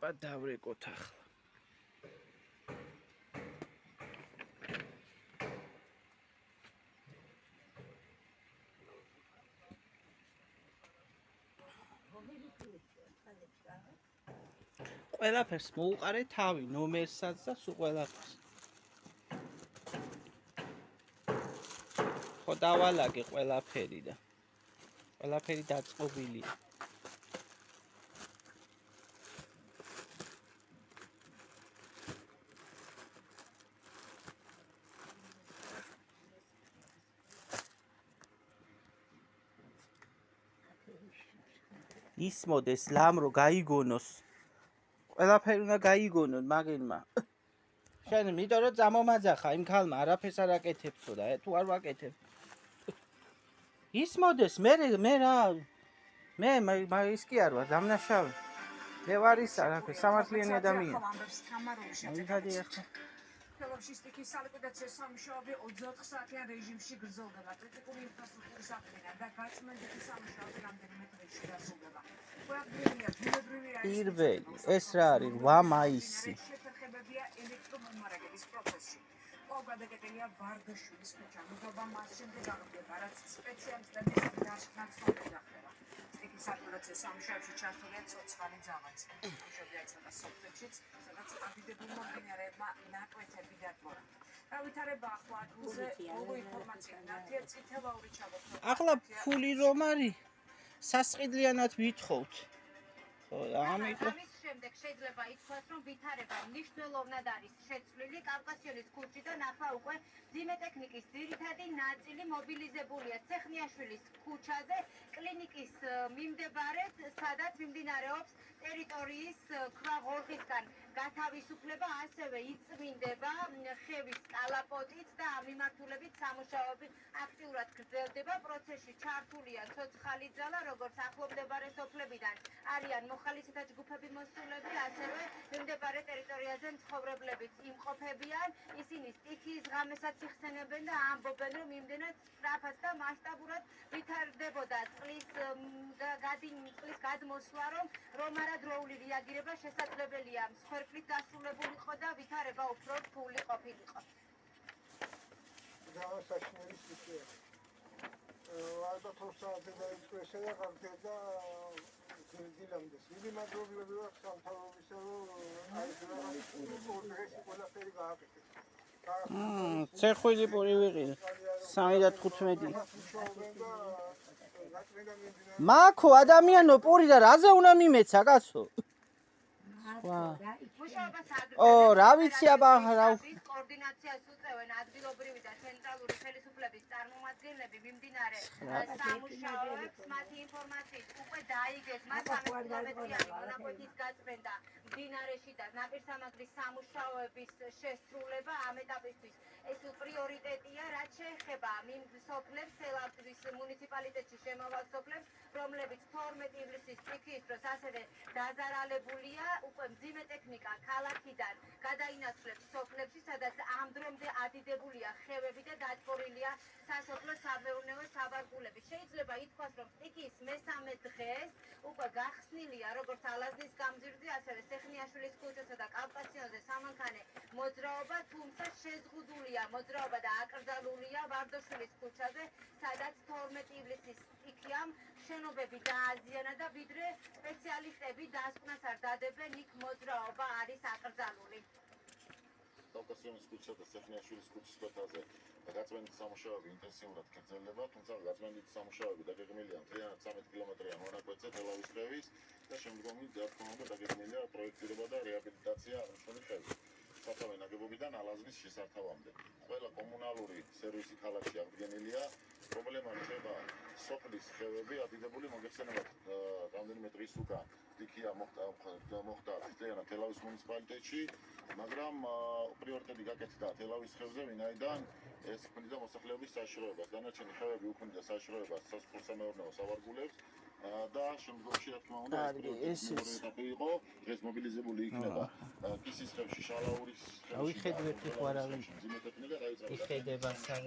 აბა დავრეკოთ ახლა. ყველაფერს მოუყარე თავი, ნომერსაც და სულ ყველაფერს. ხო დავალაგე ყველაფერი და ყველაფერი დაწყობილია. ისმოდეს ლამ რო გაიგონოს. ყველაფერი უნდა გაიგონოთ მაგენმა. შენ იმიტომ რომ წამომაძახა იმ ქალმა არაფერს არ აკეთებსო და თუ არ ვაკეთებ. ისმოდეს მე რა მე ის კი არ ვარ დამნაშავე. მე ვარ ის არაფერ სამართლიანი ადამიანი. ვიღადი ახლა ხელში სტიქის სალიკვიდაციო სამუშაოები 24 საათიან რეჟიმში გრძელდება. კრიტიკული ინფრასტრუქტურის აღდგენა და გაწმენდითი სამუშაოები რამდენიმე დღეში დასრულდება. პირველი ეს რა არის 8 მაისი. შეთანხმებებია ელექტრომომარაგების პროცესში. გადაგეტილია ვარდაშვილის ქუჩა. მიღება მას შემდეგ აღდგება, რაც სპეციალისტების დაშნაცვლად გახდება. სტიქის სალიკვიდაციო სამუშაოებში ჩართულია ცოცხალი ძალაც. სამუშაოები აიწყება სოფლშიც, სადაც ადიდებულმა მდინარეებმა ნაკვეთები დადგმორა. გავითარება ახლა ადგილზე ორი ინფორმაცია ნათია წითელაური ჩამოთვლილი. ახლა ფული რომ არის სასყიდლიანად ვითხოვთ. ხო, ამიტომ შემდეგ შეიძლება ითქვას, რომ ვითარება მნიშვნელოვნად არის შეცვლილი კავკასიონის ქუჩიდან ახლა უკვე მძიმე ტექნიკის ძირითადი ნაწილი მობილიზებულია ცეხნიაშვილის ქუჩაზე, კლინიკის მიმდებარედ, სადაც მიმდინარეობს ტერიტორიის ქვაღორღისგან გათავისუფლება, ასევე იწმინდება ხევის კალაპოტით და ამ მიმართულებით სამუშაოები აქტიურად გრძელდება. პროცესში ჩართულია ცოცხალი ძალა, როგორც ახლომდებარე სოფლებიდან არიან მოხალისეთა ჯგუფები მოსულები, ასევე მიმდებარე ტერიტორიაზე მცხოვრებლებიც იმყოფებიან. ისინი სტიქიის ღამესაც იხსენებენ და ამბობენ, რომ იმდენად სწრაფად და მასშტაბურად ვითარდებოდა წყლის გადმოსვლა, რომ არადროული რეაგირება შესაძლებელია. მსხვერპლით დასრულებულიყო და ვითარება უფრო რთული ყოფილიყო. ალბათ 2 საათი დაიწყო ესე და გაგდება დილამდე. დიდი მადლობები ვარ სამთავრობისა, რომ არის პროგრესი ყველაფერი გააკეთეს. ცეხვილი პური ვიყიდე 3.15. მაქო ადამიანო პური და რაზე უნდა მიმეცა კაცო? რა ვიცი აბა რა კოორდინაციას უწევენ ადგილობრივი და ცენტრალური ხელისუფლების წარმომადგენლები მიმდინარე სამუშაოებს მათი ინფორმაციით უკვე დაიგეს მათ 13 კილომეტრიანი მონაკვეთის გაწმენდა მდინარეში და ნაპირსამაგრის სამუშაოების შესრულება ამ ეტაპისთვის ეს პრიორიტეტია, რაც შეეხება სოფლებს, ელავტრის მუნიციპალიტეტში შემავალ სოფლებს, რომლებიც 12 ივლისის სტიქიის დროს ასევე დაზარალებულია. უკვე მძიმე ტექნიკა ქალაქიდან გადაინაცვლებს სოფლებში, სადაც ამ დრომდე ადიდებულია ხევები და დაჭორილია სასოფლო სამეურნეო საბაგულები. შეიძლება ითქვას, რომ სტიქიის მესამე დღეს უკვე გახსნილია როგორც ალაზნის გამზირზე, ასევე სეხნიაშვილის ქუჩასა და კავკასიონზე სამანქანე მოძრაობა, თუმცა შეზღუდულია მოძრაობა და აკრძალულია ვარდაშვილის ქუჩაზე, სადაც 12 ივლისის სტიქიამ შენობები დააზიანა და ვიდრე სპეციალისტები დასკვნას არ დადებენ, იქ მოძრაობა არის აკრძალული. კავკასიონის ქუჩა და სეხნიაშვილის ქუჩის კვეთაზე გაწმენდითი სამუშაოები ინტენსიურად გრძელდება, თუმცა გაწმენდითი სამუშაოები დაგეგმილია მთლიანად 13 კილომეტრიან მონაკვეთზე თელავის ხევის და შემდგომი დათქმულობა დაგეგმილია პროექტირება და რეაბილიტაცია აღნიშნული ხევის. სათავე ნაგებობიდან ალაზნის შესართავამდე. ყველა კომუნალური სერვისი ქალაქში აღდგენილია. პრობლემა რჩება სოფლის ხევები ადიდებული მოგეხსენებათ რამდენიმე დღის უკან სტიქია მოხდა მთლიანად თელავის მუნიციპალიტეტში, მაგრამ პრიორიტეტი გაკეთდა თელავის ხევზე, ვინაიდან ეს ქმნიდა მოსახლეობის საშიშროებას. დანარჩენი ხევები უქმნიდა საშიშროებას სასოფლო-სამეურნეო სავარგულებს და შემდგომში რა თქმა უნდა ეს ეტაპი იყო, დღეს მობილიზებული იქნება კისის ხევში, შალაურის ხევში. ავიხედეთ ხო არავინ. მძიმე ტექნიკა დაიწყება. იხედება სამ.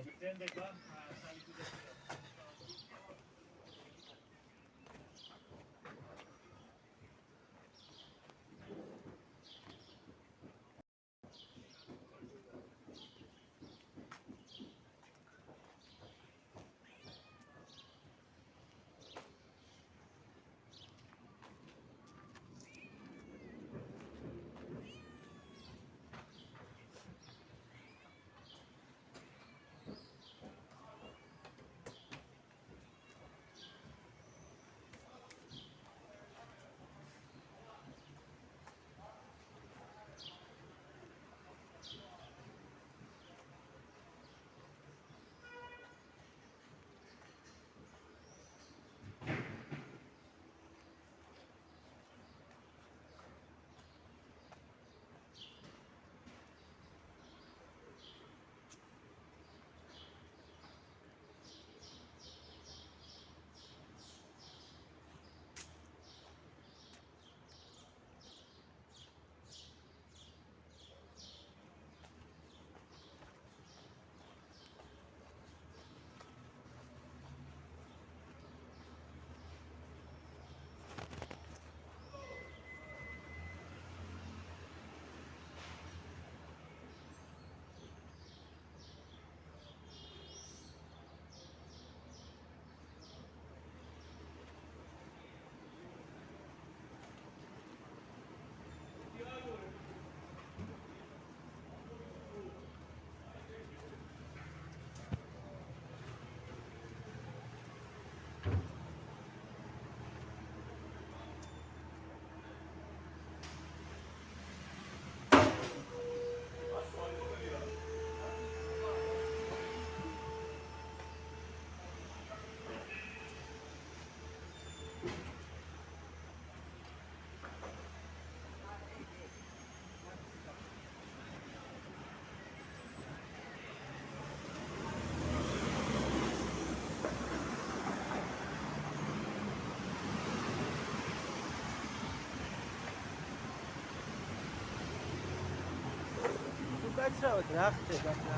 უკაცრავად რა ხდება რა?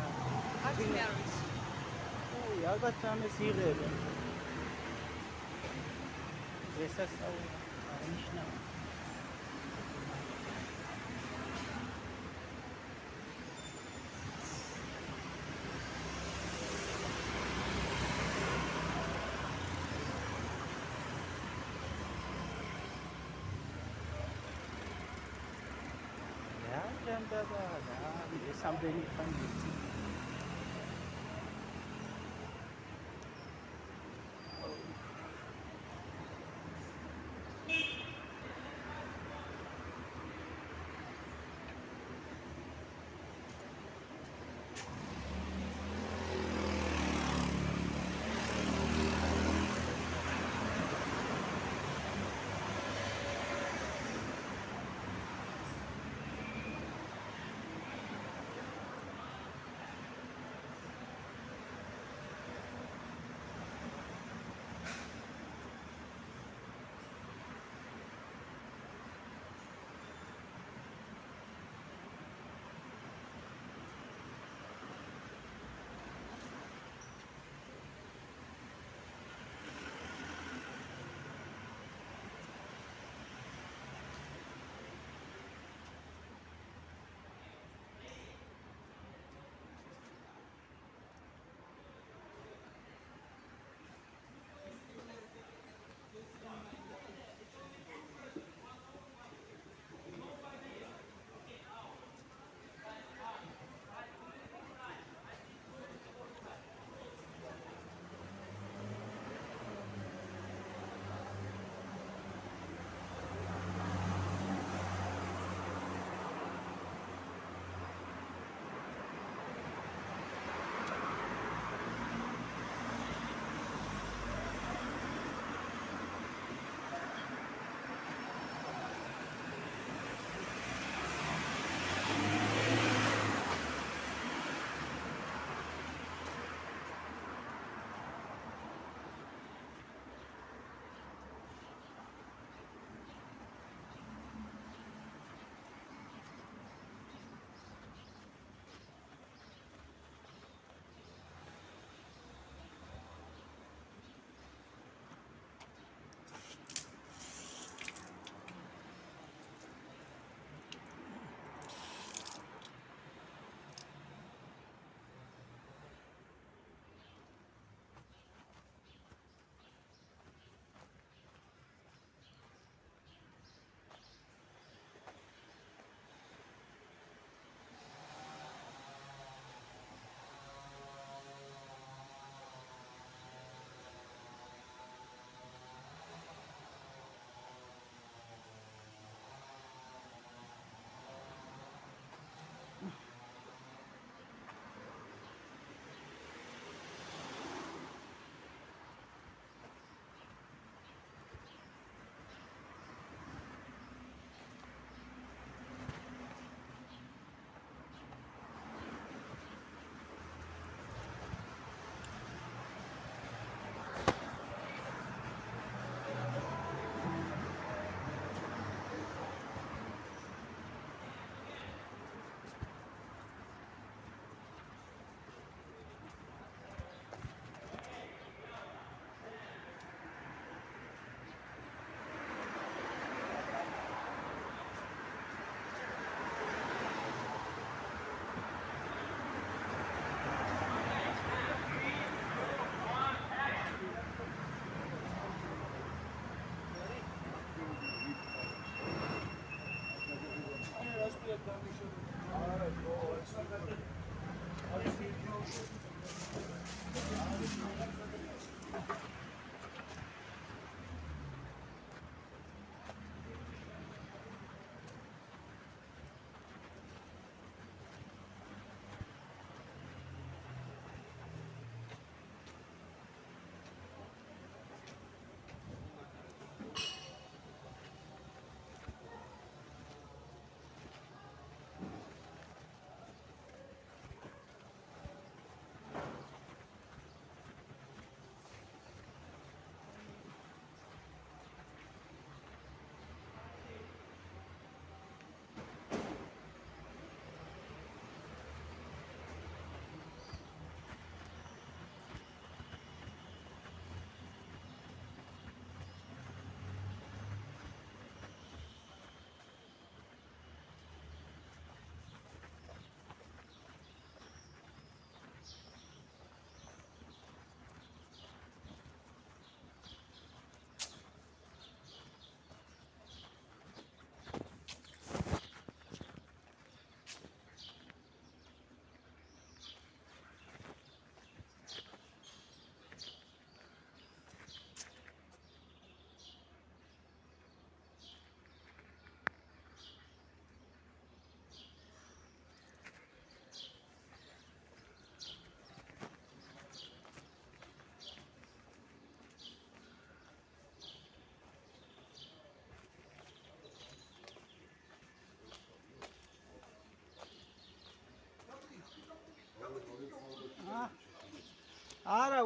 არც მე არ ვიცი. ой, ალბათ ამას იღებენ. ესასწავლი აღნიშნავ. რა ჯანდაბა რა, ეს ამდენი ხანი ვიცი.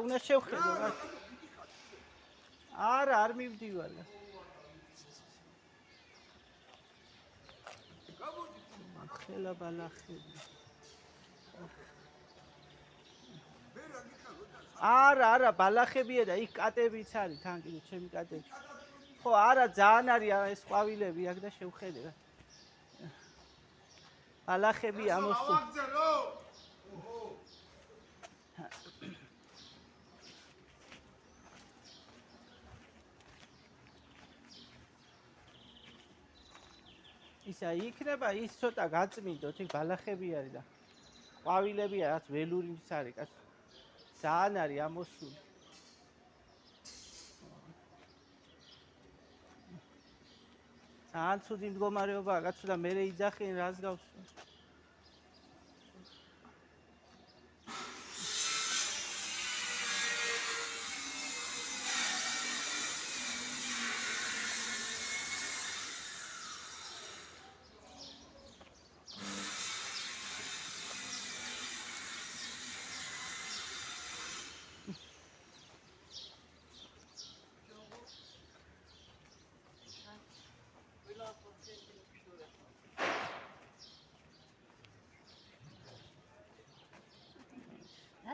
უნდა შევხედო რა. არა, არ მივდივარ. ხელა ბალახები. არა, ბალახებია და იქ კატებიც არის, თან კიდე ჩემი კატები. ხო, არა, ძალიან არის ეს ყვავილები აქ და შევხედე რა. ბალახები ამოსულ. ისა იქნება ის ცოტა გაწმინდოთ, იქ ბალახები არის და ყვავილებია, რაც ველური ის არის, კაც. ძალიან არის ამოსული. ძალიან ცუდი მდგომარეობაა, კაცო და მერე იძახენ რას გავს.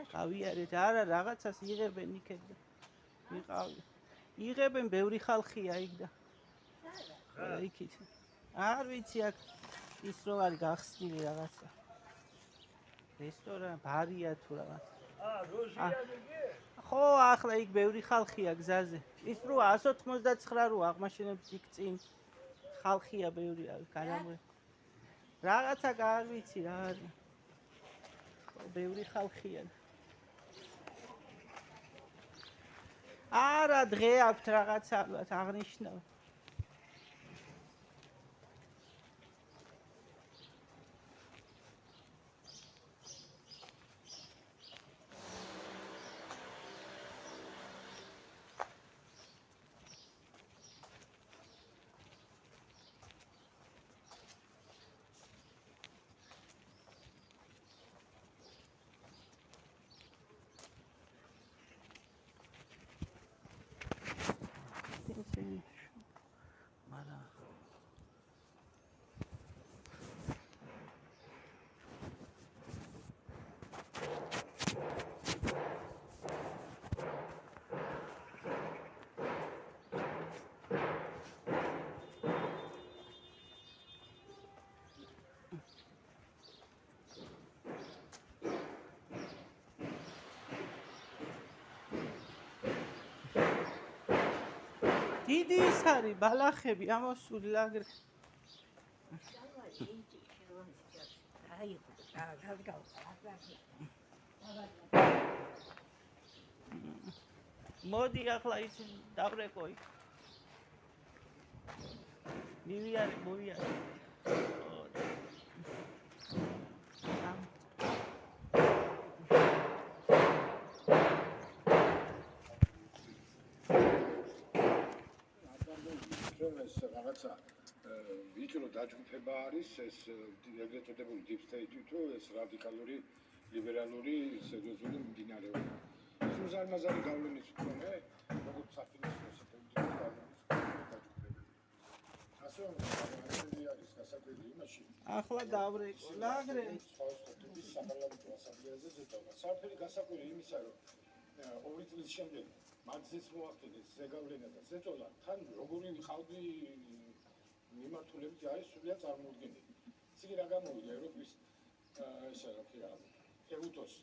გავიარეთ, არა რაღაცას იღებენ იქეთ და ვიყავი. იღებენ ბევრი ხალხია იქ და. იქით. არ ვიცი აქ ის რო არის გახსნილი რაღაცა. რესტორანი, ბარია თუ რაღაც. ხო, ახლა იქ ბევრი ხალხია გზაზე. ის რო 189 რო აღმაშენებს იქ წინ. ხალხია ბევრი არის, განამღე. რაღაცა არ ვიცი რა არის. ბევრი ხალხია. არა, დღე აქვთ რაღაცა აღნიშნავ. დიდი ის არის ბალახები ამოსული ლაგრე. მოდი ახლა ის დავრეკო იქ. მივიარე, მოვიარე. რაღაცა ვიწრო დაჯგუფება არის ეს ეგრეთ წოდებული deep state თუ ეს რადიკალური ლიბერალური სერიოზული მიმდინარეობა. ეს უზარმაზარი გავლენის მქონე, როგორც საფინანსო სექტორის დაჯგუფება. ასე რომ არის გასაკვირი იმაში. ახლა დავრეკო ლაგრე. საპარლამენტო ასამბლეაზე ზეწოლა. საერთოდ გასაკვირი იმისა, რომ 2 წლის შემდეგ მათზეც მოახდინეს ზეგავლენა და ზეწოლა, თან როგორი ხალხი მიმართულებით არის სულიად წარმოუდგენელი. ისე რა გამოვიდა ევროპის ესე რა ქვია, ეუტოს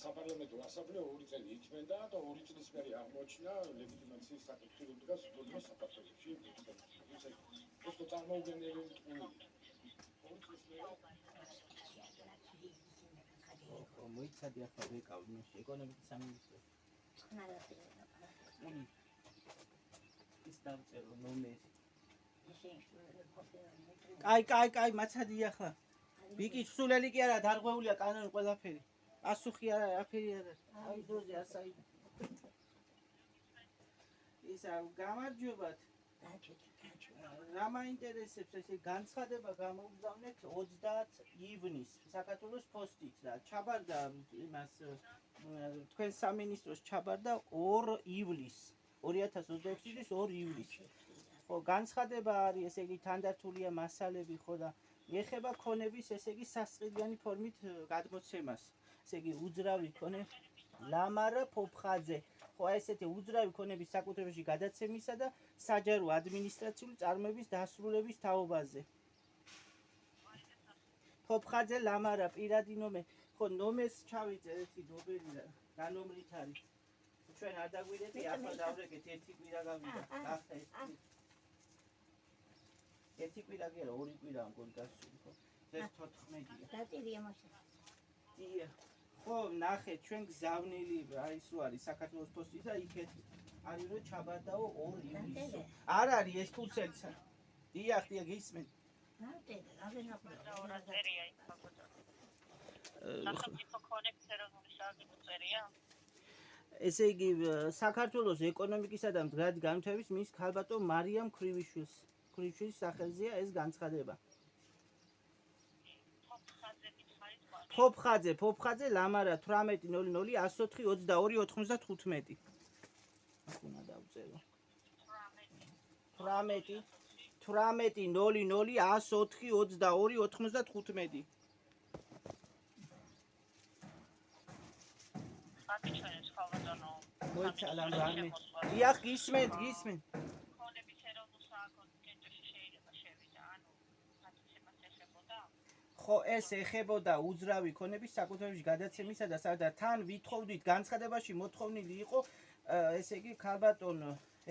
საპარლამენტო ასამბლეა 2 წელი ითმენდა და 2 წლის მერე აღმოჩნდა ლეგიტიმაციის საკითხი დგას უდიდრეს საფრთხეებში. ეს წარმოუდგენელი ტყუილი. 2 წლის მერე მოიცადი ახლა ვეკავი მაშინ ეკონომიკის სამინისტრო. ის დავწერო ნომერი. კაი, მაცადი ახლა. ბიკი სულელი კი არა, დარღვეულია კანონი ყველაფერი. პასუხი არა, აფერი არა. აი დროზე ასაი. ისა გამარჯობათ. რა მაინტერესებს ესე განცხადება გამოგზავნეთ 30 ივნისს საქართველოს პოსტით და ჩაბარდა იმას თქვენ სამინისტროს ჩაბარდა 2 ივლისს 2026 წლის 2 ივლისს ხო განცხადება არის ესე იგი თანდართულია მასალები ხო და ეხება ქონების ესე იგი სასყიდიანი ფორმით გადმოცემას ესე იგი უძრავი ქონე ლამარა ფოფხაძე ხო ესეთი უძრავი ქონების საკუთრებაში გადაცემისა და საჯარო ადმინისტრაციული წარმოების დასრულების თაობაზე ფოფხაძე ლამარა პირადი ნომერი ხო ნომერს ჩავიწერეთ ნომერი განომრით არის ჩვენ არ დაგვირები ახლა დავრეგეთ ერთი კვირა გავიდა ახლა ერთი კვირა კი არა ორი კვირა მგონი გასული ხო ეს 14-ია დაწირია მოშა დია ხო ნახე ჩვენ გზავნილი ის რო არის საქართველოს პოსტი და იქეთ არის რომ ჩაბარდაო 2 ივლისს არ არის ეს ფურცელიც დიახ დიახ გისმენ ესე იგი საქართველოს ეკონომიკისა და მდგრადი განვითარების მინისტრის ქალბატონ მარიამ ქრივიშვილის სახელზეა ეს განცხადება. ფოფხაძე ლამარა 18.00-104.22.95. აქ უნდა დავწერო. 18.00-104.22.95. მოიცალამ რამე. დიახ, გისმენთ. ხო, ეს ეხებოდა უძრავი ქონების საკუთრებაში გადაცემისა და თან ვითხოვდით განცხადებაში მოთხოვნილი იყო ესე იგი ქალბატონ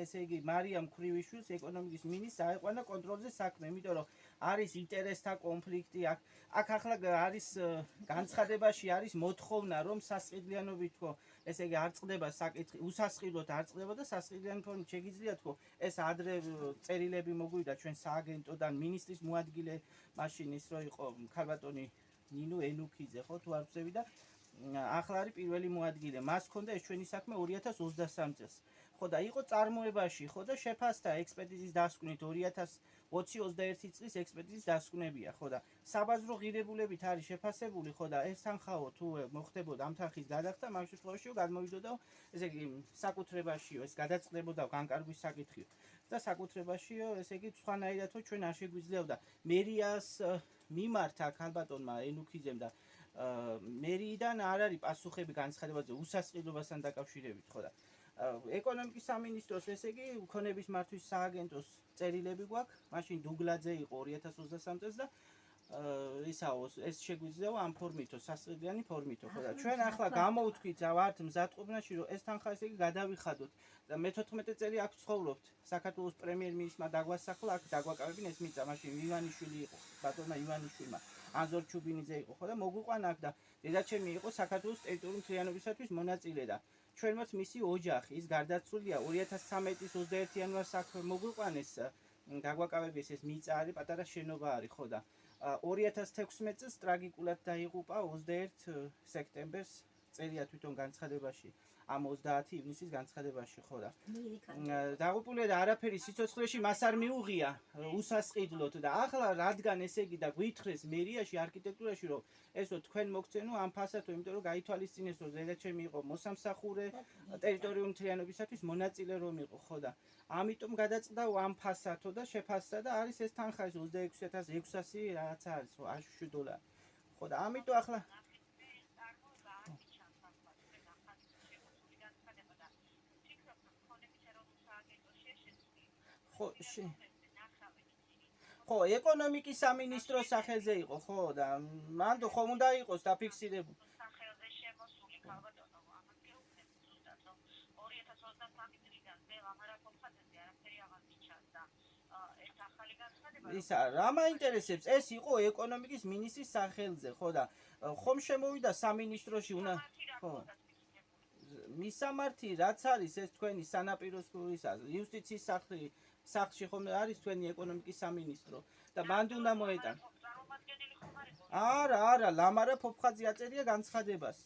ესე იგი მარიამ ქრივიშვილს ეკონომიკის მინისტრს აეყვანა კონტროლზე საქმე, იმიტომ რომ არის ინტერესთა კონფლიქტი აქ ახლა არის განცხადებაში არის მოთხოვნა რომ სასყიდლიანობით თქო ესე იგი არ წყდება საკითხი უსასყიდლოდ არ წყდება და სასყიდლიანი ფორმით შეგიძლია თქო ეს ადრე წერილები მოგვიდა ჩვენ სააგენტოდან მინისტრის მოადგილე მაშინ ის რო იყო ქალბატონი ნინო ენუქიძე ხო თუ არ ვწევი და ახლა არის პირველი მოადგილე მას ჰქონდა ეს ჩვენი საქმე 2023 წელს ხო და იყო წარმოებაში ხო და შეფასდა ექსპერტიზის დასკვნით 2020-21 წლის ექსპერტიზის დასკვნებია ხო და საბაზრო ღირებულებით არის შეფასებული ხო და ეს თანხაო თუ მოხდებოდა ამ თანხის გადახდა ამ შემთხვევაში გადმოვიდოდა ესე იგი საკუთრებაშიო ეს გადაწყდებოდა განკარგვის საკითხი და საკუთრებაშიო ესე იგი სხვანაირად ჩვენ არ შეგვიძლიაოდა მერიას მიმართა ქალბატონმა ენუქიძემ და მერიიდან არ არის პასუხები განცხადებაზე უსასყიდლობასთან დაკავშირებით ხო და ეკონომიკის სამინისტროს ესე იგი ქონების მართვის სააგენტოს წერილები გვაქვს მაშინ დუგლაძე იყო 2023 წელს და ისაო ეს შეგვიძლია ამ ფორმითო სასყიდლიანი ფორმითო ხო და ჩვენ ახლა გამოვთქვით ვართ მზადყოფნაში რომ ეს თანხა ესე იგი გადავიხადოთ და მე-14 წელი აქ ცხოვრობთ საქართველოს პრემიერ-მინისტრმა დაგვასახლა აქ დაგვაკავებინ ეს მიწა მაშინ ივანიშვილი იყო ბატონმა ივანიშვილმა ანზორ ჩუბინიძე იყო ხო და მოგვიყვანა აქ და დედაჩემი იყო საქართველოს ტერიტორიული მთლიანობისათვის მონაწილე და ჩვენმაც მისი ოჯახი ის გარდაცვლილია 2013 წლის 21 იანვარს აქ მოგვიყვანეს დაგვაკავებიეს ეს მიწა არის პატარა შენობა არის ხო და 2016 წელს ტრაგიკულად დაიღუპა 21 სექტემბერს წერია თვითონ განცხადებაში ამ 30 ივნისის განცხადებაში ხო და დაღუპულია და არაფერი სიცოცხლეში მას არ მიუღია უსასყიდლოდ და ახლა რადგან ესე იგი და გვითხრეს მერიაში არქიტექტურაში რომ ესო თქვენ მოგცენო ამ ფასადო იმიტომ რომ გაითვალისწინეს რომ ზედაჩემი იყო მოსამსახურე ტერიტორიული მთლიანობისათვის მონაწილე რომ იყო ხო და ამიტომ გადაწყდა ამ ფასადო და შეფასდა და არის ეს თანხა ეს 26600 რაც არის $8 ხო და ამიტომ ახლა ხო ეკონომიკის სამინისტროს სახელზე იყო ხო და მანდ ხომ უნდა იყოს დაფიქსირებული სახელზე შემოსული ქალბატონო ამას გეუბნები ზუსტად რომ 2023 წლიდან მე ლამარა ფოფხაძეზე არაფერი აღარ მიჩანდა ეს ახალი განცხადება ისა რა მაინტერესებს ეს იყო ეკონომიკის მინისტრის სახელზე ხო და ხომ შემოვიდა სამინისტროში უნდა ხო მისამართი რაც არის ეს თქვენი სანაპიროს იუსტიციის სახლში ხომ არის თქვენი ეკონომიკის სამინისტრო და მანდ უნდა მოეტანა არა ლამარა ფოფხაძე აწერია განცხადებას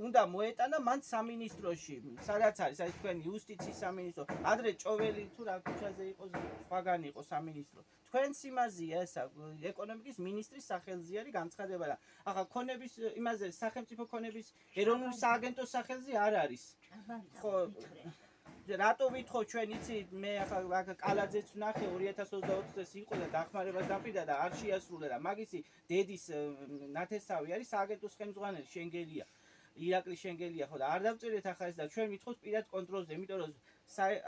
უნდა მოეტანა მან სამინისტროში, სადაც არის, აი თქვენი იუსტიციის სამინისტრო, ადრე ჭოველი თუ რა ქუჩაზე იყოს, სხვაგან იყო სამინისტრო. თქვენ სიმაზია ესა ეკონომიკის ministris სახელზე არის განცხადება და ახლა ქონების იმაზე სახელმწიფო ქონების ეროვნული სააგენტოს სახელზე არ არის. ხო რატო ვითხოვ ჩვენ იცი მე ახლა კალაძეც ვნახე 2024 წელს იყო და დახმარებას დაფრიდა და არ შეასრულა და მაგისი დედის ნათესავი არის სააგენტოს ხელმძღვანელი შენგელია. ირაკლი შენგელია ხო და არ დავწერეთ ახლა ეს და ჩვენ ვითხოვთ პირად კონტროლზე, იმიტომ რომ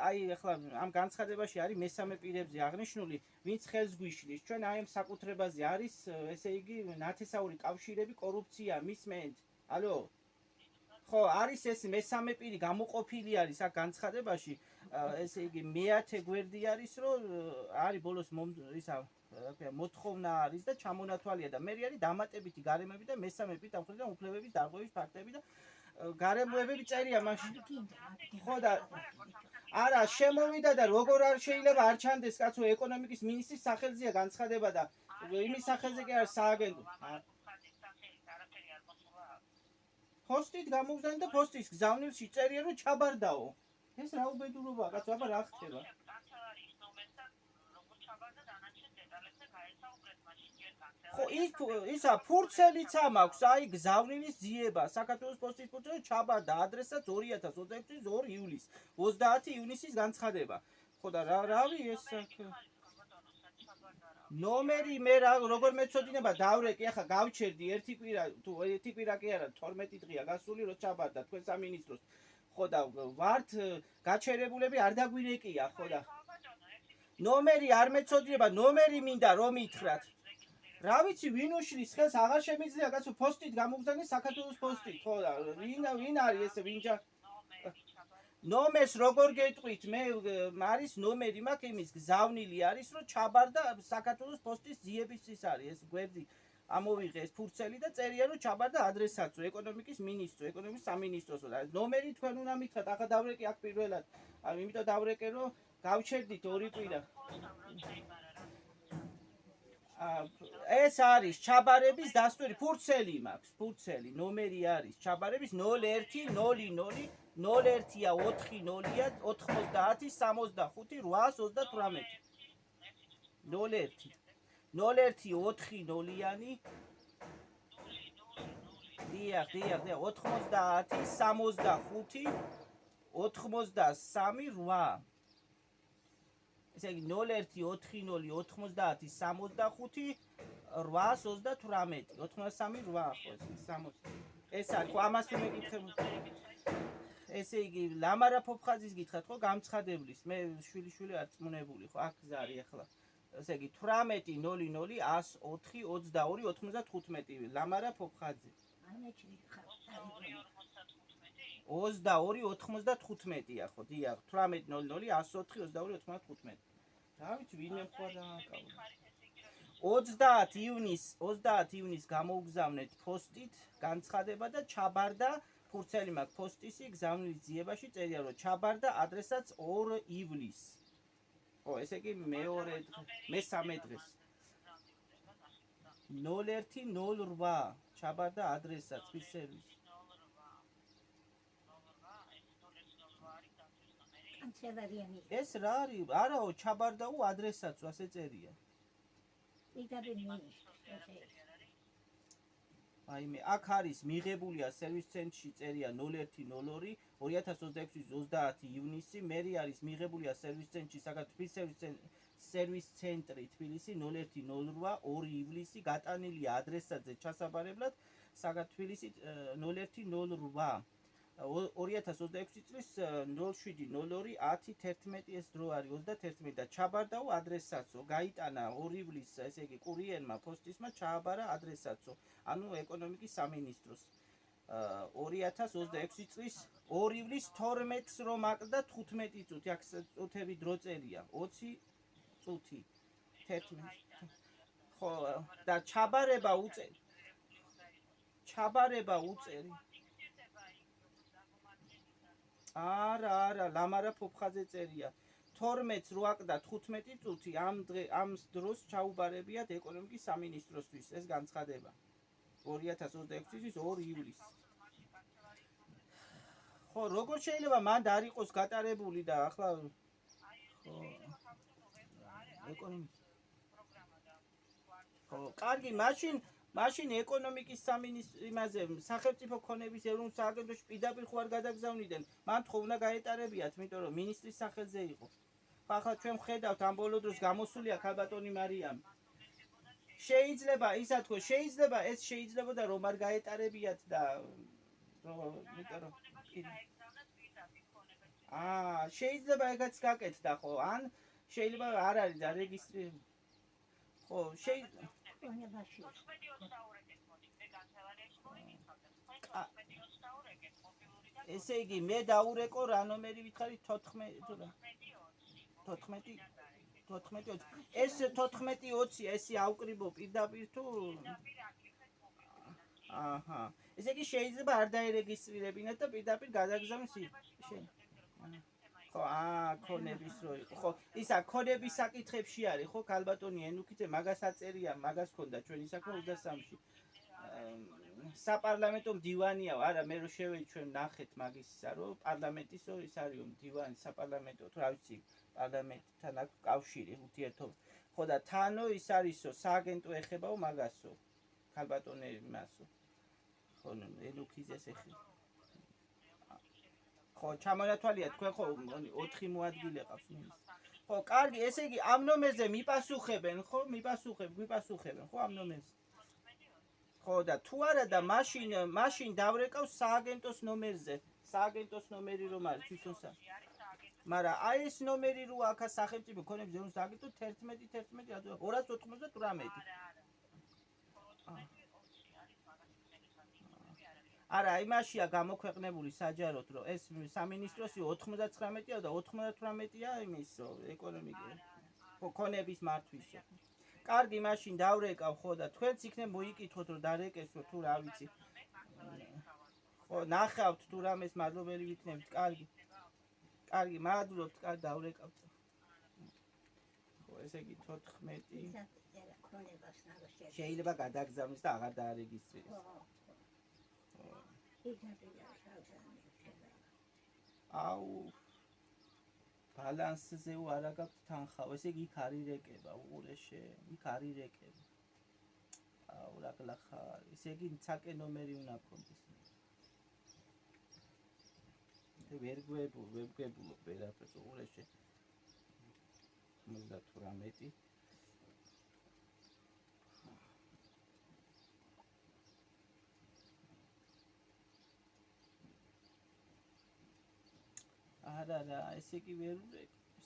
აი ახლა ამ განცხადებაში არის მესამე პირებზე აღნიშნული, ვინც ხელს გვიშლის. ჩვენ აი ამ საკუთრებაზე არის, ესე იგი, ნათესაური კავშირები კორუფცია მისმენთ. ალო? ხო, არის ეს მესამე პირი გამოყოფილი არის აქ განცხადებაში, ესე იგი, მეათე გვერდი არის, რომ არის ბოლოს ისა მოთხოვნა არის და ჩამონათვალია და მე არის დამატებითი გარემოები და მესამე პირი დამხრიდან უფლებების დარღვევის ფაქტები და გარემოებები წერია მაშინ. ხო და არა, შემოვიდა და როგორ არ შეიძლება არ ჩანდეს კაცო ეკონომიკის მინისტრის სახელზეა განცხადება და იმის სახელზე კი არის სააგენტო. პოსტით გამოგზავნე და პოსტის გზავნილში წერია რომ ჩაბარდაო. ეს რა უბედურობაა, კაცო, აბა რა ხდება? ხო ისა ფურცელიც ამაქვს, აი გზავნილის ძიება, საქართველოს პოსტის ფურცელი ჩაბარდა, ადრესაც 2026 წლის 2 ივლისს, 30 ივნისის განცხადება. ხო და რავი ეს ნომერი მე როგორ მეწოდინება დავრეკი, ახლა გავჩერდი ერთი კვირა, თუ ერთი კვირა კი არა, 12 დღეა გასული რომ ჩაბარდა თქვენ სამინისტროს. ხო და ვართ გაჩერებულები არ დაგვირეკია, ხო და ნომერი არ მეწოდინება, ნომერი მინდა რომ ითხრათ. რა ვიცი ვინ უშლის ხელს აღარ შემიძლია კაცო პოსტით გამოგზავნე საქართველოს პოსტით, ხო და ვინ არის ესე ვინჯა ნომერს როგორ გეტყვით მე არის ნომერი მაქვს იმის გზავნილი არის რომ ჩაბარდა საქართველოს პოსტის ძიების ის არის ეს გვერდი ამოვიღე ეს ფურცელი და წერია რომ ჩაბარდა ადრესატო ეკონომიკის მინისტრო ეკონომიკის სამინისტროსო და ნომერი თქვენ უნდა მითხრათ ახლა დავრეკე აქ პირველად იმიტომ დავრეკე რომ გავჩერდით 2 კვირა ეს არის ჩაბარების დასტური ფურცელი მაქვს ფურცელი ნომერი არის ჩაბარების 0100 00 01-ია 4-0-ია 90 65 838 01 4-0-იანი დიახ 90 65 83 ესე იგი 01 4-0 90 65 838 83 ეს არის ხო ამას მეკითხებ ესე იგი ლამარა ფოფხაძის გითხრათ ხო გამცხადებლის მე შვილი არ წმუნებული ხო აქ ზარი ახლა ესე იგი 18-0-104-22-95 ლამარა ფოფხაძე 22-95-ია ხო დიახ 18-0-104-22-95 რა ვიცი ვინმე ხო დააკავე 30 ივნის გამოუგზავნეთ პოსტით განცხადება და ჩაბარდა ფურცელი მაქვს პოსტისი გზავნილი ძიებაში წერია რომ ჩაბარდა ადრესაც 2 ივლისს. ხო, ესე იგი მესამე დღეს. 01-08 ჩაბარდა ადრესაც ის სერვისი. ეს რა არის? არაო, ჩაბარდაო ადრესაც ასე წერია. აი მე აქ არის მიღებულია სერვის ცენტრში წერია 01-02 2026 ივნისი მერი არის მიღებულია სერვის ცენტრში საქართველოს სერვის ცენტრი თბილისი 01-08 2 ივლისი გატანილია ადრესატზე ჩასაბარებლად საქართველოს 01-08 2026 წლის 07-02-10-11 ეს დრო არის 31 და ჩაბარდაო ადრესატო გაიტანა 2 ივლისს ესე იგი კურიერმა პოსტისმა ჩააბარა ადრესატო ანუ ეკონომიკის სამინისტროს 2026 წლის 2 ივლისს 12-ს რომ აკლდა 15 წუთი აქ წუთები დრო წერია 20 წუთი 11 ხო და ჩაბარება უწერი არა ლამარა ფოფხაძე წერია 12-ს რო აკლდა 15 წუთი ამ დროს ჩაუბარებიათ ეკონომიკის სამინისტროსთვის ეს განცხადება 2026 წლის 2 ივლისს ხო, როგორ შეიძლება მანდ არ იყოს გატარებული და ახლა ხო. ეკონომიკის ხო, კარგი, მაშინ ეკონომიკის სამინისტრო იმაზე სახელმწიფო ქონების ეროვნულ სააგენტოში პირდაპირ ხო არ გადაგზავნიდნენ. მან ხო უნდა გაეტარებიათ, იმიტომ რომ მინისტრის სახელზე იყო. ხო, ახლა ჩვენ ვხედავთ ამ ბოლო დროს გამოსულია ქალბატონი მარიამი. შეიძლება ისა თქო, შეიძლება ეს შეიძლებოდა რომ არ გაეტარებიათ და იმიტომ რომ შეიძლება ეგაც გაკეთდა ხო? ან შეიძლება არ არის და რეგისტრირება. ხო, შეიძლება ესე იგი მე დაურეკო რა ნომერი ვითხარი 14 ეს 14-20 ესე ავკრიბო პირდაპირ თუ აჰა ესე იგი შეიძლება არ დაერეგისტრირებინათ და პირდაპირ გადაგზავნოს ხო ქონების რო იყო ხო ისა ქონების საკითხებში არის ხო ქალბატონი ენუქიძე მაგას აწერია მაგას ქონდა ჩვენი საქმე 23-ში საპარლამენტო მდივანია არა მე რო შევედი ჩვენ ნახეთ მაგისა რომ პარლამენტის ის არისო მდივანი საპარლამენტო თუ რა ვიცი პარლამენტთან აქვს კავშირი ურთიერთობა ხო და თანო ის არისო სააგენტო ეხებაო მაგასო ქალბატონები მასო ხო ენუქიძეს ეხება ხო ჩამონათვალია თქვენ ხო 4 მოადგილე ყავს ხო კარგი ესე იგი ამ ნომერზე მიპასუხებენ ხო გვიპასუხებენ ხო ამ ნომერზე ხო და თუ არა და მაშინ დავრეკავ სააგენტოს ნომერზე სააგენტოს ნომერი რომ არის თვითონ მაგრამ აი ეს ნომერი რო აქა სახელმწიფო ქონების ეროვნულ სააგენტო 11 არა იმაშია გამოქვეყნებული საჯაროდ რომ ეს სამინისტროსი 99-ია და 98-ია იმისო ეკონომიკა ხო ქონების მართვისო კარგი მაშინ დავრეკავ ხო და თქვენც იქნებ მოიკითხოთ რომ დარეკესო თუ რა ვიცი ხო ნახავთ თუ რამეს მადლობელი ვიქნებით კარგი მადლობთ კარგი დავრეკავთ ხო ესე იგი 14 შეიძლება გადაგზავნოს და აღარ დაარეგისტრიროს აუ ბალანსზე არა გაქვთ თანხა ესე იგი იქ არის რეკება უყურეშე იქ არის რეკება აუ რა გლახარ ესე იგი ცაკე ნომერი უნდა გქონდეს ვერ გვებულობ ვერაფერს უყურეშე 98 არა ესე იგი ვერ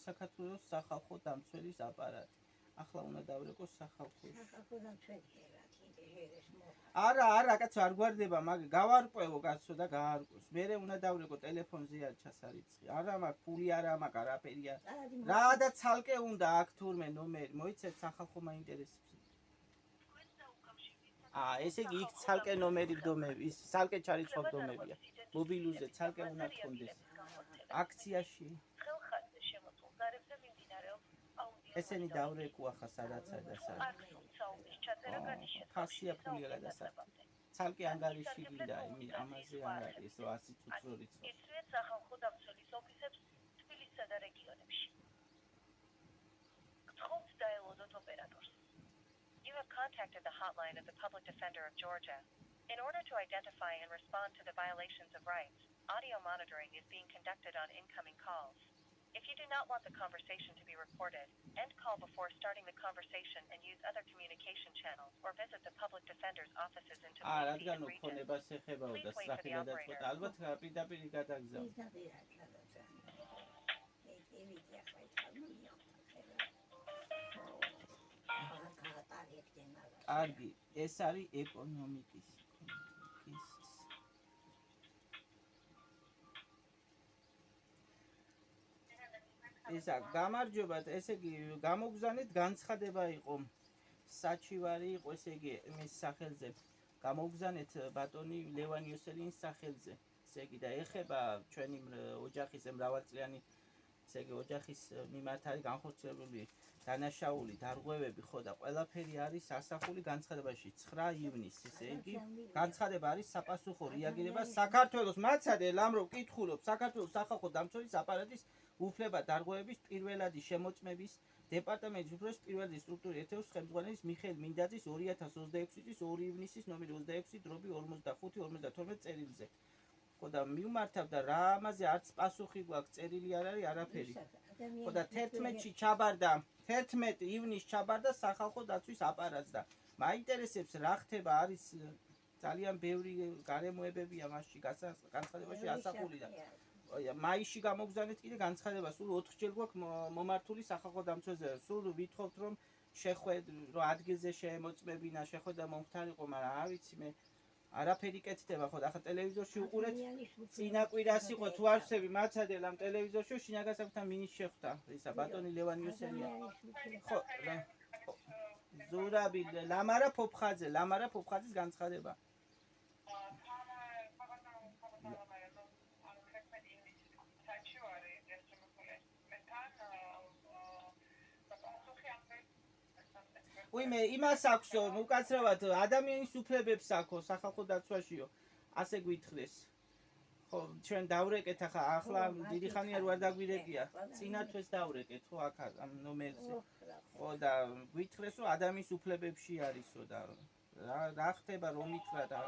საქართველოს სახალხო დამცველის აპარატი ახლა უნდა დავრეკოს სახალხო არა კაცო არ გვარდება მაგ გავარკვევო კაცო და გაარკვევს მე უნდა დავრეკო ტელეფონზე არ ჩასარიცხი არა მაგ ფული არა მაგ არაფერია რა და ცალკე უნდა აქ თურმე ნომერი მოიცეთ სახალხო მაინტერესებს ესე იგი იქ ცალკე ნომერი ვდომები ის ცალკე ჩარიცხვა ვდომებია მობილუზე ცალკე უნდა გქონდეს აქციაში ხელხატზე შემოწმულ ზარებზე მიმდინარეობს აუდიო ესენი დავრეკო ახლა სადაცა და სადაც ფასია ფულია გადასახადი ცალკე ანგარიში გინდა ამაზე არ არის რომ 100 წუთრო რიცხვი ისრეთ სახალხო დამცველის ოფისებს თბილისსა და რეგიონებში გთხოვთ დაელოდოთ ოპერატორს You have contacted the hotline of the Public Defender of Georgia. In order to identify and respond to the violations of rights, audio monitoring is being conducted on incoming calls. If you do not want the conversation to be reported, end call before starting the conversation and use other communication channels or visit the Public Defender's offices in Tbilisi and region. Please wait for the operator. კარგი, ეს არის ეკონომიკის ესა გამარჯობათ, ესე იგი გამოგზავნეთ განცხადება იყო საჩივარი იყო ესე იგი მის სახელზე გამოგზავნეთ ბატონი ლევან იოსელინის სახელზე ესე იგი და ეხება ჩვენი ოჯახის მრავალწლიანი ესე იგი ოჯახის მიმართ არის განხორციელებული დანაშაული დარღვევები ხო და ყველაფერი არის ასახული განცხადებაში 9 ივნისს ესე იგი განცხადება არის საპასუხო რეაგირება საქართველოს მაცადე ლამრობ კითხულობ საქართველოს სახალხო დამცველის აპარატის უფლება დარღვევების პირველადი შემოწმების დეპარტამენტის უფროსის პირველადი სტრუქტურის ერთეულის ხელმძღვანელის მიხეილ მინდაძის 2026 წლის 2 ივნისის ნომერ 26/45-52 წერილზე ხო და მიუმართავდა რა ამაზე არც პასუხი გვაქვს წერილი არ არის არაფერი ხო და 11-ში ჩაბარდა 11 ივნისს ჩაბარდა სახალხო დაცვის აპარატს და მაინტერესებს რა ხდება არის ძალიან ბევრი გარემოებებია მასში განცხადებაში ასახული და მაისში გამოგზავნეთ კიდე განცხადება სულ 4 ჯერ გვაქვს მომართული სახალხო დამცველზე სულ ვითხოვთ რომ შეხვედრა ადგილზე შემოწმებინა შეხვედრა მომხდარიყო მაგრამ არ ვიცი მე არაფერი კეთდება ხო და ახლა ტელევიზორში უყურეთ წინა კვირას იყო თუ არ ვსები მაცადე ამ ტელევიზორში შინაგასაკთა მინის შეხვდა ისა ბატონი ლევან იოსელია ხო ზურაბი ლამარა ფოფხაძის განცხადება ვიმე იმას აქვს უკაცრავად ადამიანის უფლებებს აქვს სახალხო დაცვაშიო ასე გვითხრეს ხო ჩვენ დავრეკეთ ახლა დიდი ხანია რო არ დაგვირეკია წინა თვეს დავრეკეთ ხო აქ ამ ნომერზე ხო და გვითხრეს რომ ადამიანის უფლებებში არისო და რა ხდება რომ ითხრა და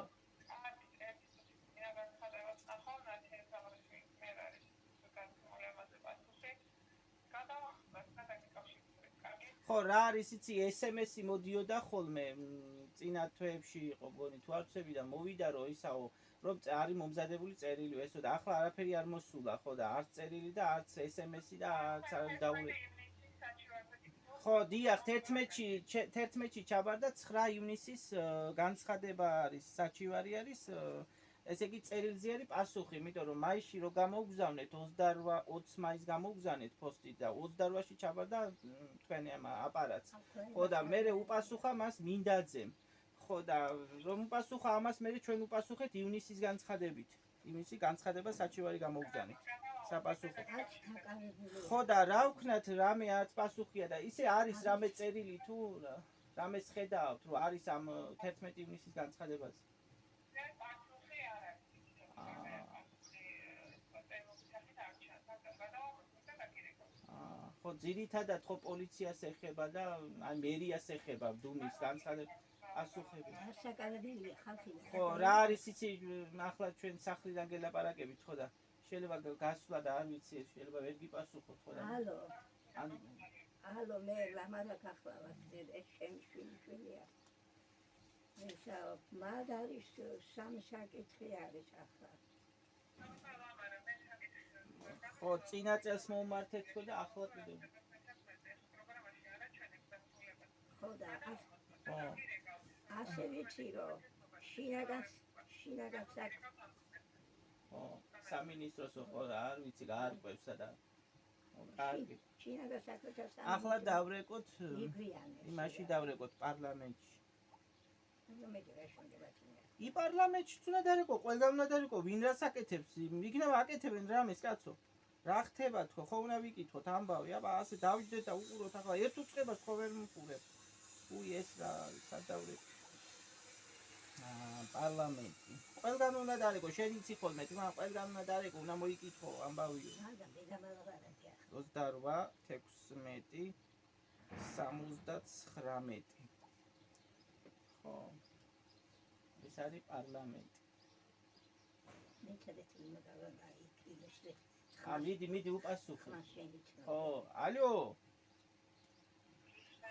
ხო რა არის იცი SMS-ი მოდიოდა ხოლმე წინა თვეებში იყო გონი თუ არ ვცები და მოვიდა რომ ისაო რომ არის მომზადებული წერილი ესო და ახლა არაფერი არ მოსულა ხო და არც წერილი და არც SMS-ი და არც არ დაურეკე ხო დიახ 11-ში ჩაბარდა 9 ივნისის განცხადება არის საჩივარი არის ესე იგი წერილზე არის პასუხი იმიტომ რომ მაისში რო გამოგზავნეთ 20 მაისს გამოგზავნეთ პოსტით და 28-ში ჩაბარდა თქვენი ამ აპარატს ხო და მე უპასუხა მას მინდაძემ ხო და რომ უპასუხა ამას მე ჩვენ უპასუხეთ ივნისის განცხადებით ივნისი განცხადება საჩივარი გამოგზავნეთ საპასუხო ხო და რა ვქნათ რამე არც პასუხია და ისე არის რამე წერილი თუ რამე შეხედავთ რომ არის ამ 11 ივნისის განცხადებაზე ხო ძირითადად ხო პოლიციას ეხება და ან მერიას ეხება დუმის განცხადების პასუხები ხო რა არის იცი ახლა ჩვენ სახლიდან გელაპარაკებით ხო და შეიძლება გასვლა და არ ვიცი შეიძლება ვერ გიპასუხოთ ხო და ალო მე ლამარა გახლავთ ეს ჩემი შვილია ესა მაგ არის სამი საკითხი არის ახლა ხო წინა წელს მომართეთ ხო და ახლა კიდე ხო და ასე ვიცი რომ შინაგანს ხო სამინისტროს ხო არ ვიცი გაარკვევსა და კარგი ახლა დავრეკოთ იმაში დავრეკოთ პარლამენტში ი პარლამენტშიც უნდა დარეკო ყველგან უნდა დარეკო ვინ რას აკეთებს იქნება აკეთებენ რამეს კაცო რა ხდება თქო ხო უნდა ვიკითხოთ ამბავი აბა ასე დავიჯდეთ და უყუროთ ახლა ერთ უწყებას ხო ვერ მიყურებ უი ეს რა სადავრეკო პარლამენტი ყველგან უნდა დარეკო შენ იცი ხოლმე თქმა ყველგან უნდა დარეკო უნდა მოიკითხო ამბავიო 28 16 79 ხო ეს არის პარლამენტი მიდი უპასუხო ხო ალო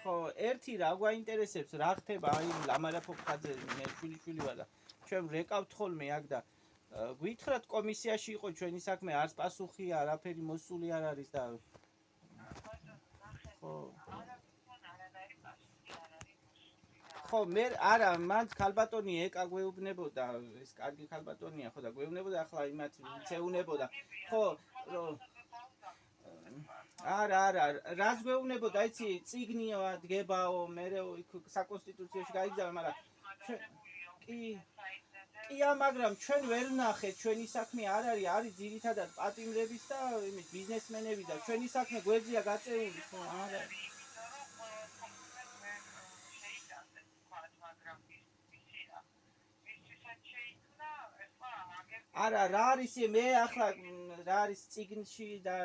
ხო ერთი რა გვაინტერესებს რა ხდება აი ლამარა ფოფხაძე მე შვილი ვარ და ჩვენ რეკავთ ხოლმე აქ და გვითხრათ კომისიაში იყო ჩვენი საქმე არც პასუხი არაფერი მოსული არ არის და ხო მე არა მან ქალბატონი ეკა გვეუბნებოდა ეს კარგი ქალბატონია ხო და გვეუბნებოდა ახლა იმათ ცეუნებოდა ხო არა რას გვეუბნებოდა იცი წიგნიო დგებაო მე საკონსტიტუციაში გაიგზავნა მაგრამ კი ყია, მაგრამ ჩვენ ვერ ვნახეთ, ჩვენი საქმე არ არის ძირითადად პატიმრების და იმის ბიზნესმენები და ჩვენი საქმე გვერდზეა გაწეული, ხო, არ არის. არა, რა არის მე ახლა რა არის ციგნში და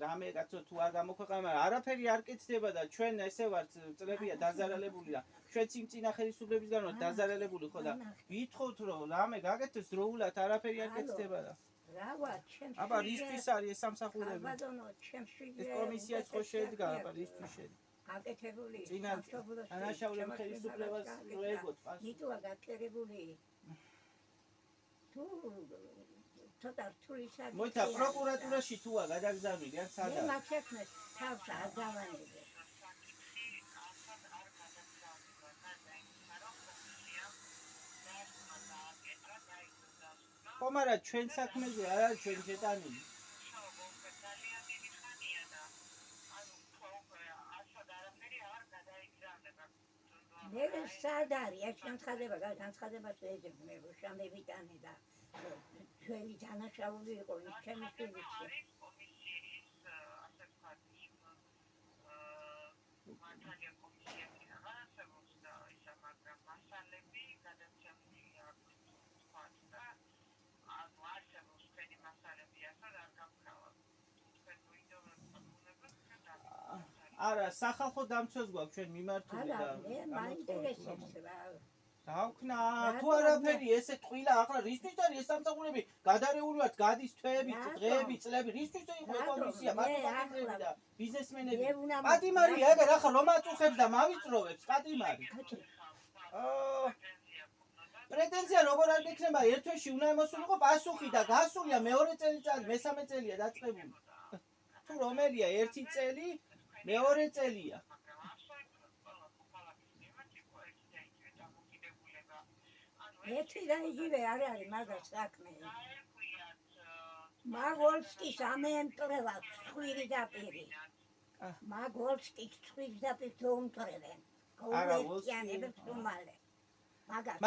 რამე კაცო თუ არ გამოქვეყნა, მაგრამ არაფერი არ კეთდება და ჩვენ ესე ვართ წლებია დაზარალებული და ჩვენც იმ წინა ხელისუფლებისგან ვართ დაზარალებული ხო და ვითხოვთ რომ რამე გაკეთდეს დროულად არაფერი არ კეთდება და რა ვარ ჩემს აბა რისთვის არის ეს სამსახურები? ბატონო ჩემში ეს კომისიაც ხო შედგა, აბა რისთვის შედგა? გაკეთებული წინა დანაშაულებ ხელისუფლებას ვეგოთ პასუხი. ნიტოა გაკეთებული თუ ცოტა რთული საკითხია. მოიცა პროკურატურაში თუა გადაგზავნილი ან მე სადაა? მაგ შექმნეს თავს არ დავანებე. ხო, მაგრამ ჩვენ საქმეზე არ არის ჩვენ შეტანილი. მე სად არის ეს განცხადება შეიძლება მე შამებიტანე და ჩვენი დანაშაული იყო ის ჩემი შვილიჩი. არა, სახალხო დამცვას გვაქვს ჩვენ მიმართული და არა, მე მაინტერესებს რა. დავქნა, თუ არაფერი ესე ტყილა, ახლა რისთვის არის ეს სამსახურები? გადარეული ვართ, გადის თვეებით, დღეები, წლები, რისთვის იყო კომისია, პატიმრები და ბიზნესმენები. პატიმარია, ეგ ახლა რომ აწუხებს და მავიწროვებს პატიმარი. პრეტენზია როგორ არ გექნება, ერთ თვეში უნდა მოსულიყო პასუხი და გასულია მეორე წელიწადი, მესამე წელია დაწყებული. თუ რომელია ერთი წელი, მეორე წელია. ერთი და იგივე არ არის მაგას საქმე. მაგოლსკის ამენტრევად ხვირი დაპირი. მაგოლსკის ხვირი დაპირი თუმტრევენ. გოულეთიანებს უმალე.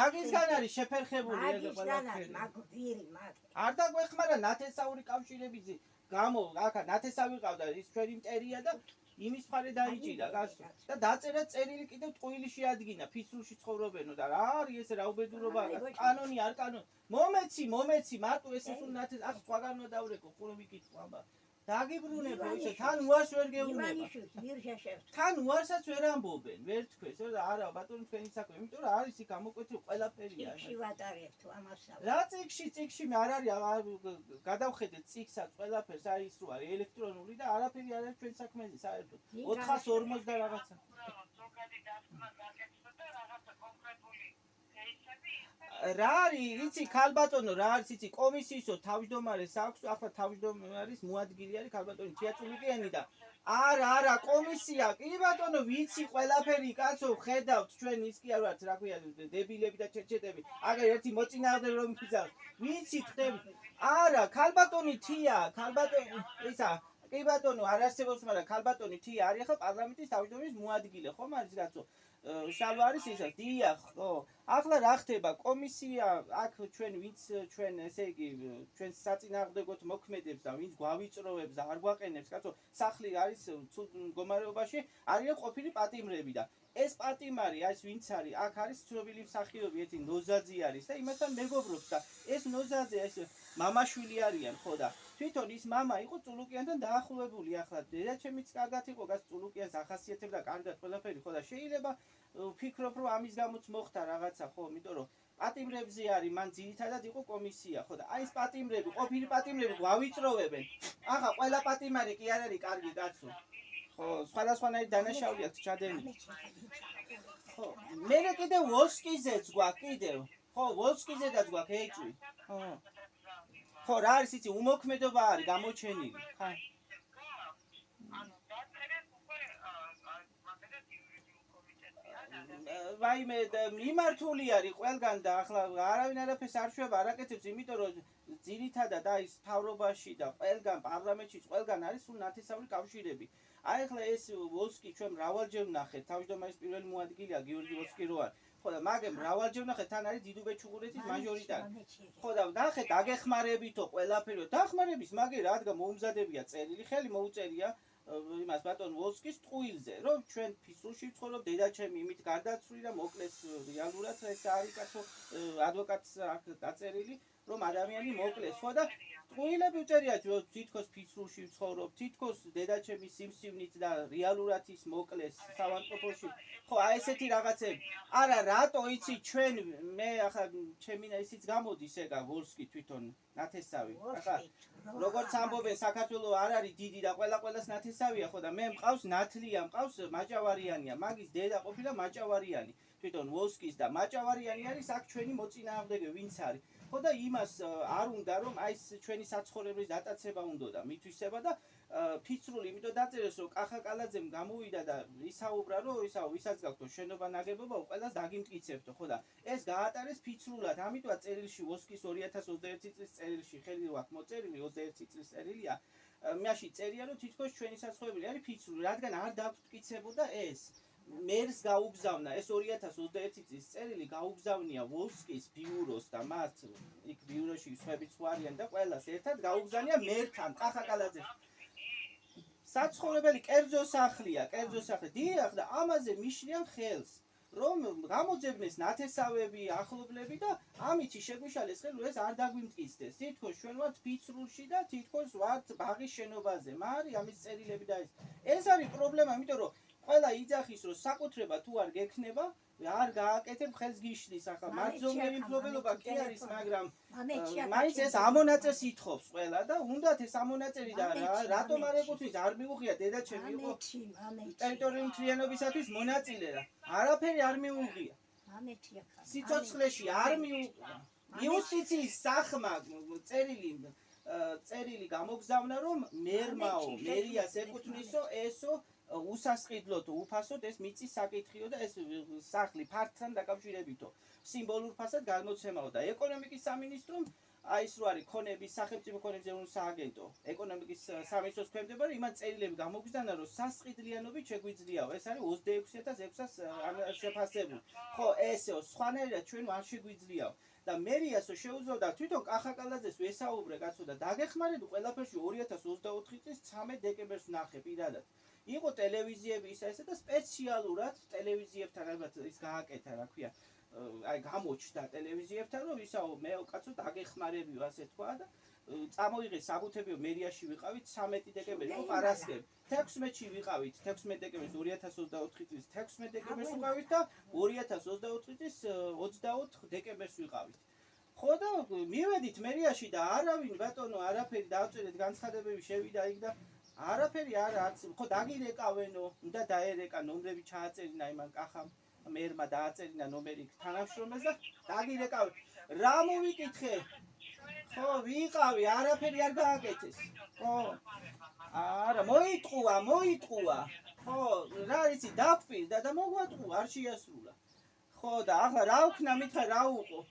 მაგისგან არის შეფერხებული ეს ყველაფერი. მაგვირი მაგ. არ დაგვეხმარა ნათესაური კავშირების გამო, აქა ნათესავი ყავდა ის ჩვენი მტერია და იმის მხარე დაიჭირა გასულ და დაწერა წერილი კიდევ ტყუილში ადგინა ფიცრულში ცხოვრობენო და რა არის ეს რა უბედურობა კანონი არ კანონი მომეცი მარტო ესეც უნდა ახ სხვაგან უნდა დავრეკო ხურო მიკითხვა აბა დაგიბრუნება ისე თან უარს ვერ გეუბნება თან უარსაც ვერ ამბობენ ვერ თქვენ და არა ბატონო თქვენი საქმე იმიტომ რომ არის იქ გამოკვეთილი ყველაფერია ციკში ვატარებ თუ ამასა რა ციკში მე არ არის გადავხედეთ ციკსაც ყველაფერს არის რო არის ელექტრონული და არაფერი არ არის ჩვენ საქმეზე საერთოდ 440 და რაღაცა რა არის იცი ქალბატონო რა არის იცი კომისიისო თავმჯდომარეს აქვს ახლა თავმჯდომარის მოადგილი არის ქალბატონი თეატრიკიანი და არა კომისია კი ბატონო ვიცი ყველაფერი კაცო ხედავთ ჩვენ ის კი არ ვართ რა ქვია დებილები და ჩეჩეტები აგერ ერთი მოწინააღმდეგე რომ ფიზავს ვიცი ხდები არა ქალბატონი თია ქალბატონი ისა კი ბატონო არ არსებობს მაგრამ ქალბატონი თია არის ახლა პარლამენტის თავმჯდომარის მოადგილე ხომ არის კაცო შალვა არის ისა დიახ ხო ახლა რა ხდება კომისია აქ ჩვენ ვინც ჩვენ ესე იგი ჩვენ საწინააღმდეგოდ მოქმედებს და ვინც გვავიწროვებს და არ გვაყენებს კაცო სახლი არის ცუდ მდგომარეობაში არიან ყოფილი პატიმრები და ეს პატიმარი ეს ვინც არის აქ არის ცნობილი მსახიობი ერთი ნოზაძე არის და იმასთან მეგობრობს და ეს ნოზაძე ეს მამაშვილი არიან ხო და თვითონ ის მამა იყო წულუკიანთან დაახლოებული ახლა დედაჩემიც კარგად იყო გას წულუკიანს ახასიათებდა კარგად ყველაფერი ხო და შეიძლება ვფიქრობ რომ ამის გამოც მოხდა რაღაცა ხო იმიტომ რომ პატიმრებზე არის მან ძირითადად იყო კომისია ხო და აი ეს პატიმრები ყოფილი პატიმრები გვავიწროვებენ ახლა ყველა პატიმარი კი არ არის კარგი კაცო ხო სხვადასხვანაირი დანაშაული აქვს ჩადენილი ხო მე კიდევ ვოლსკიზეც გვაქვს კიდევ ხო ვოლსკიზედაც გვაქვს ეჭვი ხო რა არის იცი უმოქმედობა არის გამოჩენილი ხა ვაიმე მიმართული არის ყველგან და ახლა არავინ არაფერს არ შვება არაკეთებს იმიტომ რომ ძირითადად ის თავრობაში და ყველგან პარლამენტში ყველგან არის სულ ნათესავი კავშირები აი ახლა ეს ვოლსკი ჩვენ მრავალჯერ ვნახეთ თავმჯდომარის პირველი მოადგილეა გიორგი ვოლსკი რო არის ხო და მაგე მრავალჯერ ვნახეთ თან არის დიდუბეჭუღურეთის მაჟორიტარი. ხო და ნახეთ დაგეხმარებითო ყველაფერო დახმარების მაგე რადგან მოუმზადებია წერილი ხელი მოუწერია იმას ბატონ ვოლსკის ტყუილზე რომ ჩვენ ფისრულში ვცხოვრობ დედაჩემი იმით გარდაცვლიდა მოკლეს რეალურად ეს არის კაცო ადვოკატს აქ დაწერილი რომ ადამიანი მოკლეს ხო და ტყუილები უწერია თითქოს ფისრულში ვცხოვრობ თითქოს დედაჩემი სიმსივნით და რეალურად ის მოკლეს სავანტყოფოში ხო აი ესეთი რაღაცები არა რატო იცი ჩვენ მე ახლა ჩემი ისიც გამოდის ეგა ვოლსკი თვითონ ნათესავი ახლა როგორც ამბობენ საქართველოს არ არის დიდი და ყველას ნათესავია ხო და მე მყავს ნათლია მყავს მაჭავარიანია მაგის დედა ყოფილა მაჭავარიანი თვითონ ვოლსკის და მაჭავარიანი არის აქ ჩვენი მოწინააღმდეგე ვინც არის ხო და იმას არ უნდა რომ აი ეს ჩვენი საცხოვრებლის დატაცება უნდა მითვისება და ფიცრული იმიტომ დაწერეს რომ კახაკალაძემ გამოვიდა და ისაუბრა რომ ისაო ვისაც გაქვთ შენობა ნაგებობა ყველას დაგიმტკიცებთო ხო და ეს გაატარეს ფიცრულად ამიტომა წერილში ვოლსკის 2021 წლის წერილში ხელი აქვს მოწერილი 21 წლის წერილია მაშინ წერია რომ თითქოს ჩვენი საცხოვრებელი არის ფიცრული რადგან არ დაგმტკიცებოდა ეს მერს გაუგზავნა ეს 2021 წლის წერილი გაუგზავნია ვოლსკის ბიუროს და მათ იქ ბიუროში სხვებიც ვარიან და ყველას ერთად გაუგზავნია მერთან კახაკალაძე საცხოვრებელი კერძო სახლია დიახ და ამაზე მიშლიან ხელს რომ გამოძებნეს ნათესავები ახლობლები და ამით შეგვიშალეს ხელი ეს არ დაგვიმტკიცდეს თითქოს ჩვენ ვართ ფიცრულში და თითქოს ვართ ბაღის შენობაზე მარი ამის წერილები და ეს არის პრობლემა იმიტომ რომ ყველა იძახის რომ საკუთრება თუ არ გექნება არ გააკეთებ ხელს გიშლის ახლა მარჯვენივი მფლობელობა კი არის მაგრამ მაინც ეს ამონაწერს ითხოვს ყველა და უნდათ ეს ამონაწერი და რატომ არ ეკუთვნის არ მიუღია დედაჩემი იყო ტერიტორიული მთლიანობისათვის მონაწილე და არაფერი არ მიუღია სიცოცხლეში არ მიუღია იუსტიციის სახმა წერილი გამოგზავნა რომ მერმაო მერიას ეკუთვნისო ესო უსასყიდლოდ უფასოდ ეს მიწის საკითხიო და ეს სახლი ფართთან დაკავშირებითო სიმბოლურ ფასად გამოცემაო და ეკონომიკის სამინისტრომ აი ეს რო არის ქონების სახელმწიფო ქონებზე სააგენტო ეკონომიკის სამინისტროს ქვემდებარე იმან წერილები გამოგზავნა რომ სასყიდლიანობით შეგვიძლიაო ეს არის 26600 შეფასებული ხო ესეო სხვანაირად ჩვენ არ შეგვიძლიაო და მერიასო შეუძლოდა თვითონ კახაკალაძეს ვესაუბრე კაცო და დაგეხმარებდი ყველაფერში 2024 წლის 13 დეკემბერს ვნახე პირადად იყო ტელევიზიები ისა ესა და სპეციალურად ტელევიზიებთან ალბათ ის გააკეთა რა ქვია აი გამოჩნდა ტელევიზიებთან რომ ისაო მე კაცო დაგეხმარებიო ასე თქვა და წამოიღეს საბუთებიო მერიაში ვიყავით 13 დეკემბერი იყო პარასკევი 16-ში ვიყავით 16 დეკემბრის 2024 წლის 16 დეკემბერს ვიყავით და 2024 წლის 24 დეკემბერს ვიყავით ხო და მივედით მერიაში და არავინ ბატონო არაფერი დავწერეთ განცხადებები შევიდა იქ და არაფერი არაც ხო დაგირეკავენო უნდა დაერეკა ნომრები ჩააწერინა იმან კახამ მერმა დააწერინა ნომერი თანამშრომელს და დაგირეკავენ რა მოვიკითხე ხო ვიყავი არაფერი არ გააკეთეს ხო არა მოიტყუა ხო რა იცი დაგვპირდა და მოგვატყუა არ შეასრულა ხო და ახლა რა ვქნა მითხა რა უყო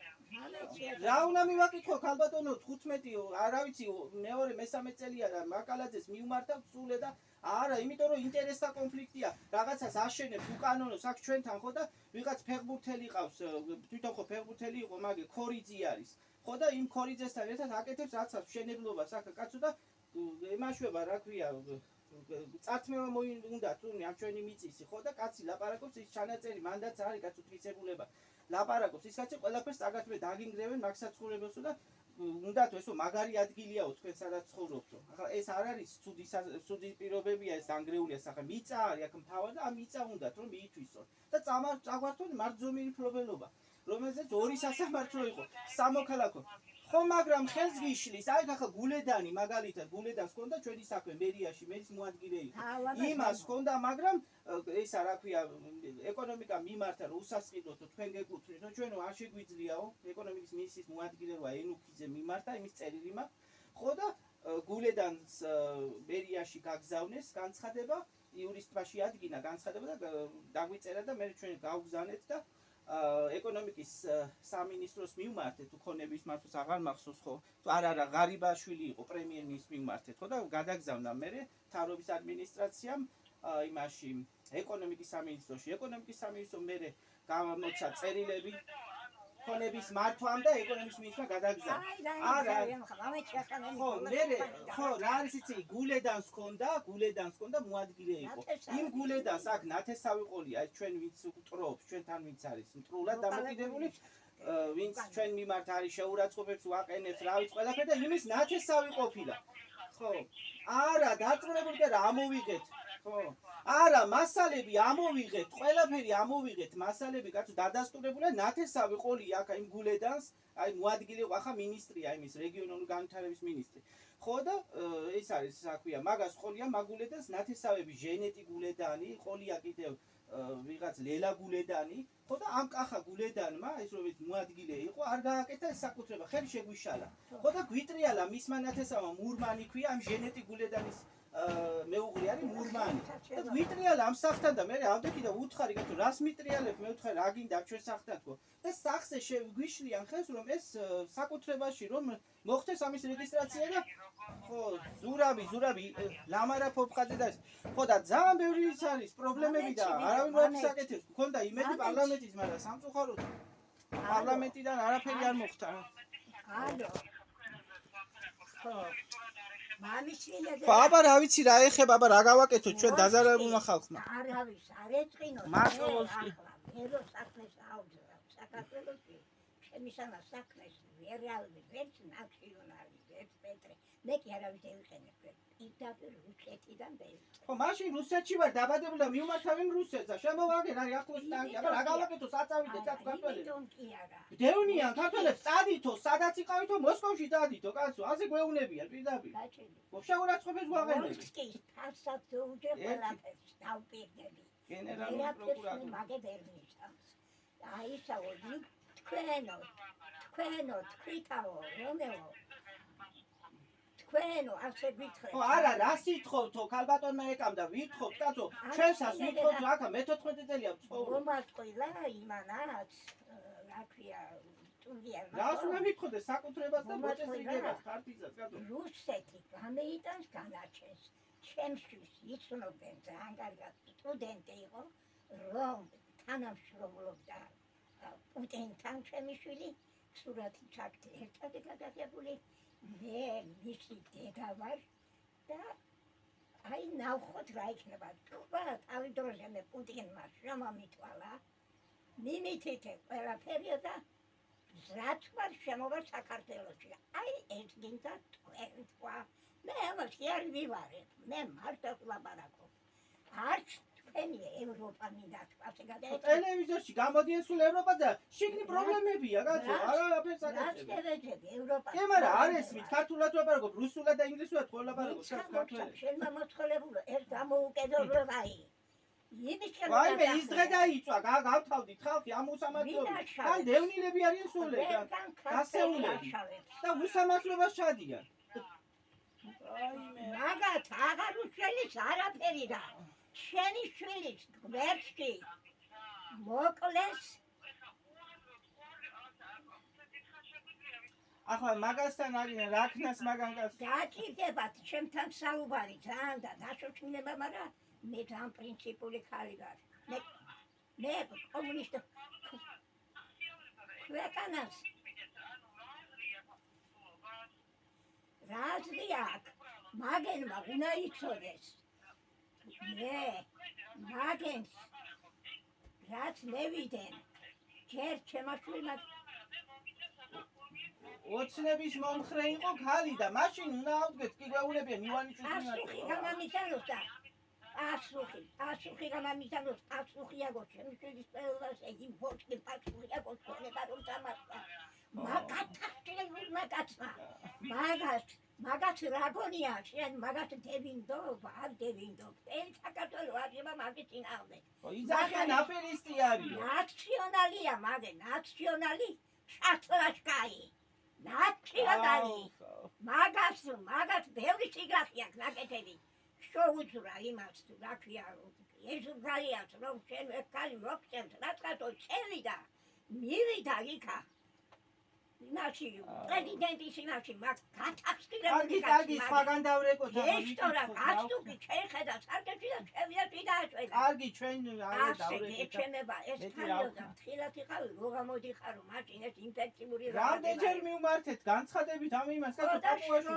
რა უნდა მივაკითხო ქალბატონო 15 არა ვიცი მეორე მესამე წელია და მაკალაძეს მიუმართა სულე და არა იმიტომ რომ ინტერესთა კონფლიქტია რაღაცას აშენებს უკანონოს აქ ჩვენთან ხო და ვიღაც ფეხბურთელი ყავს თვითონ ხო ფეხბურთელი იყო მაგე ქორიძი არის ხო და იმ ქორიძესთან ერთად აკეთებს რაღაცას მშენებლობას აქ კაცო და ემაშვება რა ქვია წართმევა უნდა თუნი ამ ჩვენი მიწისი ხო და კაცი ლაპარაკობს ის ჩანაწერი მანდაც არის კაცო თვისებულება ლაპარაკობს ის კაცი ყველაფერს წაგათმე დაგინგრევენ მაგ საცხოვრებელსო და უნდათ ესო მაგარი ადგილიაო თქვენ სადაც ცხოვრობთო ახლა ეს არ არის ცუდი პირობებია ეს დანგრეულია სახე მიწა არის აქ მთავარი და ამ მიწა უნდათ რომ მიითვისონ და წაგვართონ მარჯვენივი მფლობელობა რომელზეც ორი სასამართლო იყო სამოქალაქო ხო მაგრამ ხელს გიშლის აი ახლა გულედანი მაგალითად გულედანს ჰქონდა ჩვენი საქმე მერიაში მერის მოადგილე იყო იმას ჰქონდა მაგრამ ესა რა ქვია ეკონომიკა მიმართა რომ უსასყიდლოდ თქვენ გეკუთვნით რომ ჩვენო არ შეგვიძლიაო ეკონომიკის მინისტრის მოადგილე როა ენუქიძე მიმართა იმის წერილი მაქვს ხო და გულედანს მერიაში გაგზავნეს განცხადება იურისტბაში ადგინა განცხადება და დაგვიწერა და მე ჩვენ გავგზავნეთ და ეკონომიკის სამინისტროს მიმართეთ თუ ქონების მართვას აღარ მახსოვს ხო არა ღარიბაშვილი იყო პრემიერ-მინისტრის მიმართეთ ხო და გადაგზავნა მე მთავრობის ადმინისტრაციამ იმაში ეკონომიკის სამინისტროში. ეკონომიკის სამინისტრო მერე გამოცა წერილები ხონების მართვამ და ეკონომიკის მინისტრმა გადაგზავნა. ხო, ხო, რა არის იცი, გულედანს ჰქონდა, მოადგილე იყო. იმ გულედანს აქ ნათესავი ყოლია, ჩვენ ვინც უტრობს, ჩვენთან ვინც არის მტრულად დამოკიდებული, ვინც ჩვენ მიმართ არის შეურაცხყოფებს ვაყენებს, რა ვიცი ყველაფერი და იმის ნათესავი ყოფილა. ხო. არა, დაწუნებული და რა ამოვიღეთ. ხო. არა, მასალები ამოვიღეთ, ყველაფერი ამოვიღეთ, მასალები კაცო დადასტურებულია, ნათესავი ყოლია აქ იმ გულედანს, აი მოადგილე ახლა მინისტრია, იმის რეგიონალური განვითარების მინისტრი. ხო და ეს არის საქმეა, მაგას ყოლია მაგულედანს ნათესავები ჟენეტი გულედანი, ყოლია კიდევ ვიღაც ლელა გულედანი, ხო და ამ კახა გულედანმა, ეს რომელიც მოადგილე იყო, არ გააკეთა ეს საკუთრება, ხელი შეგვიშალა. ხო და გვიტრიალა მისმა ნათესავმა მურმანი ქვია, ამ ჟენეტი გულედანის მეუღლე არის მურმანი. და გვიტრიალა ამ სახთან და მე ავდექი და უთხარი კაცო, რას მიტრიალებ, მე ვთხარი რა გინდა ჩვენ სახთან თქო. და სახზე შეგვიშლიან ხელს, რომ ეს საკუთრებაში რომ მოხდეს ამის რეგისტრაცია და ხო, ზურაბი, ლამარა ფოფხაძე და ეს. ხო და ძალიან ბევრი ის არის პრობლემები და არავინ არ საკეთებს. მქონდა იმედი პარლამენტის, მაგრამ სამწუხაროდ პარლამენტიდან არაფერი არ მოხდა. ალო. ხო. ხო, აბა რა ვიცი რა ეხება, აბა რა გავაკეთოთ ჩვენ დაზარალებულმა ხალხმა. არავის არ ეწყინოს. მარტოვski. ერო საქმეს აუძრავ. საქართველოში შემისანა საქმეს ვერც ნაციონალი, ვერც პეტრე. მე კი არავის ევიყენებ. პირდაპირ რუსეთიდან დაიწყე. ხო, მაშინ რუსეთში ვარ დაბადებული და მივმართავენ რუსეთს. შემოვაგენ არის ახლოს ტანკი. აბა რა გავაკეთოთ, საწავიდეთ კაც ქართველებს. იმიტომ კი არა. დევნიან ქართველებს წადითო, სადაც იყავითო, მოსკოვში დადითო, კაცო, ასე გვეუნებიან პირდაპირ. გაჭირდა. შეურაცხყოფებს ვაღენებ. ვორსკის ფასად უჯერ ყველაფერს დავპირდები. გენერალური პროკურატორი. მაგე ვერ ნიშნავს. აისაო, თქვენო, თქვითაო, რომეო. თქვენო, ასე გითხრეთ. ხო, არა, რა სიტყვთო, ქალბატონმა ეკამ და ვითხოვთ, კაცო, ჩვენსაც ვითხოვთ, აქა მე 14 წელია ვცხოვრობ. რომარტყილა იმანაც, რა ქვია, სტუდია. რას უნდა ვითხოვდეს საკუთრებას და მოწესრიგებას, ქართისაც, კაცო. რუსეთი გამეიტანს განაჩენს. ჩემთვის იცნობენ ძალიან კარგად სტუდენტი იყო, რომ თანამშრომლობდა პუტინთან ჩემი შვილი, სურათი ჩაგდე ერთად გადაღებული. მე მისი დედა ვარ და აი ნავხოთ რა იქნება. თქვა თავი დროზე მე პუტინმა შემომითვალა, მიმითითე ყველაფერი და რაც ვარ შემოვა საქართველოში. აი ეს გინდა თქვა. მე ამას კი არ ვივარებ. მე მარტო ვლაპარაკობ. არც თქვენი ევროპა მინდა ასე გადაეცა. ტელევიზორში გამოდიან სულ ევროპა და შიგნი პრობლემებია, კაცო, არაფერს რაც აკეთებ. შევეძებ ევროპა. კი, მაგრამ არ ესმით, ქართულად ვაპარაკობ, რუსულად და ინგლისურად ხო ვლაპარაკობ საქართველოს. შენმა მოწყოლებულა ეს გამოუკედურებაი. იმის ვაი მე ის დღე დაიწვა, გავთავდით ხალხი ამ უსამართლობებს. თან დევნილები არიან სულ ეგ. გასეულები. და უსამართლობას ჩადიან. მაგათ აღარ უშველის არაფერი და შენი შვილის გვერდში მოკლეს ახლა მაგასთან არის რაქნას მაგანკაც. დაჭირდებათ ჩემთან საუბარი ძალიან და დაშოშმინება, მაგრამ მე ძალიან პრინციპული ხალი ვარ. მე კომუნისტი ქვეყანას რაზრია მაგენმა უნდა იცოდეს. მე მაგენს რაც მევიდენ ჯერ ჩემმა შვილმა ოცნების მომხრე იყო ხალი და მაშინ უნდა ავდგეთ კი გვეუნებიან ივანიშვილის ასუხი გამამისანოს და ასუხი გამამისანოს ასუხია გოჩემი შვილის პელას ეგი ბოჭკი პასუხია გოჩონება რომ დამასვა მაგათ რაგონია შენ მაგათ დევინდო არ დევინდო ეს საკათოლო აღება მაგის წინააღმდეგ იძახიან აფერისტი არის ნაციონალია მაგე ნაციონალი შატლაშკაი ნაციონალი მაგათ ბევრი სიგრაფი აქვს ნაკეთები შოუძვრა იმას რა ქვია ეს გაიას რომ შენ ეს კალი მოხდენთ რა თქო წელი და მივიდა იქა იმაში პრეზიდენტის იმაში მაგ კარგი, სხვაგან დავრეკოთ. ესტორა გასტუკი შეხედა სარგეში და შევიდი დააჭვენა. კარგი, ჩვენ არა ასე დავრეკეთ. ეჩემება ეს ხალხი ხილათ იყავი როგორ მოდიხარო მაშინ ეს ინფექციური რამდენჯერ მივმართეთ განცხადებით ამ იმას და თაკუაში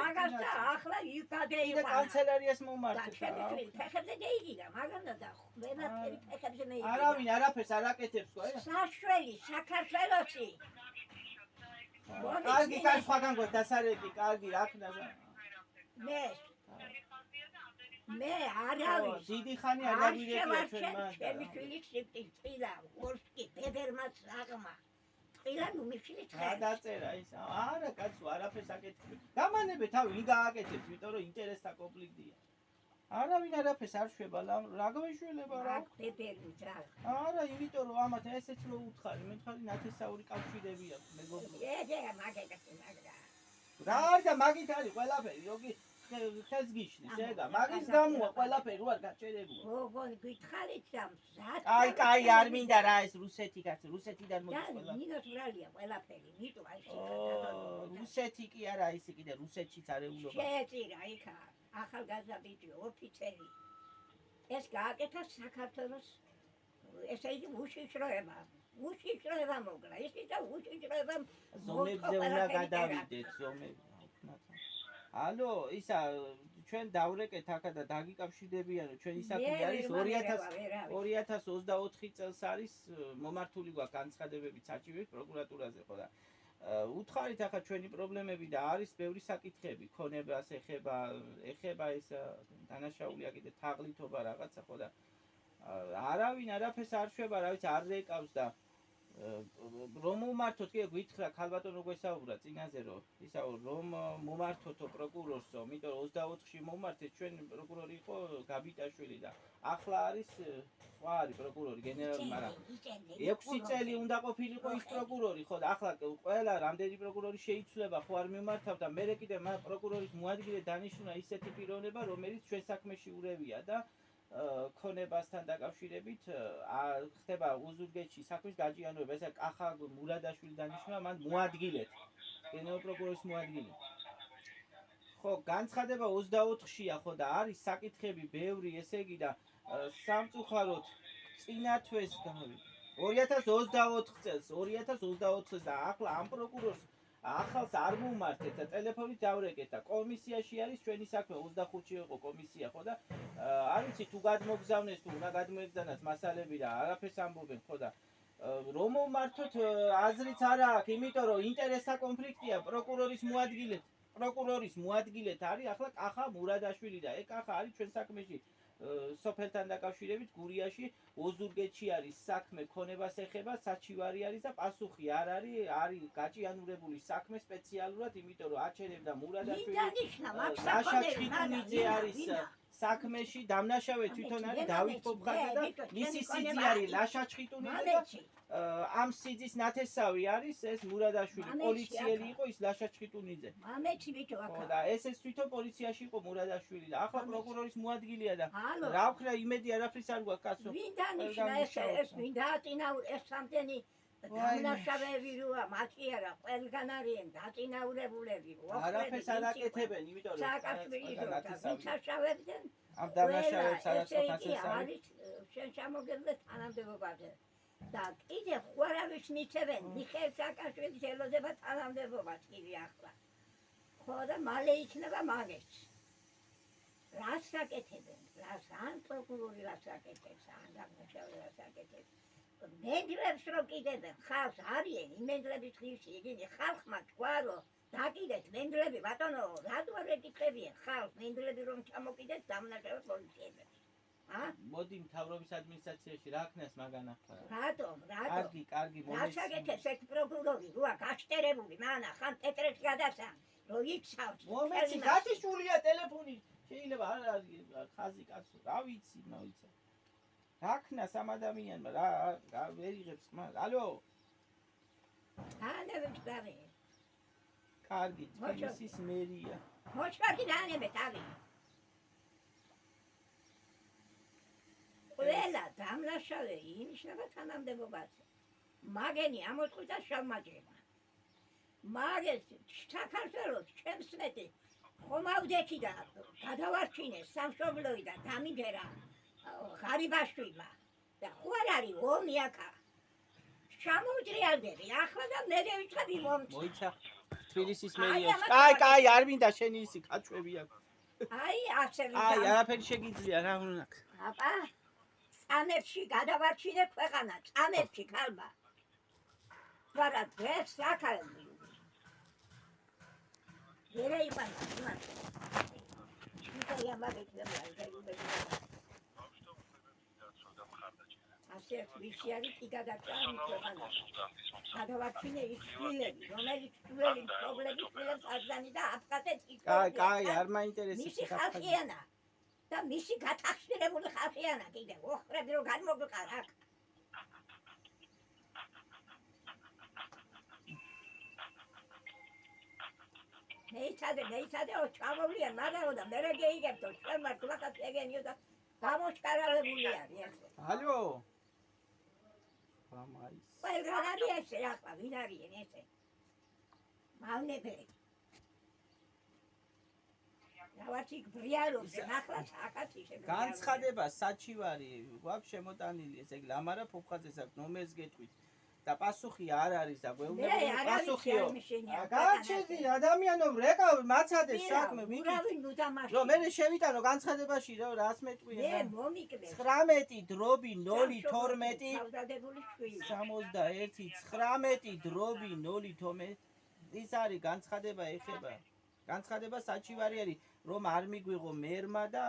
მაგას და ახლა იკადეიყვანა. და კანცელერიას მოვმართეთ. ფეხებზე დაიგიდა მაგანა და ყველაფერი ფეხებზე მეიგიდა. არავინ არაფერს არ აკეთებს ხო? საშველი საქართველოსი კარგი, სხვაგან გვაქვს დასარეთი, კარგი, რა ქნა. მე არავის დიდი ხანი არ დაგვირეკია ჩვენ მან. ჩემი შვილი სიტყვა ორსკი ბებერმაც აღმა ტყილა ნუ მიჩილი რა დაწერა ის? არა, კაცო, არაფერს აკეთებს. გამანებე თავი, ვინ გააკეთებს, იმიტომ რომ ინტერესთა კონფლიქტია. არავინ არაფერს არ შვება, რა გვეშველება რა? ბებერი რა. არა, იმიტომ რომ ამათ ესეც რო უთხარი, მე ხარი ნათესაური კავშირები აქვს, მეგობრებო. რა არ და მაგით არის ყველაფერი, როგი ხელს გიშლის, ეგა, მაგის გამოა ყველაფერი, რო არ გაჭერებული. როგორ გითხარით და მზად. კაი, არ მინდა რა ეს რუსეთი კაცი, რუსეთიდან მოდის ყველაფერი. ნინოს ვრალია ყველაფერი, ნიტო აი რუსეთი კი არა, ისე კიდე რუსეთშიც არეულობა. შეეწირა იქა ახალგაზრდა ბიჭი ოფიცერი. ეს გააკეთა საქართველოს ესე იგი უშიშროება. უშიშროება მოგლა, ისე და უშიშროება ზომებზე უნდა გადავიდეთ, ზომებზე. ალო, ისა ჩვენ დავრეკეთ ახლა და დაგიკავშირდებიან, ჩვენი საქმე არის 2024 წელს არის მომართული გვაქვს განცხადებები საჭიროებით პროკურატურაზე ხო და უთხარით ახლა ჩვენი პრობლემები და არის ბევრი საკითხები, ქონებას ეხება ეს დანაშაულია კიდე თაღლითობა რაღაცა ხო და არავინ არაფერს არ შვება, რა ვიცი, არ რეკავს და რომ მომართოთ კი გითხრა ქალბატონო გვესაუბრა წინაზე რომ ისაო რომ მომართოთო პროკურორსო, იმიტომ რომ 24-ში მომართეთ ჩვენ პროკურორი იყო გაბიტაშვილი და ახლა არის სხვა არის პროკურორი გენერალი, მაგრამ 6 წელი უნდა ყოფილიყო ის პროკურორი ხო და ახლა ყველა რამდენი პროკურორი შეიცვლება ხო არ მიმართავ და მე კიდე პროკურორის მოადგილე დანიშნა ისეთი პიროვნება რომელიც ჩვენ საქმეში ურევია და ქონებასთან დაკავშირებით ხდება უზურგეთში საქმის გაჭიანურება. ესე კახა მურადაშვილი დანიშნა მან მოადგილეთ. გენერალ პროკურორის მოადგილე. ხო, განცხადება 24-შია ხო და არის საკითხები ბევრი, ესე იგი და სამწუხაროდ წინა თვეს 2024 წელს და ახლა ამ პროკურორს ახალს არ მომართეთ და ტელეფონით დავრეკეთ და კომისიაში არის ჩვენი საქმე 25-ში იყო კომისია ხო და არ ვიცი თუ გადმოგზავნეს თუ უნდა გადმოეგზავნათ მასალები და არაფერს ამბობენ ხო და რომ მომართოთ აზრიც არ აქვს, იმიტომ რომ ინტერესთა კონფლიქტია პროკურორის მოადგილეთ არის ახლა კახა მურადაშვილი და ეგ კახა არის ჩვენ საქმეში სოფელთან დაკავშირებით გურიაში ოზურგეთში არის საქმე ქონებას ეხება საჩივარი არის და პასუხი არ არის გაჭიანურებული საქმე სპეციალურად, იმიტომ რომ აჩერებდა მურადაშვილი ლაშა ჩხიტუნიძე არის საქმეში დამნაშავე თვითონ არის დავით პოპხაძე და მისი სიძი არის ლაშა ჩხიტუნიძე და ამ სიძის ნათესავი არის ეს მურადაშვილი, პოლიციელი იყო ის ლაშა ჩხიტუნიძე. ამეჩი ბიჭო აქ. ხო და ეს თვითონ პოლიციაში იყო მურადაშვილი და ახლა პროკურორის მოადგილეა და რა ვქნა იმედი არაფრის არ გვაქვს კაცო. ვინ დანიშნა ეს ვინ დააწინაურა ეს სამდენი დამნაშავეები როა მათი არა ყველგან არიან დაწინაურებულები. არაფერს არ აკეთებენ, იმიტომ რომ სააკაშვილი ვინცაშავებდნენ ამ დამნაშავეებს არასოდეს ასე არის შენ ჩამოგეძლე თანამდებობაზე. და კიდე ხوارავის მიცემენ მიხეილ სააკაშვილის ელოდება თანამდებობას კიდე ახლა. ხო და მალე იქნება მაგეც. რას აკეთებენ? რას ან პროკურორი რას აკეთებს, ან დამნაშავე რას აკეთებს. მენდლებს რო კიდებენ, ხალხს არიან იმენდლების ხილში, იგი ხალხმა თქვა რომ დაკიდეთ მენდლები, ბატონო, რატო არ ეკითხებიან ხალხს მენდლები რომ ჩამოკიდეთ დამნაშავე პოლიციელებს. მოდი მთავრობის ადმინისტრაციაში რა ქნას მაგან ახლა. რატომ? კარგი, რას აკეთებს ეს პროკურორი, როა გაშტერებული, მანა ხან ტეტრებს გადაცა, რო იქცავს. მომენტი, გათიშულია ტელეფონი. შეიძლება არ არის ხაზი კაცო, რა ვიცი, მოიცა. რა ქნას ამ ადამიანმა, რა ვერ იღებს ხმა. ალო. ანებებს დავე. კარგი, თბილისის მერია. მოჩვარი დაანებეთ ავი. ყველა დამნაშავე ინიშნება თანამდებობაზე. მაგენი ამოწყდა შავმაჭრება. მაგეს საქართველოს ჩემს მეტი ხომავდეთი და გადავარჩინეს სამშობლოი და დამიჯერა ღარიბაშვილმა და ხო არ არის ომი აქა ჩამოვჭრიალდები ახლა და მე დავიწყები მომწ მოიცა თბილისის მერია კაი არ მინდა შენი ისი კაჩვები აქვს აი ასე აი არაფერი შეგიძლია რა უნდა აპა წამებში გადავარჩინე ქვეყანა წამებში ქალბა ვარა დღეს საქალბი ვერა იბანა იმათ ჩიტა ამბები ასე ვიშიარი კი გადაჭამი ქვეყანა გადავარჩინე ის შვილები რომელიც შვილები პრობლემის შვილებს აღზანი და აფხაზეთ კაი არ მაინტერესებს მისი ხალხიანა და მისი გათახშირებული ხალხიანა კიდე ოხრები რომ განმოგვიყარ აქ მეიცადე ჩამოვლიან მაგრამ და მე გეიგებდო ჩვენ მარტო ვახაც ეგენიო და გამოჩკარავებული არის ესე ალო ამაი ყველგან არის ესე ახლა ვინ არიან ესე მავნებელი დავაჩი ბრიარობს ახლა საკათი შემო განცხადება საჩივარი გვაქვს შემოტანილი ესე იგი ლამარა ფოფხაძეს აქვს ნომერს გეტყვით და პასუხი არ არის და გვეუბნები პასუხიო გაჩედი ადამიანო რეკავ მაცადეს საქმე ურავინ უდამაში რომ მე შევიტანო განცხადებაში რა რას მეტყვია მე მომიკლე 19/12 თავდადებული შვილი 61 19/12 ის არის განცხადება ეხება განცხადება საჩივარი არის რომ არ მიგვიღო მერმა და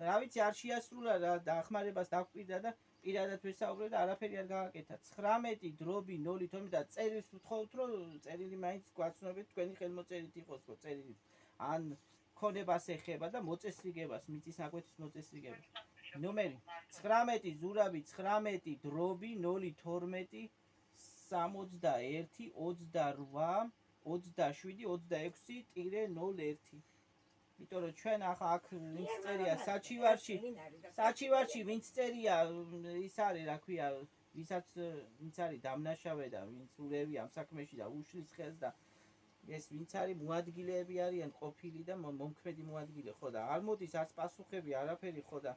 რა ვიცი არ შეასრულა რა დახმარებას დაგვყიდა და პირადად ვესაუბრე და არაფერი არ გააკეთა 19/12 და წერილს ვთხოვთ რომ წერილი მაინც გვაცნობეთ თქვენი ხელმოწერით იყოს რომ წერილი ან ქონებას ეხება და მოწესრიგებას მიწის ნაკვეთის მოწესრიგებას ნომერი 19/19/12 61-27-26-01 იმიტომ რომ ჩვენ ახლა აქ ვინც წერია საჩივარში ვინც წერია ის არის რა ქვია ვინც არის დამნაშავე და ვინც ურევია ამ საქმეში და უშლის ხელს და ეს ვინც არის მოადგილეები არიან ყოფილი და მომქმედი მოადგილე ხო და არ მოდის არც პასუხები არაფერი ხო და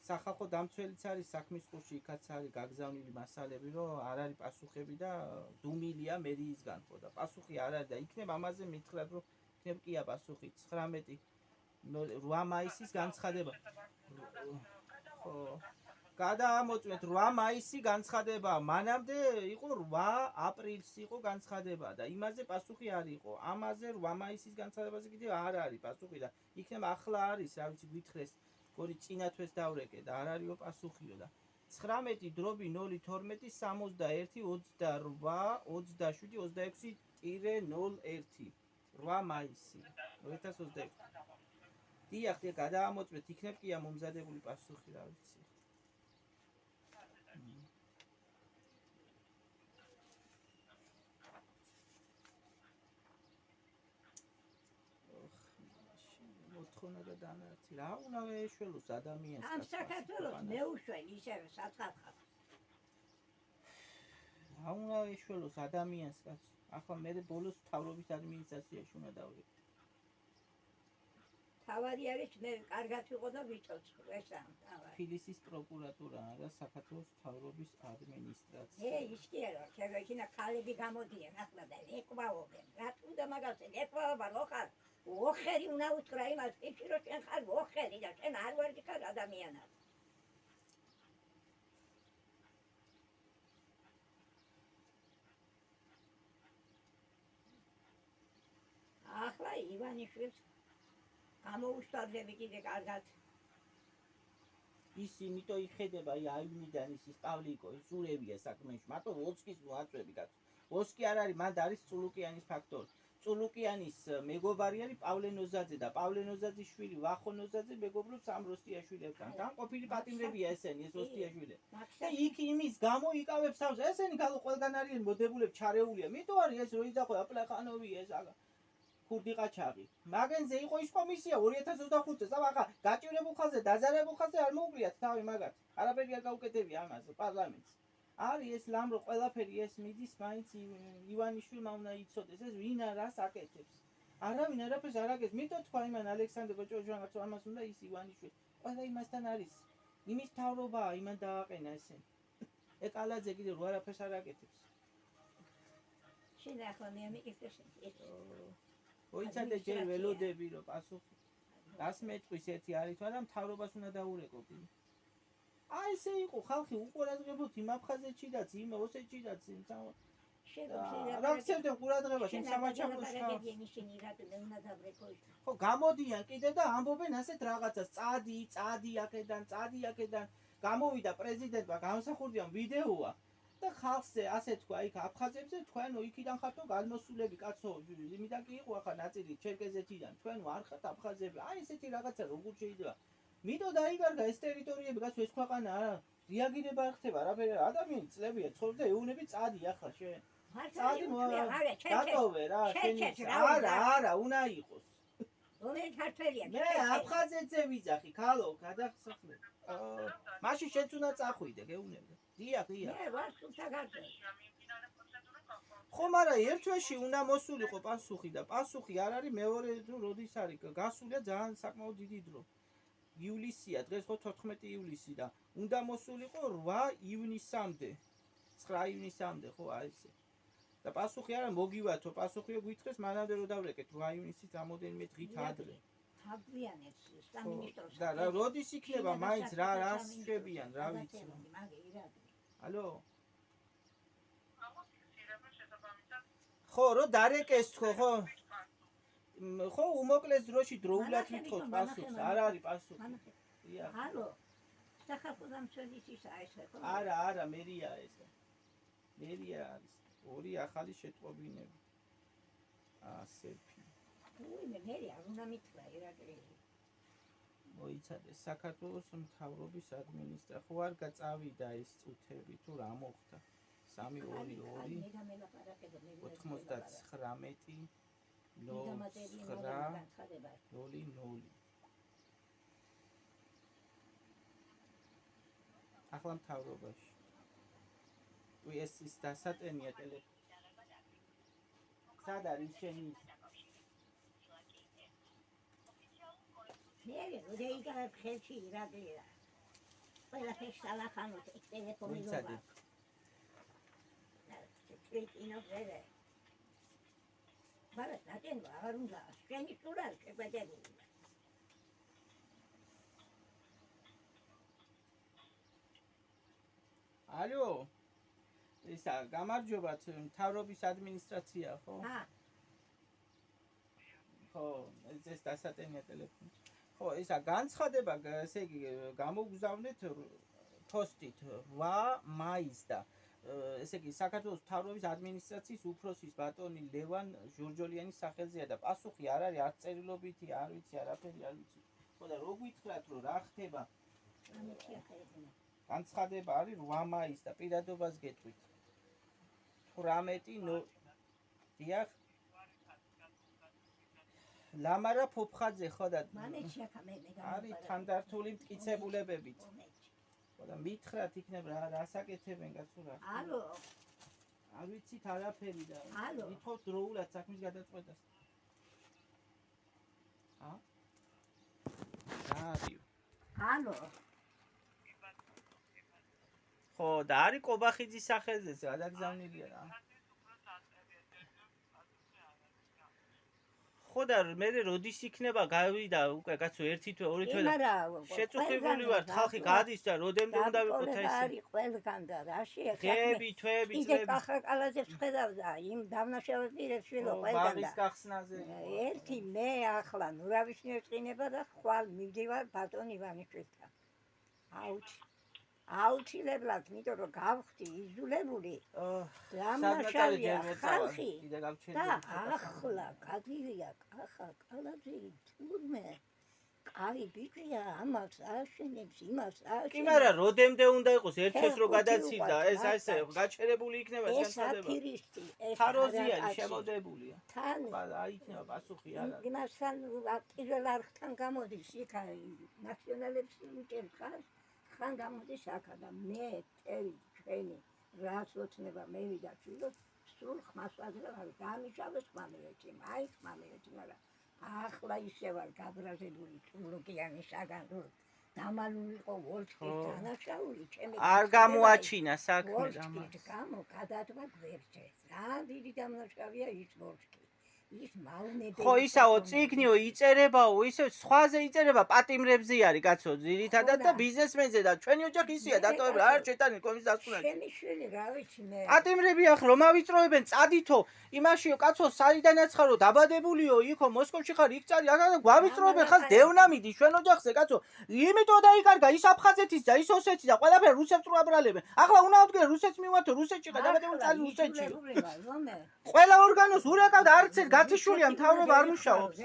სახალხო დამცველიც არის საქმის ყურში იქაც არის გაგზავნილი მასალები რომ არ არის პასუხები და დუმილია მერიისგან ხო და პასუხი არ არის და იქნებ ამაზე მითხრათ რომ იქნებ კია პასუხი 8 მაისის განცხადება ხო გადაამოწმეთ 8 მაისი განცხადება მანამდე იყო 8 აპრილს იყო განცხადება და იმაზე პასუხი არ იყო ამაზე 8 მაისის განცხადებაზე კიდევ არ არის პასუხი და იქნებ ახლა არის რა ვიცი გვითხრეს გონი წინათვეს დავრეკე და არ არისო პასუხიო და 19/12-28-27-26-01 8 მაისი 2026 დიახ გადაამოწმეთ იქნებ კი მომზადებული პასუხი რა ვიცი მოთხოვნა და დანართი რა უნდა ეშველოს ადამიანს ამ საქართველოს მეუშვენ ისევე საცხალხო რა უნდა ეშველოს ადამიანს კაც ახლა მე ბოლოს თავრობის ადმინისტრაციაში უნდა დავიდე თავარი არის მე კარგად ვიყო და ვიცოცხლო ეს ამ თავარი ფილისის პროკურატურა და საქართველოს თავრობის ადმინისტრაცია ის კი არა შეგეჩინა ქალები გამოდიან ახლა და ეკბაობენ რა თუნდა მაგალითად ეკბაობა რო ხარ ოხერი უნდა უთხრა იმას ის რომ შენ ხარ ოხერი და შენ არ ვარ ხარ ადამიანად ახლა ივანიშვილს გამოუშტარდები კიდე კარგად ის იმიტომ იხედება აივნიდან ის პავლიკო ის ურევია საქმეში მარტო ოცკის მოაწვევი კაც ოცკი არ არის მანდ არის წულუკიანის ფაქტორი წულუკიანის მეგობარი არის პავლე ნოზაძე და პავლე ნოზაძის შვილი ვახო ნოზაძე მეგობრობს ამ როსტიაშვილებთან და ყოფილი პატიმრებია ესენი ეს როსტიაშვილი და იქ იმის გამო იკავებს თავს ესენი გალო ყველგან არიან მოდებულებ ჩარეულია მითო არის ეს როიძახო აპლეხანოვი ეს აგა ქურდი ყაჩაღი მაგენზე იყო ის კომისია 2025 წელს ახლა გაჭირებულ ხაზზე დაზარებულ ხაზზე არ მოუგლიათ თავი მაგათ არაფერი არ გაუკეთებია ამაზე პარლამენტს არის ეს ლამ რომ ყველაფერი ეს მიდის მაინც ივანიშვილმა უნდა იცოდეს ეს ვინ არას აკეთებს არავინ არაფერს არ აკეთებს მითო თქვა იმან ალექსანდრე ბოჭოჟანაც ამას უნდა ის ივანიშვილი ყველა იმასთან არის იმის თავრობაა იმან დააყენა ესენი ეკალაძე კიდე რო არაფერს არ აკეთებს შენ ახლა მე ამიკეთებს ოიცადე ჯერ ველოდები რომ პასუხი რას მეტყვის ერთი არის თუ არა მთავრობას უნდა დაურეკო კიდე აი ესე იყო ხალხი უყურადღებოთ იმ აფხაზეთშიდაც იმ ოსეთშიდაც იმ რა ხსენებდნენ ყურადღებას იმ სამაჩაბლოს ხო გამოდიან კიდე და ამბობენ ასეთ რაღაცას წადი აქედან გამოვიდა პრეზიდენტმა გამოსახურდიან ვიდეოა და ხალხზე ასე თქვა იქ აფხაზებზე თქვენო იქიდან ხართო გადმოსულები კაცო იმიდან კი იყო ახლა ნაწილი ჩერკეზეთიდან თქვენო არ ხართ აფხაზები აი ესეთი რაღაცა როგორ შეიძლება მიდო დაიგარგა ეს ტერიტორიები გასო ეს ქვეყანა არა რეაგირება არ ხდება არაფერი ადამიანი წლებია ცხოვრობ და ეუნები წადი ახლა შენ წადი დატოვე რა შენი არა უნდა იყოს რომელი ქართველია მე აფხაზეთზე ვიძახი ქალო გადახსახლე მაშინ შენც უნდა წახვიდე გეუნებდა დიახ მე ვარ სულთაგაძე ხო მაგრამ ერთ თვეში უნდა მოსულიყო პასუხი და პასუხი არ არის მეორე დრო როდის არის გასულია ძალიან საკმაოდ დიდი დრო ივლისია დღეს ხო 14 ივლისი და უნდა მოსულიყო 8 ივნისამდე 9 ივნისამდე ხო აი ესე და პასუხი არა მოგივათო პასუხიო გვითხრეს მანამდე რო დავრეკეთ 8 ივნისის რამოდენიმე დღით ადრე თავიანებს სამინისტროს და როდის იქნება მაინც რა შვებიან რა ვიცი ალო ხო რო დარეკეს ხო ხო უმოკლეს დროში დროულად ვითხოვთ პასუხს არ არის პასუხი ალო სახალხო დამცველისისა ეს ხო არა მერია ეს მერია არის ორი ახალი შეტყობინები ასეთი მე არ უნდა მithლა ირაკლი მოიცადე საქართველოს მთავრობის ადმინისტრაცია ხო არ გაწავიდა ეს წუთები თუ რა მოხდა 322 99 ახლა მთავრობაში ეს ის დასატენია ტელეფონი სად არის შენი მე როდეიგარ ხელში ირაკლია ყველაფერს ალახანოთ ეს ტელეფონი როა ტრიკინო ვერე მაგრამ დატენვა არ უნდა შენი სურა შეგადებული ალო ისა გამარჯობათ მთავრობის ადმინისტრაცია ხო ხო ეს დასატენია ტელეფონი ხო ისა განცხადება ესე იგი გამოგზავნეთ პოსტით 8 მაისს და ესე იგი საქართველოს მთავრობის ადმინისტრაციის უფროსის ბატონი ლევან ჟორჯოლიანის სახელზეა და პასუხი არ არის არც წერილობითი არ ვიცი არაფერი არ ვიცი ხო და რო გითხრათ რომ რა ხდება განცხადება არის 8 მაისს და პირადობას გეტყვით 18 დიახ ლამარა ფოფხაძე ხო და არის თანდართული მტკიცებულებებით და მითხრათ იქნებ რას აკეთებენ კაცო რა ალო არ ვიცით არაფერი და ვითხოვთ დროულად საქმის გადაწყვეტას ალო ხო და არის კობახიძის სახელზეც გადაგზავნილია რა ხო და მე როდის იქნება გავიდა უკვე კაცო ერთი თვე ორი თვე და შეწუხებული ვარ ხალხი გადის და როდემდე უნდა ვიყოთ ეს არის ყველგან და რაში ღები თვეები წლები იდე კახაკალაძეს ხედავდა იმ დავნაშავების პირებშილო ყველგან ბაღის გახსნაზე ერთი მე ახლა ნურავიშნიერ წინება და ხვალ მივდივარ ბატონ ივანიშვილთან აუცილებლად იმიტომ რომ გავხდი იზოლებული დამნაშავეა ხალხი და ახლა გადირია კახაკალაძე თურმე კაი ბიჭია ამას აშენებს იმას აშენებს კი მაგრამ როდემდე უნდა იყოს ერთეს რო გადაცილდა ეს ასე გაჩერებული იქნება განსადება ეს თაროზი არის შემოდებულია თან აი იქნება პასუხი არა იმასთან პირველ არხთან გამოდის იქ ნაციონალებს უჭერს ხან გამოდის აქა და მე წელი ჩვენი რაც ოცნება მევიდა შვილო სულ ხმასვადრა გამიშავეს ხმამელეთი აი ხმამელეთი მაგრამ ახლა ისე ვარ გაბრაზებული ჭულუკიანი საგანძო დამალული იყო ვოლსკის დანაშაული ჩემი არ გამოაჩინა საქმე ვოლსკის გამო გადადგა გვერდზე რა დიდი დამნაშავეა ის ვოლსკი ის მავნებელი ხო ისაო წიგნიო იწერებაო ისე სხვაზე იწერება პატიმრებზე არის კაცო ძირითადად და ბიზნესმენზე და ჩვენი ოჯახი ისეა დატოვებული არ შეტანი კომის დასკვნელი ჩემი შვილი რა ვიცი მე პატიმრები ახლა რომ ავიწროებენ წადითო იმაშიო კაცო საიდანაც ხარო დაბადებულიო იქო მოსკოვში ხარ იქ წადი ახლა გვავიწროებენ ხალხ დევნამიდი ჩვენ ოჯახზე კაცო იმიტომ დაიკარგა ის აფხაზეთის და ის ოსეთის და ყველაფერი რუსებს რო აბრალებენ ახლა უნდა ავდგე რუსეთს მივათო რუსეთში ხარ დაბადებული წადი რუსეთში ყველა ორგანოს ურეკავდა არც ერთ გათიშულია მთავრობა არ მუშაობს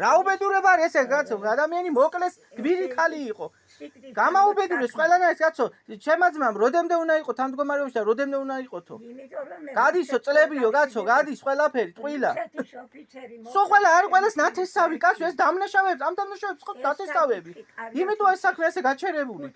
რა უბედურება არის ესე კაცო ადამიანი მოკლეს გბირი ხალი იყო გამაუბედურეს ყველანაირად კაცო ჩემმა ძმამ როდემდე უნდა იყო თანდგომარეობაში და როდემდე უნდა იყოთო გადისო წლებიო კაცო გადის ყველაფერი ტყილა სო ყველა არ ყველას ნათესავი კაცო ეს დამნაშავეებს ამ დამნაშავეებს ხო ნათესავები იმიტომ ეს საქმე ესე გაჩერებული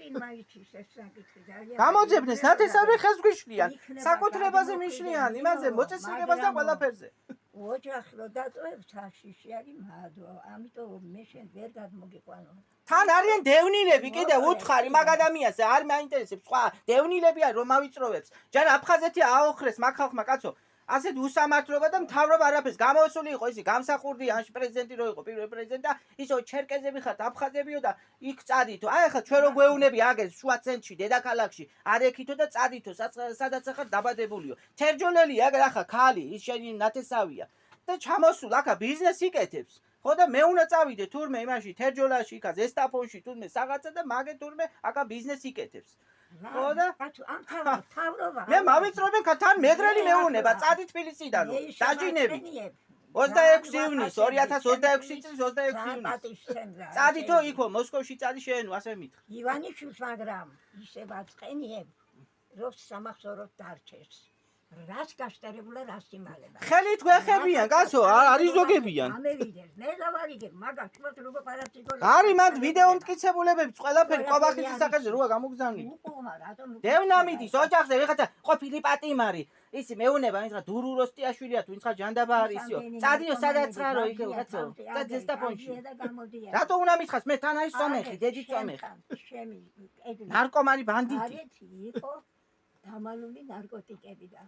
გამოძებნეს ნათესავი ხელს გვიშლიან საკუთრებაზე მიშლიან იმაზე მოწესრიგებას და ყველაფერზე ოჯახს რო დატოვებ თაშიში არის მადო ამიტომ მე შენ ვერ გადმოგიყვანო თან არიან დევნილები კიდე უთხარი მაგ ადამიანს არ მაინტერესებს სხვა დევნილები არ რომ ავიწროვებს ჯერ აფხაზეთი აოხრეს მაგ ხალხმა კაცო ასეთ უსამართლობა და მთავრობა არაფერს გამოსული იყო ისი გამსახურდი ანში პრეზიდენტი რო იყო პირველი პრეზიდენტი და ისო ჩერკეზები ხართ აფხაზებიო და იქ წადითო აი ახლა ჩვენ რო გვეუნები აგეს შუა ცენტრში დედაქალაქში არ ეკითო და წადითო სადაც ახლა დაბადებულიო თერჯოლელი აგ ახლა ხალი ის შენი ნათესავია და ჩამოსულ ახლა ბიზნეს იკეთებს ხო და მე უნდა წავიდე თურმე იმაში თერჯოლაში იქა ზესტაფონში თურმე რაღაცა და მაგე თურმე ახლა ბიზნეს იკეთებს ხო და ამ თავრობა მე მავიწრობენ თან მეგრელი მეუნება წადი თბილისიდანო დაჯინები 26 ივნის 2026 წლის 26 ივნის წადითო იქო მოსკოვში წადი შეენო ასე მითხრა ივანიშვილს მაგრამ ისე ვაწყენიებ რომ სამახსოვროდ დარჩეს რას გაშტერებულა რას იმალება ხელით გვეხებიან კაცო არის ზოგებიან ამევიდეს მე დავარიგებ მაგას თქო როგორ პარაციკო არის მანდ ვიდეო მტკიცებულებები ყველაფერი ყვაბახის სახეზე როა გამოგზავნილი უყომა რატომ დევნამიდის ოჯახზე ვიღაცა ყოფილი პატიმარი ისი მეუნება ვინც დურუ როსტიაშვილია თუ ვინც ჯანდაბა არისიო წადიო სადაც ხარო იქ კაცო წად ზესტაფონში რატო უნდა მითხას მე თან არის სომეხი დედი სომეხი შემი ნარკომანი ბანდიტი იყო დამალული ნარკოტიკები და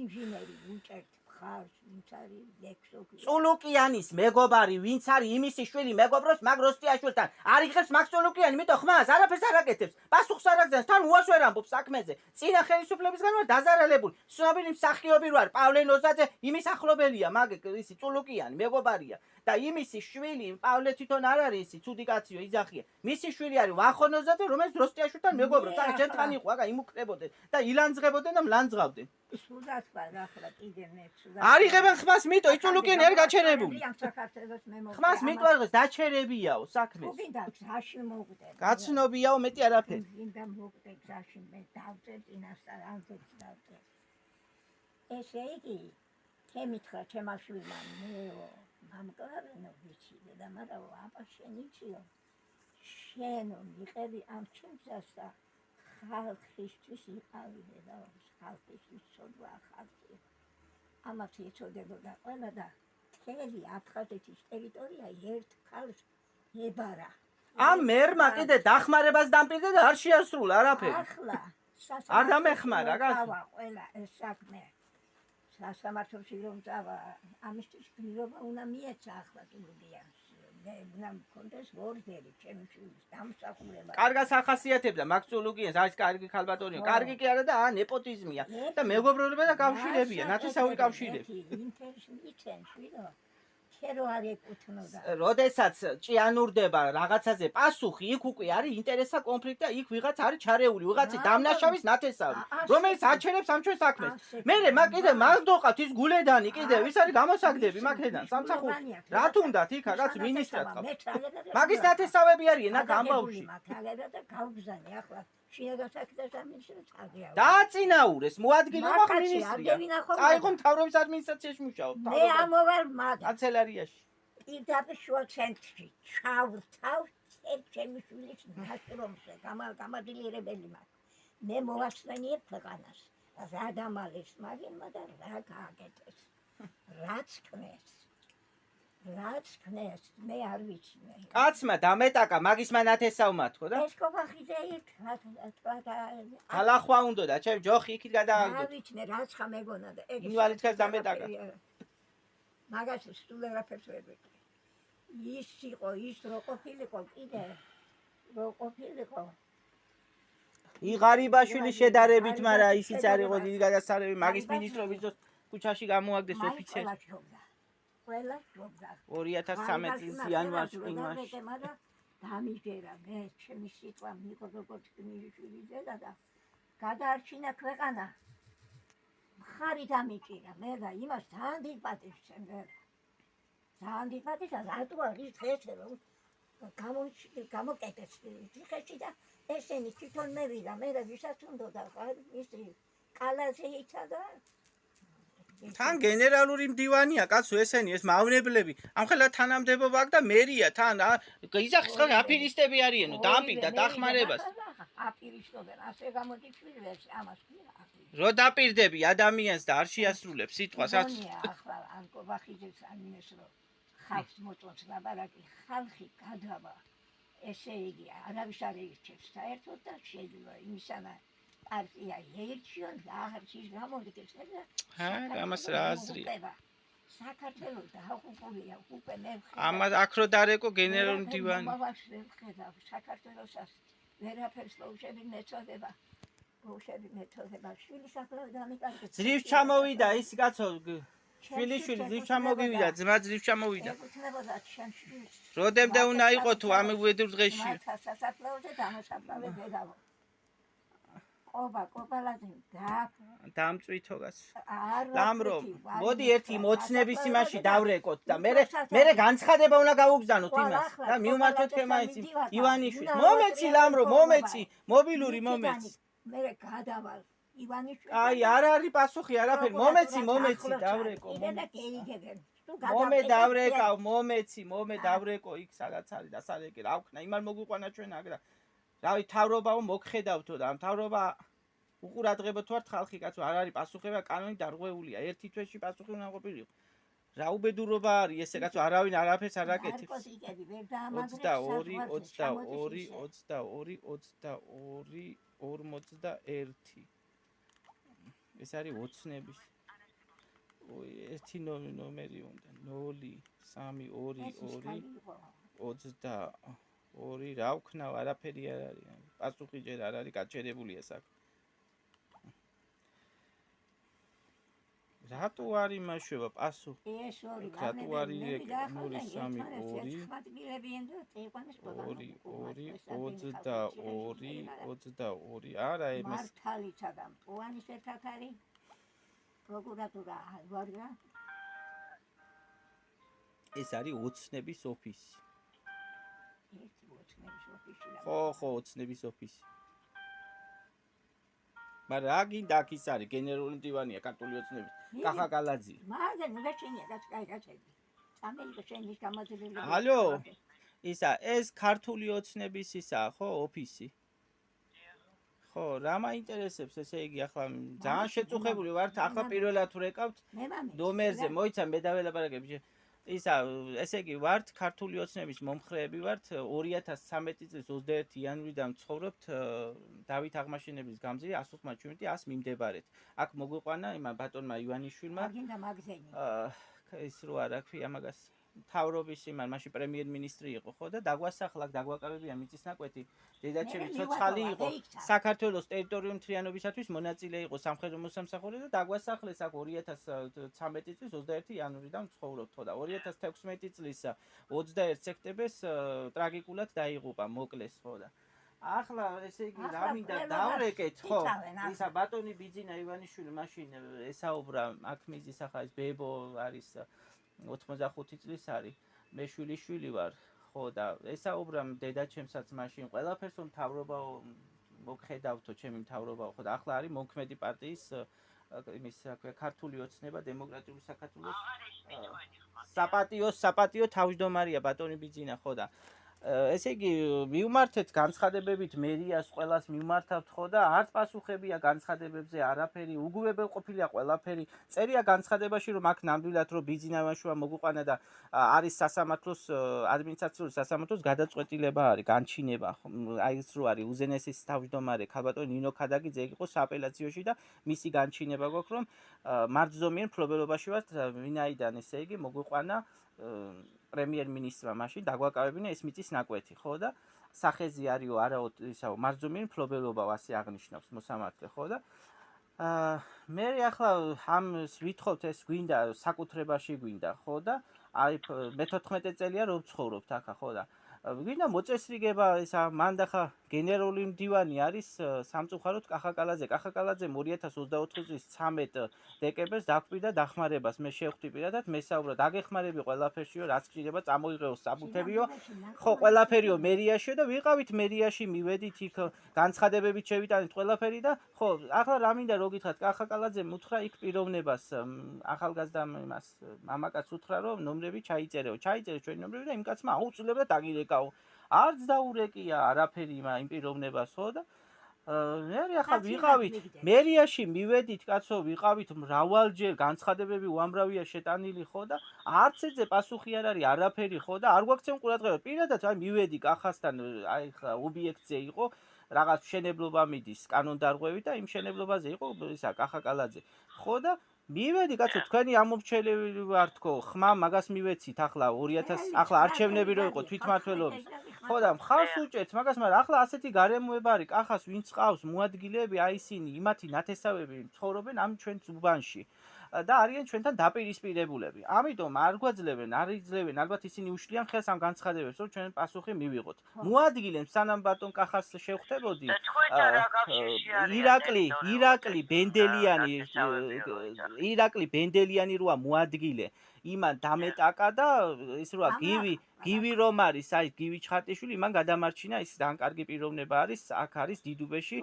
ინჟინერი უჭერთ მხარს ვინც არის ლექსოგი წულუკიანის მეგობარი ვინც არის იმისი შვილი მეგობროს მაგ როსტიაშვილთან არ იღებს მაგ წულუკიანი იმიტომ ხმას არაფერს არ აკეთებს პასუხს არ აგზავნს თან უას ვერ ამბობს საქმეზე წინა ხელისუფლებისგან ვარ დაზარალებული ცნობილი მსახიობი ვარ პავლე ნოზაძე იმის ახლობელია მაგ ისი წულუკიანი მეგობარია და იმისი შვილი პავლე თვითონ არ არის ისი ცუდი კაციო იძახია მისი შვილი არის ვახო ნოზაძე რომელიც როსტიაშვილთან მეგობრობს აი ჩემთან იყო აკა იმუქრებოდნენ და ილანძღებოდნენ და მლანძღავდნენ სულაც ვარ ახლა კიდე მე სულაც არ იღებენ ხმას მიტო ის წულუკიანი არ გაჩერებული საქართველოს მემოქრე ხმას მიტყვარდეს დაჩერებიაო საქმეს გინდა გზაში მოვკვდე გაცნობიაო მეტი არაფერი გინდა მოვკვდე გზაში მე დავწერ წინასწარ ამდენს დავწერ ესე იგი თემითხრა ჩემაშვილმა მეო მამკლავენო ვიცი და მაგრამ აბა შენიჩიო შენო მიყევი ამ ჩუნცას და ხალხისთვის იყავიდე და ხალხისთვის ცოდვა ხალხი ამათ იწოდებოდა ყველა და მთელი აფხაზეთის ტერიტორია ერთ ქალს ებარა ამ მერმა კიდე დახმარებას დამპირდა და არ შეასრულა არაფერი ახლა არ დამეხმარა კაცო ყველა ეს საქმე სასამართლოში რომ წავა ამისთვის გრირობა უნდა მიეცა ახლა ტულუგიანს მე უნდა მქონდეს ორდერი ჩემი შვილის დამსახურება კარგას ახასიათებდა მაგ წულუგიანს არის კარგი ქალბატონია კარგი კი არა და ნეპოტიზმია და მეგობრობა და კავშირებია ნათესაური კავშირები ინტერესი იცენ შვილო ჩერო არ ეკუთვნოდა როდესაც ჭიანურდება რაღაცაზე პასუხი იქ უკვე არის ინტერესა კონფლიქტი და იქ ვიღაც არის ჩარეული ვიღაცი დამნაშავის ნათესავი რომელიც აჩერებს ამ ჩვენ საქმეს მე მაგ კიდე მაგდოყავთ ის გულედანი კიდე ვის არის გამოსაგდები მაგედან სამსახური რა თუნდათ იქა რაც მინისტრად ყავს მაგის ნათესავები არიან აქ ამბავში მაგალითად და გავგზანი ახლა შეაგასაკეთეს ამინისტრაციას აგია დააწინაურეს მოადგილება მინისტრია წაიღო მთავრობის ადმინისტრაციაში მუშაობ მე ამოვარ მაგ კანცელარიაში პირდაპირ შუა ცენტრში ჩავრთავ ჩემი შვილის ნაშრომზე გამადილიერებელი მაქვს მე მოვასწრენიებ ქვეყანას. რა დამალეს მაგინმა და რა გააკეთეს. რაც ქნეს, მე არ ვიცი მე. კაცმა დამეტაკა მაგის მანათესავმა თქო და ეს კობახიძე იქ ალახვა უნდა და ჩემ ჯოხი იქით რა გადააგდო. ვიცი მე რაც ხა მეგონა და ეგ ინვალიდს დამეტაკა. მაგას სულ არაფერს ვერ ვიტყვი. ის იყო ის რო ყოფილიყო კიდე რო ყოფილიყო იღარიბაშვილი შედარებით, მაგრამ ისიც არ იყო დიდი გადასარევი მაგის მინისტრობის დროს ქუჩაში გამოაგდეს ოფიცერი. ყველა ჯობდა 2013 წლის იანვარში იმაში. დამიჯერა მე ჩემი სიტყვა მიყო როგორც კნიჟიშვილი დედა და გადაარჩინა ქვეყანა. მხარი დამიჭირა მე და იმას ძალიან დიდ პატივს ვცემდა. ძალიან დიდ პატივს რატო არის დღეს რომ გამოკეტეს ციხეში და ესენი თვითონ მევიდა მე და ვისაც უნდოდა ისი კალაზე იცოდა თან გენერალური მდივანია კაცო ესენი ეს მავნებლები ამხელა თანამდებობა აქვს და მერია თან იზახის ხარ აფირისტები არიანო დაამპირდა დახმარებას აპირისობენ ასე გამოდიჭვირეს ამას რო დაპირდები ადამიანს და არ შეასრულებს სიტყვას ახლა ან კობახიძეს ამის რო ხალხს მოწონს ლაბარაკი ხალხი გადავა ესე იგი არავის არ ირჩევს საერთოდ და შეიძლება იმისანა პარტია ერჩიონ და აღარჩის გამოდიდეს და ამას რა აზრია საქართველოს დააღუპულია უკვე მე ამას აქრო დარეკო გენერალური მდივანი საქართველოსაც ვერაფერს ლოუშები მეწოდება შვილი საფლავი დამიკარგეთ ძრიფ ჩამოვიდა ის კაცო შვილი ძრიფ ჩამოვიდა ძმა ძრიფ ჩამოვიდა ეკუთვნებოდა ჩემს შვილს როდემდე უნდა იყო თუ ამ უედურ დღეში სასაფლაოზე დამოსაფლავე დედავო კოპალაძე დამწვითო გას ლამრო მოდი ერთი მოცნების იმაში დავრეკოთ და მე განცხადება უნდა გავუგზავნოთ იმას და მიუმართოთ თემაიც ივანიშვილს მომეცი ლამრო მომეცი მობილური მომეცი მე გადავალ ივანიშვილი აი არ არის პასუხი არაფერი მომეცი დავრეკო მომე დავრეკო იქ სადაც არის და სადაკი რა ვქნა იმან მოგვიყვანა ჩვენ აგრა რავი თავრობაო მოგხედავთო და მთავრობა უყურადღებოთ ვართ ხალხი კაცო არ არის პასუხება კანონი დარღვეულია ერთი თვეში პასუხი უნდა ყოფილიყო რა უბედურობა არის ესე კაცო არავინ არაფერს არ აკეთებს 22 ეს არის ოცნების ერთი ნომერი უნდა 0-3-2-2 რა ვქნავ არაფერი არ არის პასუხი ჯერ არ არის გაჩერებულია საკ რატო არის მაშვება პასუხი ეს ორი რატო არის 0-3-2 არა ეს მართალიცა და პუანის ერთად არის პროკურატურა ვარგა ეს არის ოცნების ოფისი ხო ოცნების ოფისი მაგრამ რა გინდა აქ ის არის გენერალური მდივანია ქართული ოცნების კახა კალაძი მაგენ მეგაჩენია გაჩები წამეიღო შენი გამოძიებული ალო ისა ეს ქართული ოცნების ისა ხო ოფისი ხო რა მაინტერესებს ესე იგი ახლა ძალიან შეწუხებული ვართ ახლა პირველად ვრეკავთ ნომერზე მოიცა მე დაველაპარაკები ისა ესე იგი ვართ ქართული ოცნების მომხრეები ვართ 2013 წლის 21 იანვრიდან ცხოვრობთ დავით აღმაშენებლის გამზირი 115 100 მიმდებარეთ აქ მოგვიყვანა იმ ბატონმა ივანიშვილმა მაგინდა მაგზენი ის რო არა ქვია მაგას თავრობის იმან მაშინ პრემიერ-მინისტრი იყო ხო და დაგვასახლა დაგვაკავებია მიწისნაკვეთი დედაჩემი ცოცხალი იყო საქართველოს ტერიტორიული მთლიანობისათვის მონაწილე იყო სამხედრო მოსამსახურე და დაგვასახლეს აქ 2013 წლის 21 იანვრიდან ცხოვრობთ ხო და 2016 წლის 21 სექტემბერს ტრაგიკულად დაიღუპა მოკლეს ხო და ახლა ესე იგი რა მინდა დავრეკეთ ხო ისა ბატონი ბიძინა ივანიშვილი მაშინ ესაუბრა აქ მიზის ახლა ეს ბებო არის 85 წლის არის მე შვილიშვილი ვარ ხო და ესაუბრა დედაჩემსაც მაშინ ყველაფერს მთავრობა მოგხედავთო ჩემი მთავრობა ხო და ახლა არის მოქმედი პარტიის იმის რა ქვია ქართული ოცნება დემოკრატიული საქართველოს საპატიო თავმჯდომარეა ბატონი ბიძინა ხო და ესე იგი მივმართეთ განცხადებებით მერიას ყველას მივმართავთ ხო და არც პასუხებია განცხადებებზე არაფერი, უგუებელყოფილია ყველაფერი. წერია განცხადებაში რომ აქ ნამდვილად რომ ბიზნესმენშია მოგვიყვანა და არის სასამართლოს ადმინისტრაციული სასამართლოს გადაწყვეტილება არის, განჩინება. აი ეს რო არის უზენესის თავმჯდომარე ქალბატონი ნინო ქადაგიძე იყო სააპელაციოში და მისი განჩინება გვაქვს რომ მარჯზომიერ მფლობელობაში ვართ, ვინაიდან ესე იგი მოგვიყვანა პრემიერ-მინისტრმა მაშინ დაგვაკავებინა ეს მიწის ნაკვეთი, ხო და სახეზე არისო არაო ისა მარჯზომიერ მფლობელობა ასე აღნიშნავს მოსამართლე, ხო და მე ახლა ამს ვითხოვთ ეს გვინდა საკუთრებაში გვინდა, ხო და აი მე-14 წელია რომ ვცხოვრობთ აქა, ხო და გვინდა მოწესრიგება ისა მან და ხა გენერალური მდივანი არის სამწუხაროდ კახაკალაძემ 2024 წლის 13 დეკემბერს დაგვიდა დახმარებას მე შევხვდი პირადად მესაუბრად აგეხმარები ყველაფერშიო რაც გჭირდება წამოიღეო საბუთებიო ხო ყველაფერიო მერიაშიო და ვიყავით მერიაში მივედით იქ განცხადებებით შევიტანეთ ყველაფერი და ხო ახლა რა მინდა რო გითხრათ კახაკალაძემ უთხრა იქ პიროვნებას ახალგაზრდა იმას მამაკაც უთხრა რომ ნომრები ჩაიწერეო ჩვენი ნომრები და იმ კაცმა აუცილებლად აგირეკაო არც დაურეკია არაფერი იმ პიროვნებას ხო და მე ახლა ვიყავით მერიაში მივედით კაცო ვიყავით მრავალჯერ განცხადებები უამრავია შეტანილი ხო და არც ეძე პასუხი არ არის არაფერი ხო და არ გვაქცევენ ყურადღება პირადად აი მივედი კახასთან აი ხა ობიექტზე იყო რაღაც მშენებლობა მიდის კანონდარღვევი და იმ მშენებლობაზე იყო ისა კახაკალაძე ხო და მივედი კაცო თქვენი ამომრჩეველი ვარ თქო ხმა მაგას მივეცით ახლა 2000 ახლა არჩევნები რო იყო თვითმმართველობის ხო და მხარს უჭერთ მაგას მაგრამ ახლა ასეთი გარემოება არის კახას ვინც ყავს მოადგილეები აი ისინი იმათი ნათესავები ცხოვრობენ ამ ჩვენ უბანში და არიან ჩვენთან დაპირისპირებულები ამიტომ არ გვაძლევენ არ იძლევენ ალბათ ისინი უშლიან ხელს ამ განცხადებებს რომ ჩვენ პასუხი მივიღოთ მოადგილენ სანამ ბატონ კახას შევხვდებოდი ირაკლი ბენდელიანი როა მოადგილე იმან დამეტაკა და ის როა გივი რომ არის აი გივი ჩხარტიშვილი იმან გადამარჩინა ის დანკარგი პიროვნება არის აქ არის დიდუბეში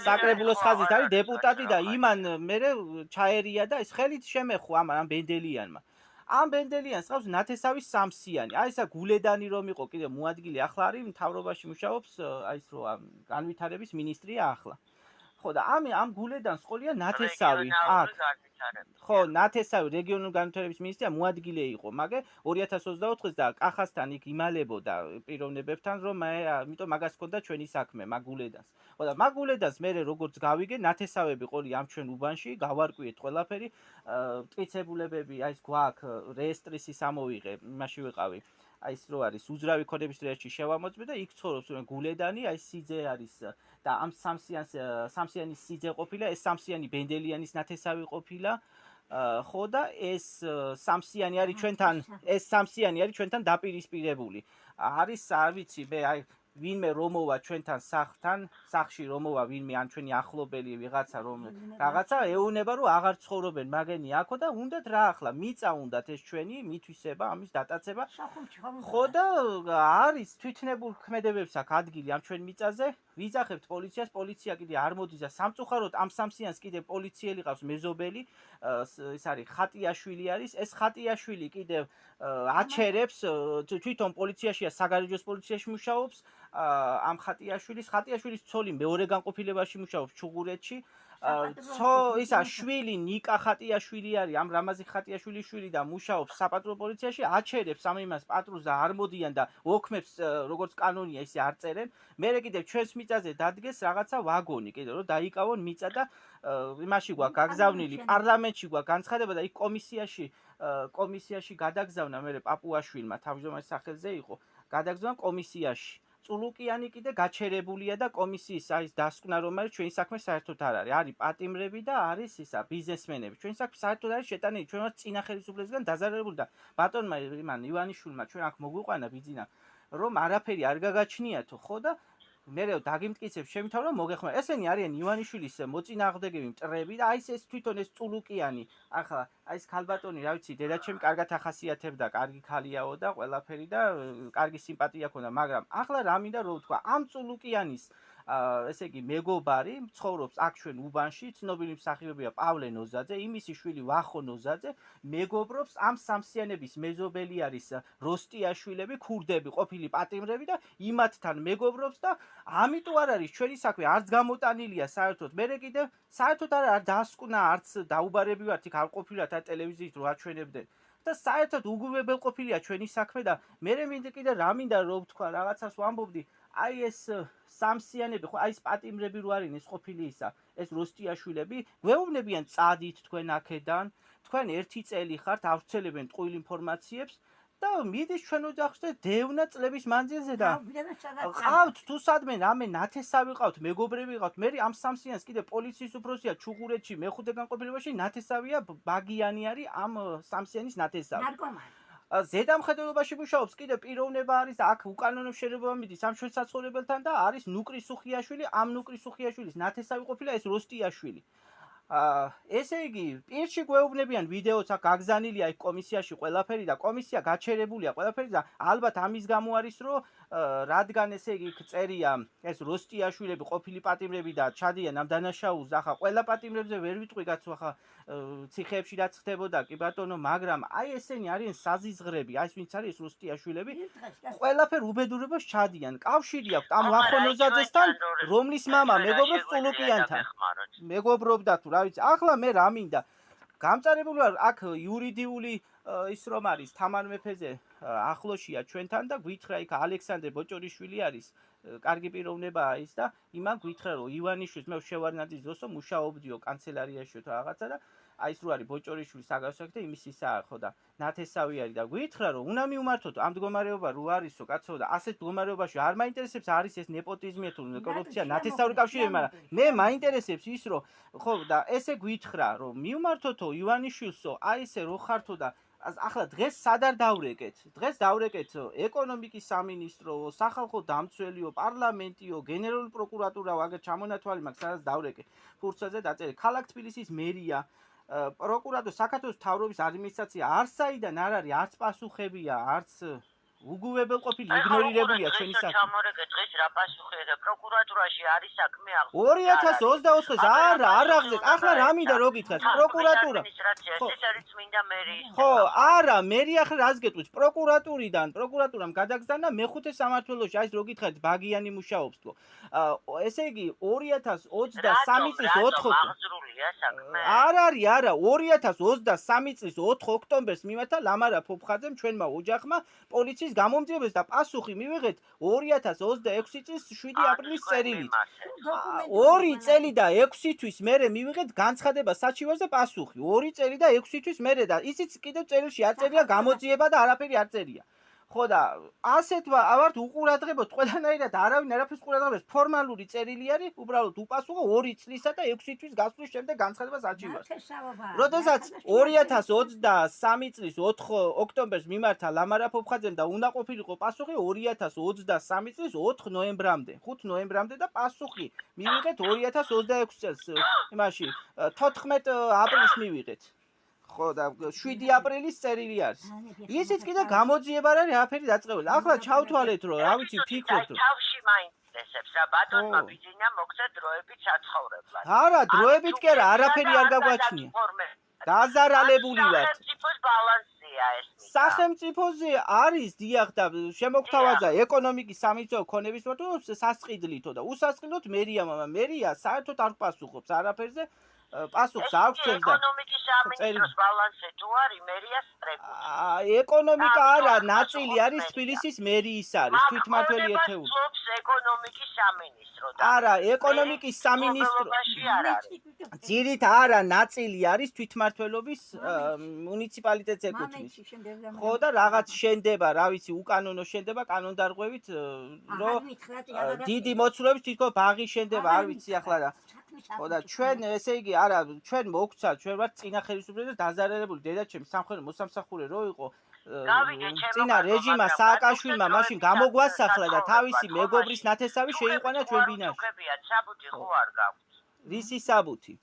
საკრებულოს ხაზით არის დეპუტატი და იმან მე ჩაერია და ის ხელით შემეხო ამ ბენდელიანმა ამ ბენდელიანს ყავს ნათესავის სამსიანი აი ესა გულედანი რომ იყო კიდე მოადგილე ახლა არის მთავრობაში მუშაობს აი ეს რო განვითარების მინისტრია ახლა ხო და ამ გულედანს ყოლია ნათესავი აქ ხო ნათესავი რეგიონული განვითარების მინისტრია მოადგილე იყო მაგრამ 2024 წელს და კახასთან იქ იმალებოდა პიროვნებებთან რომ მე ამიტომ მაგას ჰქონდა ჩვენი საქმე მაგულედანს ხო და მაგულედანს მე როგორც გავიგე ნათესავები ყოლი ამ ჩვენ უბანში გავარკვიეთ ყველაფერი მტკიცებულებები აი ეს გვაქვს რეესტრის ის ამოვიღე იმაში ვიყავი აი ეს რო არის უძრავი ქონების რეესტრში შევამოწმე და იქ ცხოვრობს გულედანი აი სიძე არის და ამ სამსიანის სიძე ყოფილა ეს სამსიანი ბენდელიანის ნათესავი ყოფილა ხო და ეს სამსიანი არის ჩვენთან დაპირისპირებული არის არ ვიცი მე აი ვინმე რომოვა ჩვენთან სახში რომოვა ვინმე ან ჩვენი ახლობელი ვიღაცა რომ რაღაცა ეუნება რომ აღარ ცხოვრობენ მაგენი აქო და უნდათ რა ახლა მიწა უნდათ ეს ჩვენი მითვისება ამის დატაცება ხო და არის თვითნებურ ქმედებებს აქ ადგილი ამ ჩვენ მიწაზე ვიძახებთ პოლიციას პოლიცია კიდე არ მოდის და სამწუხაროდ ამ სამსიანს კიდე პოლიციელი ყავს მეზობელი ეს არის ხატიაშვილი არის ეს ხატიაშვილი კიდე აჩერებს თვითონ პოლიციაშია საგარეჯოს პოლიციაში მუშაობს ამ ხატიაშვილის ცოლი მეორე განყოფილებაში მუშაობს ჩუღურეთში ისა შვილი ნიკა ხატიაშვილი არის ამ რამაზი ხატიაშვილის შვილი და მუშაობს საპატრულო პოლიციაში აჩერებს ამ იმას პატრულს და არ მოდიან და ოქმებს როგორც კანონია ისე არ წერენ მერე კიდე ჩვენს მიწაზე დადგეს რაღაცა ვაგონი კიდე რომ დაიკავონ მიწა და იმაში გვაქვს გაგზავნილი პარლამენტში გვაქვს განცხადება და იქ კომისიაში გადაგზავნა მერე პაპუაშვილმა თავმჯდომარის სახელზე იყო გადაგზავნა კომისიაში წულუკიანი კიდე გაჩერებულია და კომისიის აი დასკვნა რომ არის ჩვენი საქმე საერთოდ არ არის. არის პატიმრები და არის ისა ბიზნესმენები. ჩვენი საქმე საერთოდ არის შეტანილი. ჩვენ ვართ წინა ხელისუფლებისგან დაზარალებული და ბატონმა იმან ივანიშვილმა ჩვენ აქ მოგვიყვანა ბიძინა რომ არაფერი არ გაგაჩნიათო ხო და მე დაგიმტკიცებ შემთავრა მოგეხმარა. ესენი არიან ივანიშვილის მოწინააღმდეგები მტრები და აი ეს თვითონ ეს წულუკიანი ახლა აი ეს ქალბატონი რა ვიცი დედაჩემი კარგად ახასიათებდა, კარგი ქალიაო და ყველაფერი და კარგი სიმპათია ქონდა, მაგრამ ახლა რა მინდა რომ ვთქვა, ამ წულუკიანის ესე იგი მეგობარი ცხოვრობს აქ ჩვენ უბანში, ცნობილი მსახიობია პავლე ნოზაძე, იმისი შვილი ვახო ნოზაძე, მეგობრობს ამ სამსიანების მეზობელი არის როსტიაშვილები, ქურდები, ყოფილი პატიმრები და იმათთან მეგობრობს და ამიტომ არ არის ჩვენი საქმე არც გამოტანილია საერთოდ. მე კიდევ საერთოდ არ დასკვნა, არც დაუბარები ვართ იქ არ ყოფილათ ამ ტელევიზიით რო აჩვენებდნენ. და საერთოდ უგულებელყოფილია ჩვენი საქმე და მე მინდა კიდე რა მინდა რომ ვთქვა, რაღაცას ვამბობდი. აი ეს სამსიანები, ხო, აი ეს პატიმრები რო არიან, ეს ყოფილი ისა, ეს როსტიაშვილები, გვეუბნებიან წადით თქვენ აქედან, თქვენ 1 წელი ხართ, ავრცელებენ ტყუილ ინფორმაციებს და მიდის ჩვენ ოჯახში დევნა წლების მანძილზე და ყავთ თუ სადმე რამე ნათესავი ყავთ, მეგობრები ყავთ. მე ამ სამსიანს კიდე პოლიციის უფროსია ჩუღურეთში მეხუთე განყოფილებაში ნათესავია ბაგიანი არის ამ სამსიანის ნათესავი. ზედამხედველობაში მუშაობს კიდე პიროვნება არის აქ უკანონო შენობა მიდის ამ ჩვენ საცხოვრებელთან და არის ნუკრი სუხიაშვილი, ამ ნუკრი სუხიაშვილის ნათესავი ყოფილა ეს როსტიაშვილი. ესე იგი პირში გვეუბნებიან ვიდეოც აქ გაგზანილია იქ კომისიაში ყველაფერი და კომისია გაჩერებულია ყველაფერი და ალბათ ამის გამო არის რომ რადგან ესე იგი წერია ეს როსტიაშვილები ყოფილი პატიმრები და ჩადიან ამ დანაშაულს ახლა ყველა პატიმრებზე ვერ ვიტყვი კაცო ახლა ციხეებში რაც ხდებოდა კი ბატონო მაგრამ აი ესენი არიან საზიზღრები აი ვინც არის ეს როსტიაშვილები ყველაფერ უბედურებას ჩადიან კავშირი აქვს ამ ვახო ნოზაძესთან რომლის მამა მეგობრობს წულუკიანთან მეგობრობდა თუ რა ვიცი ახლა მე რა მინდა გამწარებული ვარ აქ იურიდიული ის რომ არის თამარ მეფეზე ახლოშია ჩვენთან და გვითხრა იქ ალექსანდრე ბოჭორიშვილი არის კარგი პიროვნებაა ის და იმან გვითხრა რომ ივანიშვილს მე შევარნაძის ძოსო მუშაობდიო კანცელარიაში თუ რაღაცა და აი ის რო არის ბოჭორიშვილი საგასაკეთე იმის ისაა ხო და ნათესავი არის და გვითხრა რომ უნდა მივმართოთ ამ მდგომარეობა რო არისო კაცო და ასეთ მდგომარეობაში არ მაინტერესებს არის ეს ნეპოტიზმი თუ კორუფცია ნათესავი კავშირი მაგრამ მე მაინტერესებს ის რომ ხო და ესე გვითხრა რომ მივმართოთო ივანიშვილსო აი ესე რო ხართო და ახლა დღეს სად არ დავრეკეთ? დღეს დავრეკეთ ეკონომიკის სამინისტრო, სახალხო დამცველიო, პარლამენტიო, გენერალური პროკურატურა, აგერ ჩამონათვალი მაქვს, სადაც დავრეკეთ. ფურცაზე დაწერეთ. ქალაქ თბილისის მერია, პროკურატურა, საქართველოს მთავრობის ადმინისტრაცია არ საიდან არ არის, არც პასუხებია, არც უგულებელყოფილი, იგნორირებულია ჩვენი საქმე. ჩამორეკეთ დღეს რა პასუხია და პროკურატურაში არის საქმე აღწევს. 2024 წელს არ აღზეთ. ახლა რა მინდა რო გითხრათ? პროკურატურა. ეს არის წმინდა მერიის. ხო, არა, მერი ახლა რას გეტყვით? პროკურატურამ გადაგზავნა მეხუთე სამმართველოში. აი ეს რო გითხრათ, ბაგიანი მუშაობს თქო. ესე იგი 2023 წლის 4 აღზრულია საქმე. არ არის, არა, 2023 წლის 4 ოქტომბერს მიმართა ლამარა ფოფხაძემ ჩვენმა ოჯახმა პოლიციის გამომძიებას და პასუხი მივიღეთ 2026 წლის 7 აპრილის წერილით. 2 წელი და 6 თვის მერე მივიღეთ განცხადება საჩივარზე პასუხი. 2 წელი და 6 თვის მერე და ისიც კიდევ წერილში არ წერია გამოძიება და არაფერი არ წერია. ხო და ასეთმა ავართ უყურადღებოთ ყველანაირად არავინ არაფერს ყურადღებას ფორმალური წერილი არის უბრალოდ უპასუხო 2 წლისა და 6 თვის გასვლის შემდეგ განცხადება საჩივარს. როდესაც 2023 წლის 4 ოქტომბერს მიმართა ლამარა ფოფხაძემ და უნდა ყოფილიყო პასუხი 2023 წლის 4 ნოემბრამდე 5 ნოემბრამდე და პასუხი მივიღეთ 2026 წელს იმაში 14 აპრილს მივიღეთ. ხო და 7 აპრილის წერილი არის. ისიც კიდე გამოძიება არ არის არაფერი დაწყებული. ახლა ჩავთვალეთ რომ რა ვიცი ფიქრობთ რომ თავში მაინტერესებს რა ბატონმა ბიძინა მოგცა დროებით საცხოვრებლად. არა, დროებით კი არა, არაფერი არ გაგვაჩნია. დაზარალებული ვართ. სახელმწიფოს ბალანსია ეს. სახელმწიფოზე არის დიახ და შემოგთავაზა ეკონომიკის სამინისტრო ქონების მართლობს სასყიდლითო და უსასყიდლოთ მერია საერთოდ არ პასუხობს არაფერზე. პასუხს აქვს და ეკონომიკის სამინისტროს ბალანსი თუ არის მერიას სტრეფი. ეკონომიკა არა, ნაწილი არის თბილისის მერიის არის, თვითმმართველი ერთეული. ეკონომიკის სამინისტრო და არა, ეკონომიკის სამინისტრო. ძირით არა, ნაწილი არის თვითმმართველობის მუნიციპალიტეტს ეკუთვნის. ხო და რაღაც შენდება, რა ვიცი, უკანონო შენდება კანონდარღვევით, რომ დიდი მოცულობის თვითონ ბაღი შენდება, არ ვიცი ახლა და ხო და ჩვენ ესე იგი არა ჩვენ მოგცა ჩვენ ვართ წინა ხელისუფლების დაზარალებული დედაჩემი სამხედრო მოსამსახურე რო იყო წინა რეჟიმა სააკაშვილმა მაშინ გამოგვასახლა და თავისი მეგობრის ნათესავი შეიყვანა ჩვენ ბინაში. საბუთი ხო არ გაქვთ? რისი საბუთი?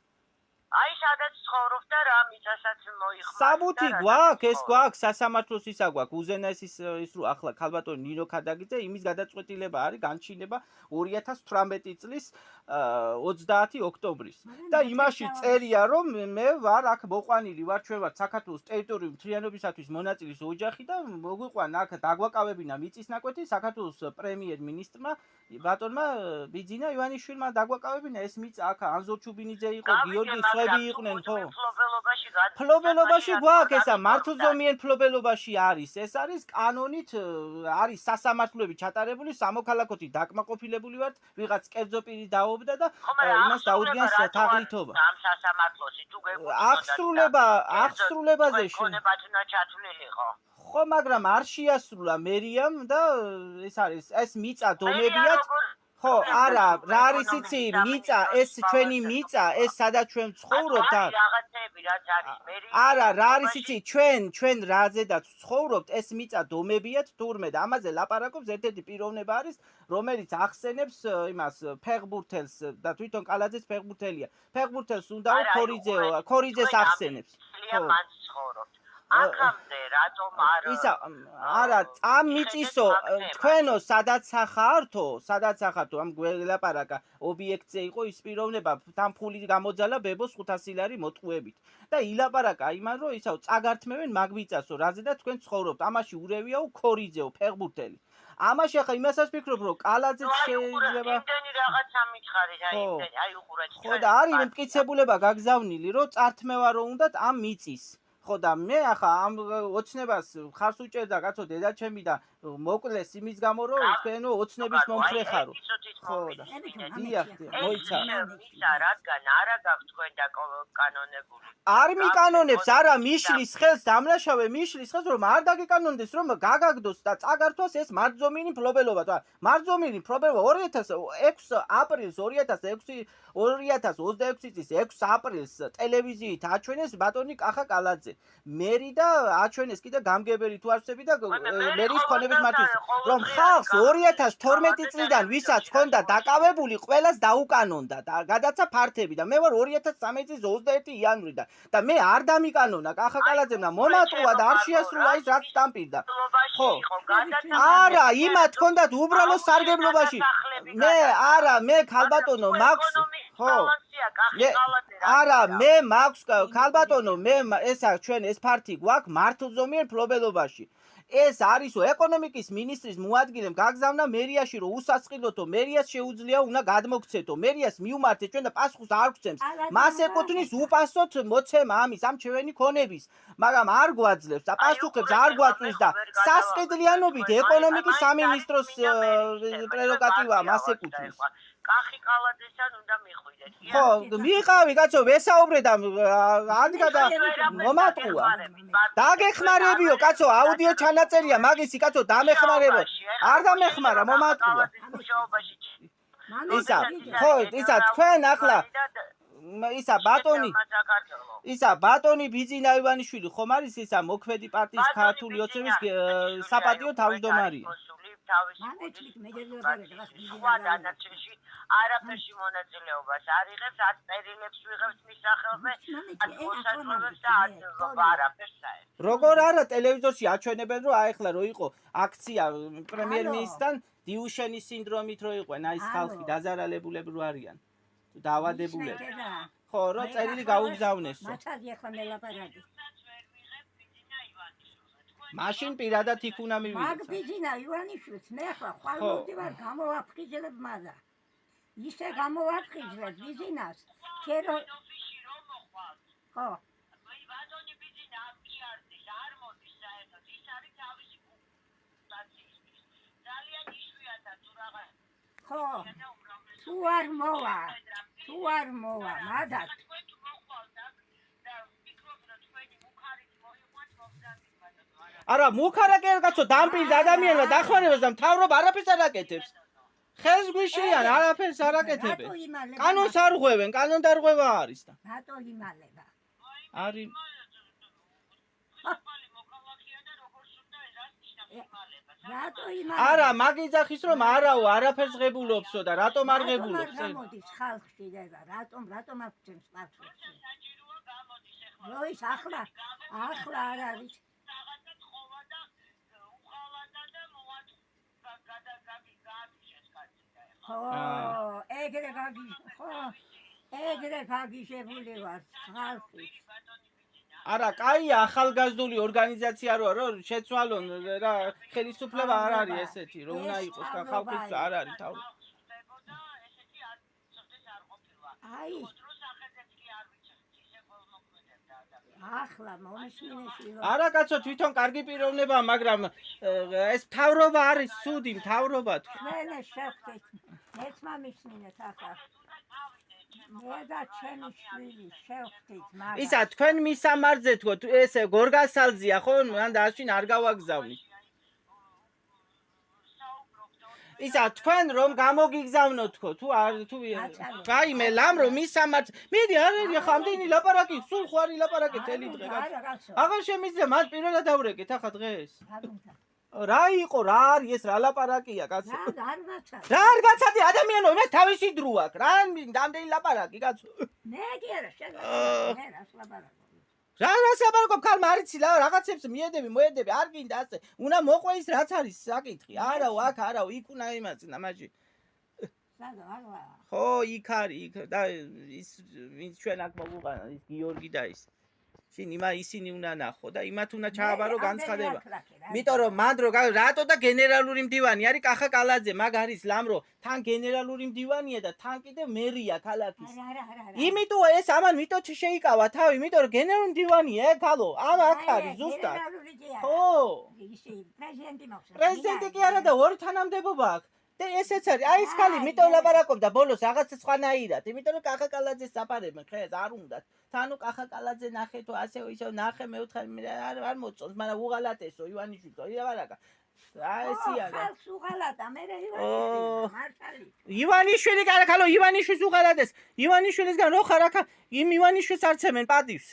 აი სადაც ცხოვრობ და რა მიწასაც მოიხმარ. საბუთი გვაქვს, ეს გვაქვს, სასამართლოს ისა გვაქვს, უზენაესის ის რო ახლა ქალბატონი ნინო ქადაგიძე იმის გადაწყვეტილება არის განჩინება 2018 წლის 30 ოქტომბრის. და იმაში წერია რომ მე ვარ აქ მოყვანილი ვარ ჩვენ ვარ საქართველოს ტერიტორიული მთლიანობისათვის მონაწილის ოჯახი და მოგვიყვანა აქ დაგვაკავებინა მიწისნაკვეთი საქართველოს პრემიერ-მინისტრმა ბატონმა ბიძინა ივანიშვილმა დაგვაკავებინა ეს მიწა აქ ანზორ ჩუბინიძე იყო გიორგი ხვები იყვნენ ხო ფლობელობაში გვაქვს ესა მართლზომიერ ფლობელობაში არის ეს არის კანონით არის სასამართლოები ჩატარებული სამოქალაქოთი დაკმაყოფილებული ვართ ვიღაც კერძო პირი დაობდა და იმას დაუდგენს თაღლითობა ამ სასამართლოში თუ აღსრულებაზე ქონებათ უნდა ჩათვლილიყო ხო მაგრამ არ შეასრულა მერიამ და ეს არის ეს მიწა დონებიათ ხო არა რა არის იცი მიწა ეს ჩვენი მიწა ეს სადაც ჩვენ ცხოვრობთ რაღაცები რაც არის მერია არა რა არის იცი ჩვენ რაზედაც ცხოვრობთ ეს მიწა დომებიათ თურმე და ამაზე ლაპარაკობს ერთ-ერთი პიროვნება არის რომელიც ახსენებს იმას ფეხბურთელს და თვითონ კალაძეც ფეხბურთელია ფეხბურთელს უნდა ქორიძეს ახსენებს ხო მან ცხოვრობთ აქამდე რატომ არ ისა არა ამ მიწისო თქვენო სადაც ახართო ამ გველაპარაკა ობიექტზე იყო ის პიროვნება თან ფული გამოძალა ბებოს 500 ლარი მოტყუებით და ილაპარაკა იმან რომ ისაო წაგართმევენ მაგ მიწასო რაზედაც თქვენ ცხოვრობთ ამაში ურევიაო ქორიძეო ფეხბურთელი ამაში ახლა იმასაც ფიქრობ რომ კალაძეც შეიძლება იმდენი რაღაცა მიჩხარით აი უყურეთ ხო და არის მტკიცებულება გაგზავნილი რომ წართმევა რო უნდათ ამ მიწის ხო და მე ახლა ამ ოცნებას ხარს უჭერდა კაცო დედაჩემი და მოკლეს იმის გამო რომ თქვენო ოცნების მომხრე ხარო ხო და დიახ მოიცა რადგან არა გაქვთ თქვენ და კანონებული არ მიკანონებს არა მიშლის ხელს დამლაშავე მიშლის ხელს რომ არ დაგეკანონდეს რომ გაგაგდოს და წაგართვას ეს მარძომინი ფლობელობა და მარძომინი ფლობელობა 2006 აპრილს 2026 წლის 6 აპრილს ტელევიზიით აჩვენეს ბატონი კახა კალაძე მერი და აჩვენეს კიდე გამგებელი თუ არსები და მერის ქონების მართვის რომ ხალხს 2012 წლიდან ვისაც ჰქონდა დაკავებული ყველას დაუკანონდა და გადაცა ფართები და მე ვარ 2013 წლის 21 იანვრიდან და მე არ დამიკანონა კახა კალაძემ მომატყუა და არ შეასრულა ის რაც დამპირდა ხო არა იმათ ჰქონდათ უბრალო სარგებლობაში მე არა მე ქალბატონო მაქვს ხო არა მე მაქვს ქალბატონო მე ესა ჩვენ ეს ფართი გვაქვს მართლზომიერ ფლობელობაში ეს არისო ეკონომიკის მინისტრის მოადგილემ გაგზავნა მერიაში რომ უსასყიდლოთო მერიას შეუძლია უნდა გადმოგცეთო მერიას მიუმართეთ ჩვენ და პასუხს არ გვცემს მას ეკუთვნის უპასუხოთ მოცემა ამის ამ ჩვენი ქონების მაგრამ არ გვაძლევს და პასუხებს არ გვაწვის და სასყიდლიანობით ეკონომიკის სამინისტროს პრეროგატივა მას ეკუთვნის კახი კალაძესთან უნდა მიხვიდეთ. ხო, მიყავი კაცო, ვესაუბრე და ადგა და მომატყუა. დაგეხმარებიო კაცო, აუდიო ჩანაწერია, მაგისი კაცო, დამეხმარებო. არ დამეხმარა, მომატყუა. ისა თქვენ ახლა ისა ბატონი ბიძინა ივანიშვილი ხომ არის ისა მოქმედი პარტიის ქართული ოცნების საპატიო თავმჯდომარეა. არაფერში მონაწილეობას არ იღებს, არ წერილებს ვიღებს მის სახელზე, არ მოსაწვევებს და არაფერს საერთოდ. როგორ არა ტელევიზორში აჩვენებენ რომ აი ახლა რო იყო აქცია პრემიერ-მინისტრთან დიუშენის სინდრომით რო იყვნენ აი ეს ხალხი დაზარალებულები რო არიან. დაავადებულები. ხო, რო წერილი გაუგზავნესო. მათად ახლა მელაპარაკი. მაშინ პირადად იქ უნდა მივიდეთ. მაგ ბიძინა ივანიშვილს მე ახლა ხვალმოვდივარ გამოვაფხიზელებ მაზა. ისე გამოვაფხიზლებ ბიძინას. ქერო ხო. ბატონი ბიძინა აპიარდის არ მოდის საერთოდ. ის არის თავისი პუტაცისთვის. ძალიან იშვიათად თუ რაღა. ხო. თუ არ მოვა, მადად. არა, მუქარაკე კაცო, დამპირდა ადამიანმა დახმარებას და მთავრობა არაფერს არ აკეთებს. ხელს გვიშლიან, არაფერს არ აკეთებენ. კანონს არ ღვევენ, კანონდარღვევა არის და. რატო იმალება? არის რატო არა, მაგიძახის რომ არაო, არაფერს ღებულობსო და რატომ არ ღებულობს? გამოდის ხალხში და რატომ აღწევს მართლაც? საჭიროა გამოდის ეხლა. როის ახლა არ არის. საღათად ხოვა და უხალადა და მოაწვა გადაგაგიშეს კაცი და ეხლა. ხო, ეგრე გაგიშებული ვარ ხალხი. არა, კაია, ახალგაზრდული ორგანიზაცია როა, რომ შეცვალონ რა ხელისუფლება არ არის ესეთი, რომ უნდა იყოს და ხალხის არ არის თავი. ხდებოდა ესეთი არ ცოტეს არ ყოფილა. აი, დრო სახელზეც კი არ ვიცით ისე მოქმედებდა ადამიანი. ახლა მომისმინეში არა კაცო, თვითონ კარგი პიროვნებაა, მაგრამ ეს მთავრობა არის ცუდი მთავრობა. მე შევხვდით. ეს მომისმინეთ ახლა. მე და ჩემი შვილი შევხვდით, მაგრამ ისა თქვენ მისამართზე თქო, ესე გორგასალზია ხო? მან დაშინ არ გავაგზავნით. ისა თქვენ რომ გამოგიგზავნოთ თქო, თუ არ თუ რაიმე ლამ რომ მისამართზე. მიდი არ ხამდენი ლაპარაკი, სულ ხوارი ლაპარაკი თელი დღე. აღარ შემიძლია მან პირველად დავრეკეთ ახლა დღეს. რა იყო, რა არის ეს, რა ლაპარაკია კაცო? რა არ გაცადი ადამიანო, მე თავისი დრო აქვს. რა დამდენი ლაპარაკი კაცო? მე კი არა, მე რას ლაპარაკობ. რას ლაპარაკობ, ქალ მარიცი რაღაცებს მოედები, არ გინდა ასე. უნდა მოყვე ის რაც არის საკითხი. არაო, აქ არაო, იქ უნდა იმაძნა მაშინ. ხო, იქ არის, იქ და ის ვინც ჩვენ აქ მოგვიყანა, ის გიორგი და ის. შინ ისინი უნდა ნახო და იმათ უნდა ჩააბარო განცხადება. იმიტომ რომ მანდრო რატო და გენერალური მდივანი არის კახა კალაძე, მაგ არის ლამრო, თან გენერალური მდივანია და თან კიდე მერია ქალაქის. იმიტომ ეს ამან მიტო შეიკავა თავი, იმიტომ რომ გენერალური მდივანია, ქალო, აქ არის ზუსტად. ხო. პრეზიდენტი კი არა და ორი თანამდებობა აქვს. და ესეც არის, აი ეს ქალი მიტომ ლაპარაკობდა ბოლოს რაღაცა სხვანაირად, იმიტომ რომ კახა კალაძეს საფარებენ, ხეს არ უნდათ. თანუ კახა კალაძე ნახე თუ ასე ისე ნახე მეოთხე არ მოწონს, მაგრამ უღალატესო ივანიშვილო, ილაპარაკა. აი ესე არა. ხალხს უღალატა, მე ივანიშვილი, მართალი. ივანიშვილი კარა ქალო, ივანიშვილს უღალატეს. ივანიშვილისგან რო ხარ აქ, იმ ივანიშვილს არცემენ პატივს.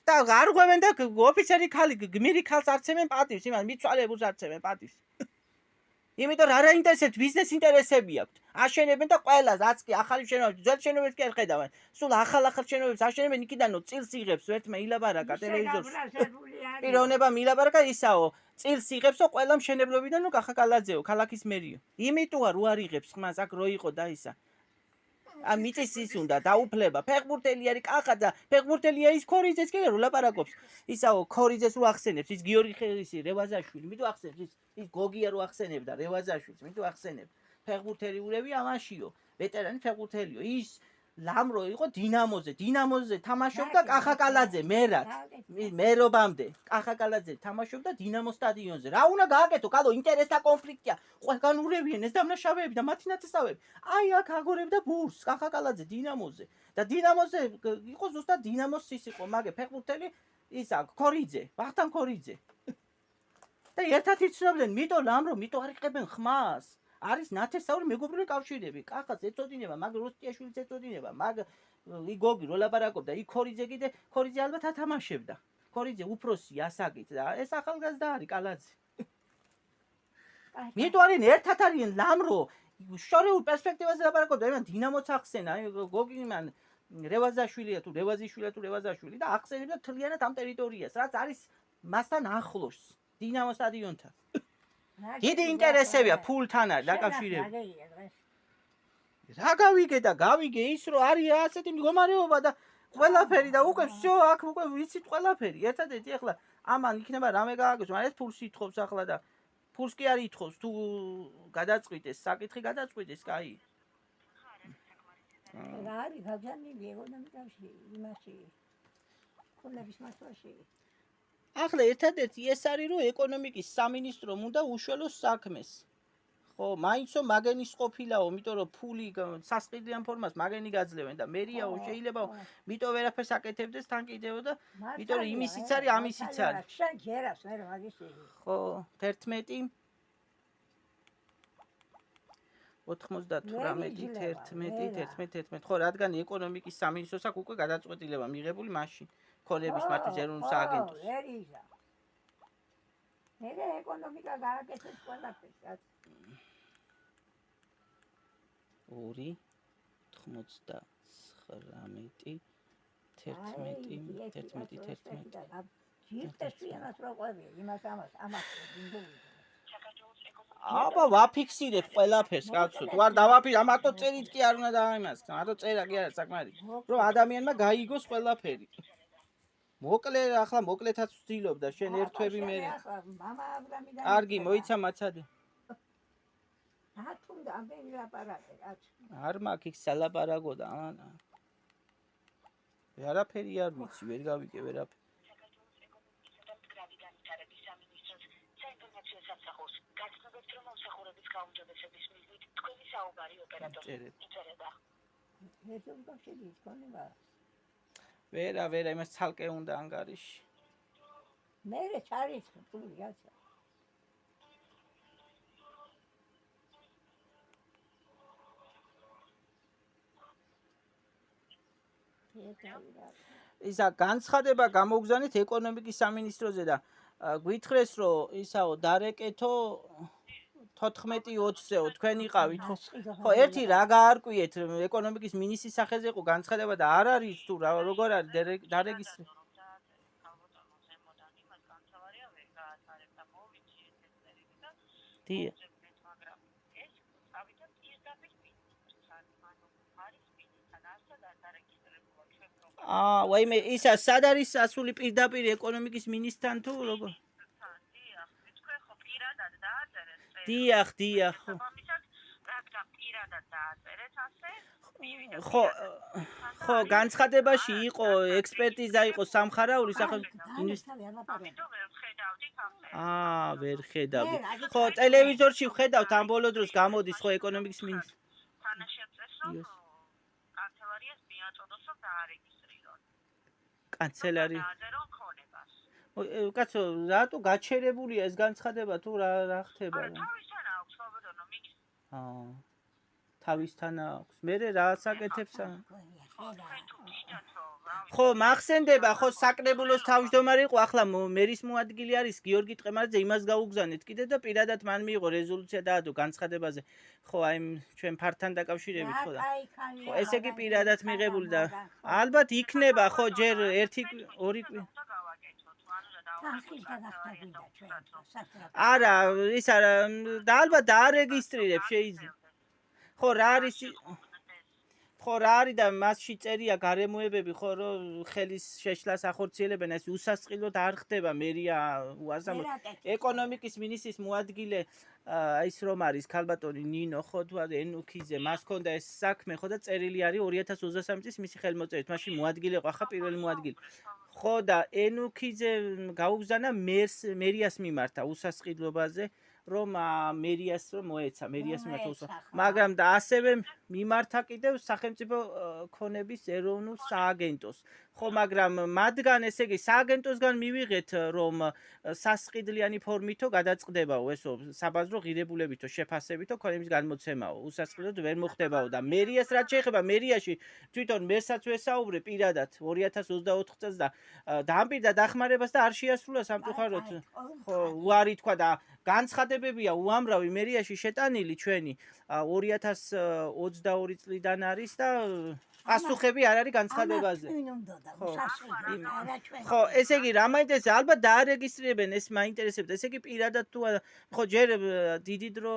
და არ ღვევენ და ოფიცერი ქალი, გმირი ქალს არცემენ პატივს, იმან მიცვალებულს არცემენ პატივს. იმიტომ რა ინტერესებს ბიზნეს ინტერესები აქვს. აშენებენ და ყველას, რაც კი ახალი შენობები, ძველ შენობებს კი არ ხედავენ. სულ ახალ შენობებს აშენებენ, იქიდანო წილს იღებსო ერთმა ილაპარაკა ტელევიზორში. პიროვნება მილაპარაკა ისაო, წილს იღებსო ყველა მშენებლობიდანო კახა კალაძეო, ქალაქის მერიო. იმიტოა რო არ იღებს ხმას, აქ რო იყო და ისა. მიწის ის უნდა დაუფლება. ფეხბურთელი არის კახა და ფეხბურთელია ის ქორიძეს კი რო ლაპარაკობს. ისაო, ქორიძეს რო ახსენებს, ის გიორგი ხელისი, რევაზაშვილი, მითო ახსენებს, ის გოგია რო ახსენებდა რევაზაშვილს, მითო ახსენებს. ფეხბურთელიურები ამაშიო, ვეტერანი ფეხბურთელიო. ის ლამრო იყო დინამოზე თამაშობდა კახა კალაძე მერად. მერობამდე კახა კალაძე თამაშობდა დინამო სტადიონზე. რა უნდა გააკეთო, კალო ინტერესთა კონფლიქტია. ყველგან ურევიან ეს დამნაშავეები და მათი ნათესავები. აი აქ აგორებდა ბურს კახა კალაძე დინამოზე. და დინამოზე იყო ზუსტად დინამოს ის იყო, მაგე ფეხბურთელი ისა ქორიძე, ვახტანგ ქორიძე. და ერთად იცნობდნენ, მიტო ლამრო, მიტო არ იყებენ ხმას. არის ნათესაური მეგობრული კავშირები. კახაც ეწოდინება, მაგ როსტიაშვილიც ეწოდინება, მაგ გოგი რო ლაპარაკობდა, იქ ქორიძე კიდე, ქორიძე ალბათ ათამაშებდა. ქორიძე უფროსი ასაკით და ეს ახალგაზრდა არის კალაძე. მიტო არიან ერთად არიან ლამრო, შორეულ პერსპექტივაზე ლაპარაკობდა, იმან დინამოც ახსენა, გოგი იმან რევაზაშვილია თუ რევაზაშვილი და ახსენებდა თლიანად ამ ტერიტორიას, რაც არის მასთან ახლოს, დინამო სტადიონთან. დიდი ინტერესებია ფულთან არის დაკავშირებული. რა გავიგე და გავიგე ის რომ არის ასეთი მდგომარეობა და ყველაფერი და უკვე всё აქ უკვე ვიცით ყველაფერი. ერთადერთი ახლა ამან იქნება რამე გააკეთოს, მაგრამ ეს ფულს ითხოვს ახლა და ფულს კი არ ითხოვს თუ გადაწყვიტეს, საკითხი გადაწყვიტეს, კაი. რა არის გაგზავნილი ეკონომიკაში, იმაში. ქონების მასში. ახლა ერთადერთი ეს არის რომ ეკონომიკის სამინისტრომ უნდა უშველოს საქმეს. ხო, მაინცო მაგენის ყოფილაო, იმიტომ რომ ფული სასყიდლიან ფორმას მაგენი გაძლევენ და მერიაო შეიძლება მიტო ვერაფერს აკეთებდეს თან კიდევ და იმიტომ რომ იმისიც არის, ამისიც არის. შენ ჯერას მე რა მაგისი. ხო, 11 98 ხო, რადგან ეკონომიკის სამინისტროს აქვს უკვე გადაწყვეტილება მიღებული მაშინ ქონების მართვის ეროვნულ სააგენტოს. მე ეკონომიკა გააკეთეს ყველაფერს. 2 99 11 ჯიუტესი ამას რო ყვები, იმას ამას აბა ვაფიქსირებ ყველაფერს, კაცო. თუ არ დავაფიქსირებ, ამათო წერით კი არ უნდა დაიმას. ამათო წერა კი არა საკმარი. რომ ადამიანმა გაიგოს ყველაფერი. მოკლე, ახლა მოკლეთაც ვცდილობდა, შენ ერთვები მე. მამა აბრამიდან კარგი, მოიცა მაცადე. ათუნდა ამბები ლაპარაკე, კაცო. არ მაქვს იქ სალაპარაკო და ვერაფერი არ ვიცი, ვერ გავიგე ვერაფერი. ვერა, იმას ცალკე უნდა ანგარიში. მე არის ფული გაცა. ისა განცხადება გამოგზავნით ეკონომიკის სამინისტროზე და გვითხრეს რომ ისაო დარეკეთო 14-20-ეო თქვენ იყავით ხო? ხო, ერთი რა გაარკვიეთ ეკონომიკის მინისტრის სახელზე იყო განცხადება და არ არის თუ როგორ არის დარეგისტრირებული? დიახ. ვაიმე, ისა სად არის ასული პირდაპირ ეკონომიკის მინისტრთან თუ როგორ? დიახ, ხო. ხო, განცხადებაში იყო ექსპერტიზა იყო სამხარაული ვერ ხედავდი. ხო, ტელევიზორში ვხედავთ ამ ბოლო დროს გამოდის ხო ეკონომიკის მინისტრი. კანცელარი. კაცო, რატო გაჩერებულია ეს განცხადება თუ რა ხდება? თავისთან აქვს. მე რა საკეთებს? ხო, მახსენდება, ხო, საკრებულოს თავმჯდომარე იყო, ახლა მერის მოადგილე არის გიორგი ტყემაძე, იმას გაუგზავნეთ კიდე და პირადად მან მიიღო რეზოლუცია დაადო განცხადებაზე. ხო, აი ჩვენ ფართან დაკავშირებით ხო და. ხო, ესე იგი პირადად მიღებული და ალბათ იქნება, ხო, ჯერ 1-2 არა, ის არა, და ალბათ დაარეგისტრირებ შეიძლება. ხო, რა არის ხო რა არის და მასში წერია გარემოებები ხო რომ ხელის შეშლას ახორციელებენ ეს უსასყიდლოდ არ ხდება მერია უაზამოდ ეკონომიკის მინისტრის მოადგილე ის რომ არის ქალბატონი ნინო ხო თუ ენუქიძე მას ჰქონდა ეს საქმე ხო და წერილი არის 2023 წლის მისი ხელმოწერით მაშინ მოადგილე ყო ახლა პირველი მოადგილე ხო და ენუქიძე გაუგზავნა მერიას მიმართა უსასყიდლობაზე რომ მერიას რომ მოეცა მერიას მიმართა მაგრამ და ასევე მიმართა კიდევ სახელმწიფო ქონების ეროვნულ სააგენტოს ხო მაგრამ მათგან ესე იგი სააგენტოსგან მივიღეთ რომ სასყიდლიანი ფორმითო გადაწყდებაო ესო საბაზრო ღირებულებითო შეფასებითო ქონების გადმოცემაო უსასყიდლოდ ვერ მოხდებაო და მერიას რაც შეეხება მერიაში თვითონ მერსაც ვესაუბრე პირადად 2024 წელს და დაამპირდა დახმარებას და არ შეასრულა სამწუხაროდ ხო უარი თქვა და განცხადებებია უამრავი მერიაში შეტანილი ჩვენი 2022 წლიდან არის და პასუხები არ არის განცხადებაზე. ხო, ესე იგი რა მაინტერესებს ალბათ დაარეგისტრირებენ ეს მაინტერესებთ. ესე იგი პირადად თუ ხო ჯერ დიდი დრო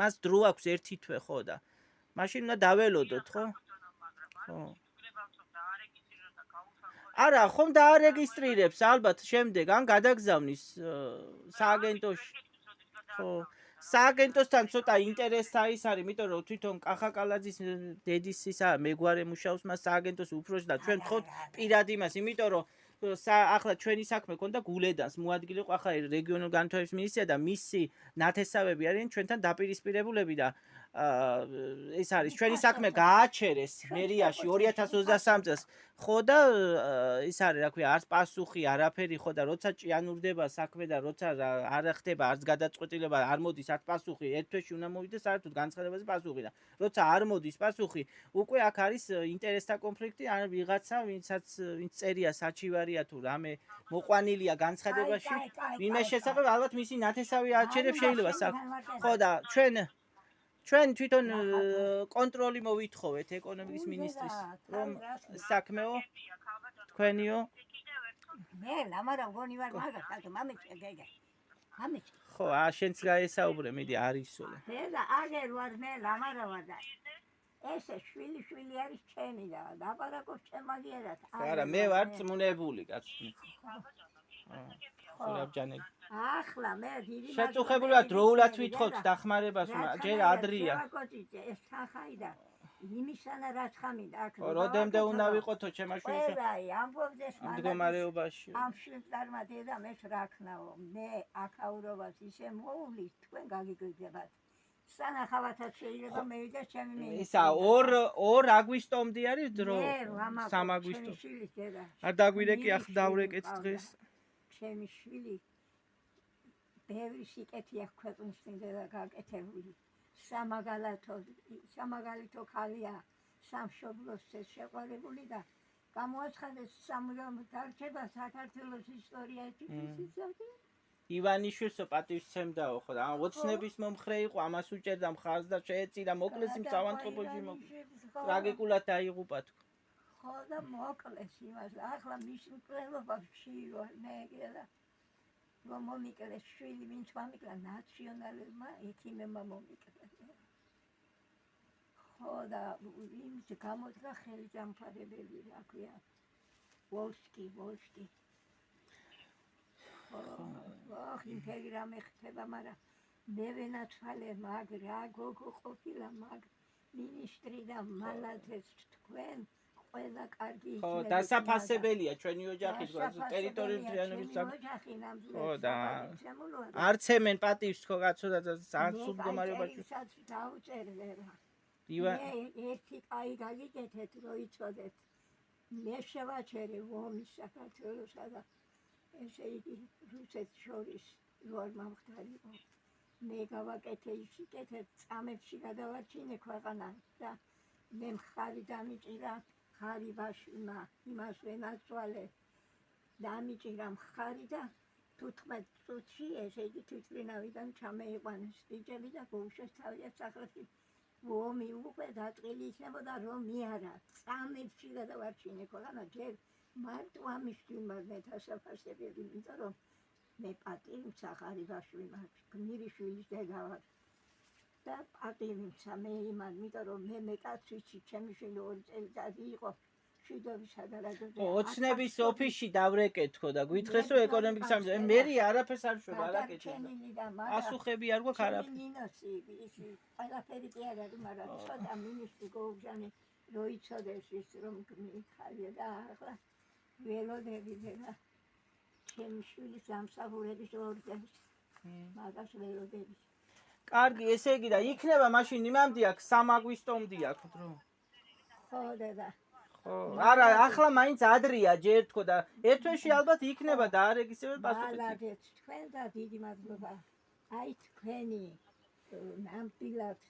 მას დრო აქვს ერთი თვე ხო და მაშინ უნდა დაველოდოთ ხო? ხო. არა, ხომ დაარეგისტრირებს ალბათ შემდეგ ან გადაგზავნის სააგენტოში. ხო. სააგენტოსთან ცოტა ინტერესთა ის არის, იმიტომ რომ თვითონ კახაკალაძის დედის ისა მეგვარე მუშაობს მას სააგენტოს უფროსი და ჩვენ ვთხოვთ პირად იმას, იმიტომ რომ ახლა ჩვენი საქმე ქონდა გულედანს მოადგილე ყო ახლა რეგიონულ განვითარების მინისტრია და მისი ნათესავები არიან ჩვენთან დაპირისპირებულები და ეს არის ჩვენი საქმე გააჩერეს მერიაში 2023 წელს ხო და ის არის რა ქვია არც პასუხი არაფერი ხო და როცა ჭიანურდება საქმე და როცა არ ხდება არც გადაწყვეტილება არ მოდის არც პასუხი ერთ თვეში უნდა მოვიდეს საერთოდ განცხადებაზე პასუხი და როცა არ მოდის პასუხი უკვე აქ არის ინტერესთა კონფლიქტი ან ვიღაცა ვინც წერია საჩივარია თუ რამე მოყვანილია განცხადებაში ვინმე შესაძლოა ალბათ მისი ნათესავი არჩევებს შეიძლება ხო და ჩვენ თვითონ კონტროლი მოვითხოვეთ ეკონომიკის მინისტრის რომ საქმეო თქვენიო მე ლამარა გონი ვარ მაგათ მამიჩე გეგე მამიჩე ხო შენც გაესაუბრე მიდი არისო და აგერ ვარ მე ლამარა ვარ და ესე შვილი არის ჩემი და დაპარაკო ჩემაგიერად არა მე ვარ წმუნებული კაცი ხურაბჯანელი ახლა მე დიდი შეწუხებულად დროულად ვითხოვთ დახმარებას ჯერ ადრია ეს თანხაი და იმისანა რაც ხამიდა აქ როდემდე უნდა ვიყოთო ჩემაშვილს აი ამბობდეს მდგომარეობაში ამ შვილთარმა დედა მე რაქნაო მე აქაურობას ისე მოუვლის თქვენ გაგიგვიძებათ სანახავათაც შეიძლება მევიდე ჩემი მე ისა 2 აგვისტომდე არის დრო 3 აგვისტო არ დაგვირეკი ახ დავრეკეთ დღეს ჩემი შვილი ბევრი სიკეთი აქვს ქვეყნის მიდედა გაკეთებული სამაგალითო ხალია სამშობლოს შეყვარებული და გამოაცხადეს სამუდამო დარჩება საქართველოს ისტორიაში ივანიშვილსო პატივისცემდაო ხო და ოცნების მომხრე იყო ამას უჭერდა მხარს და შეეწირა მოკლეს იმ საავადმყოფოში ტრაგიკულად დაიღუპა ხო და მოკლეს იმას ახლა მის მკვლელობაში ვარ მე გელა რომ მომიკლეს შვილი ვინც მომიკლა ნაციონალებმა ექიმებმა მომიკლა ხო და იმის გამოდგა ხელისამფარებელი რა ქვია ვოლსკი ახ ინტეგრამე ხდება მაგრამ მე ვენაცვალე მაგ რა გოგო ყოფილა მაგ მინისტრი და მალათეს თქვენ ყველა კარგი ხო დასაფასებელია ჩვენი ოჯახი ტერიტორიული ხო და არცემენ პატივს ხო კაცო და სულ მდგომარეობაში დაუწერე რა ერთი კაი გაგიკეთეთ რო იცოდეთ მე შევაჩერე ომის საქართველოსა და ესე იგი რუსეთს შორის როარ მომხდარიყო მე გავაკეთე ისიკეთეთ წამებში გადავარჩინე ქვეყანა და მე მხარი დამიჭირა ხარი ბაშვილმა იმას ვენაცვალე დამიჭირა მხარი და 15 წუთში ესე იგი თვითმფრინავიდან ჩამეიყვანეს ბიჭები და გუშესწავლია სახლში ომი უკვე დაწყილი იქნებოდა რომ მიარა წამებში გადავარჩინე ქვეყანა ჯერ მარტო ამისთვის მეტასაფასებელი იმიტომ რომ მე პატივმცა ხარი ბაშვილმა გმირიშვილის დედა ვარ და პატივმცა მე იმან იმიტომ რომ მე მეტაცვიცი ჩემი შვილი 2 წელიწადი იყო შვიდობისა და რაგოზე ოცნების ოფისში დავრეკეთ ხო და გვითხრეს რომ ეკონომიკის სამინისტრო მერი არაფერს არ შვება არაკეთე პასუხები არ გვაქვს არაფერი მინოსი ისი ყველაფერი კი არ არის მაგრამ ცოტა მინისტრი გოუგზანი რო იცოდეს ის რომ მიხარია და ახლა ველოდები და ჩემი შვილის ამსახურების ორდენის მაგას ველოდები კარგი ესე იგი და იქნება მაშინ იმამდე აქ 3 აგვისტომდე აქ დრო ხო და ხო არა ახლა მაინც ადრია ჯერ თქო და ერთ თვეში ალბათ იქნება და არეგისტრირებულ პასუხი მადლობთ თქვენ და დიდი მადლობა აი თქვენი ნამდვილად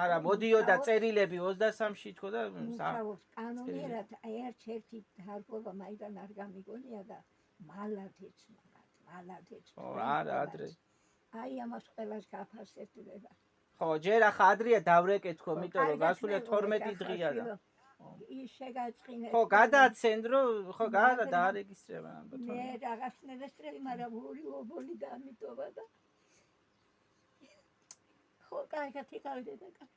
არა მოდიოდა წერილები 23-ში თქო და კანონიერად ერთ-ერთი დარგობა მაიდან არ გამიგონია და მალადეც არა ადრე აი ამას ყველას გაფასებდება ხო ჯერ ახლა ადრია დავრეკეთ თქო იმიტომ რომ გასულია 12 დღეა და ის შეგაწყინე ხო გადაცენ რომ ხო გადა დაარეგისტრირება მე რაღაც ნებისმიერი მაგრამ ორი ობოლი დამიტოვა და ხო კაიგათი გავიდე და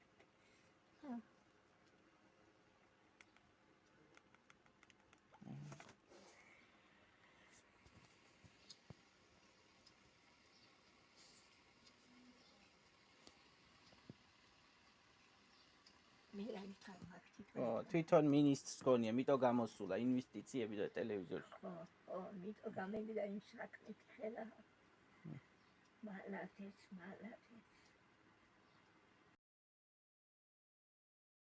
თვითონ მინისტრს გონია, მიტო გამოსულა ინვესტიციები და ტელევიზორში. ხო, მიტო გამიგდა იმ საქმით ხელა. მალათეც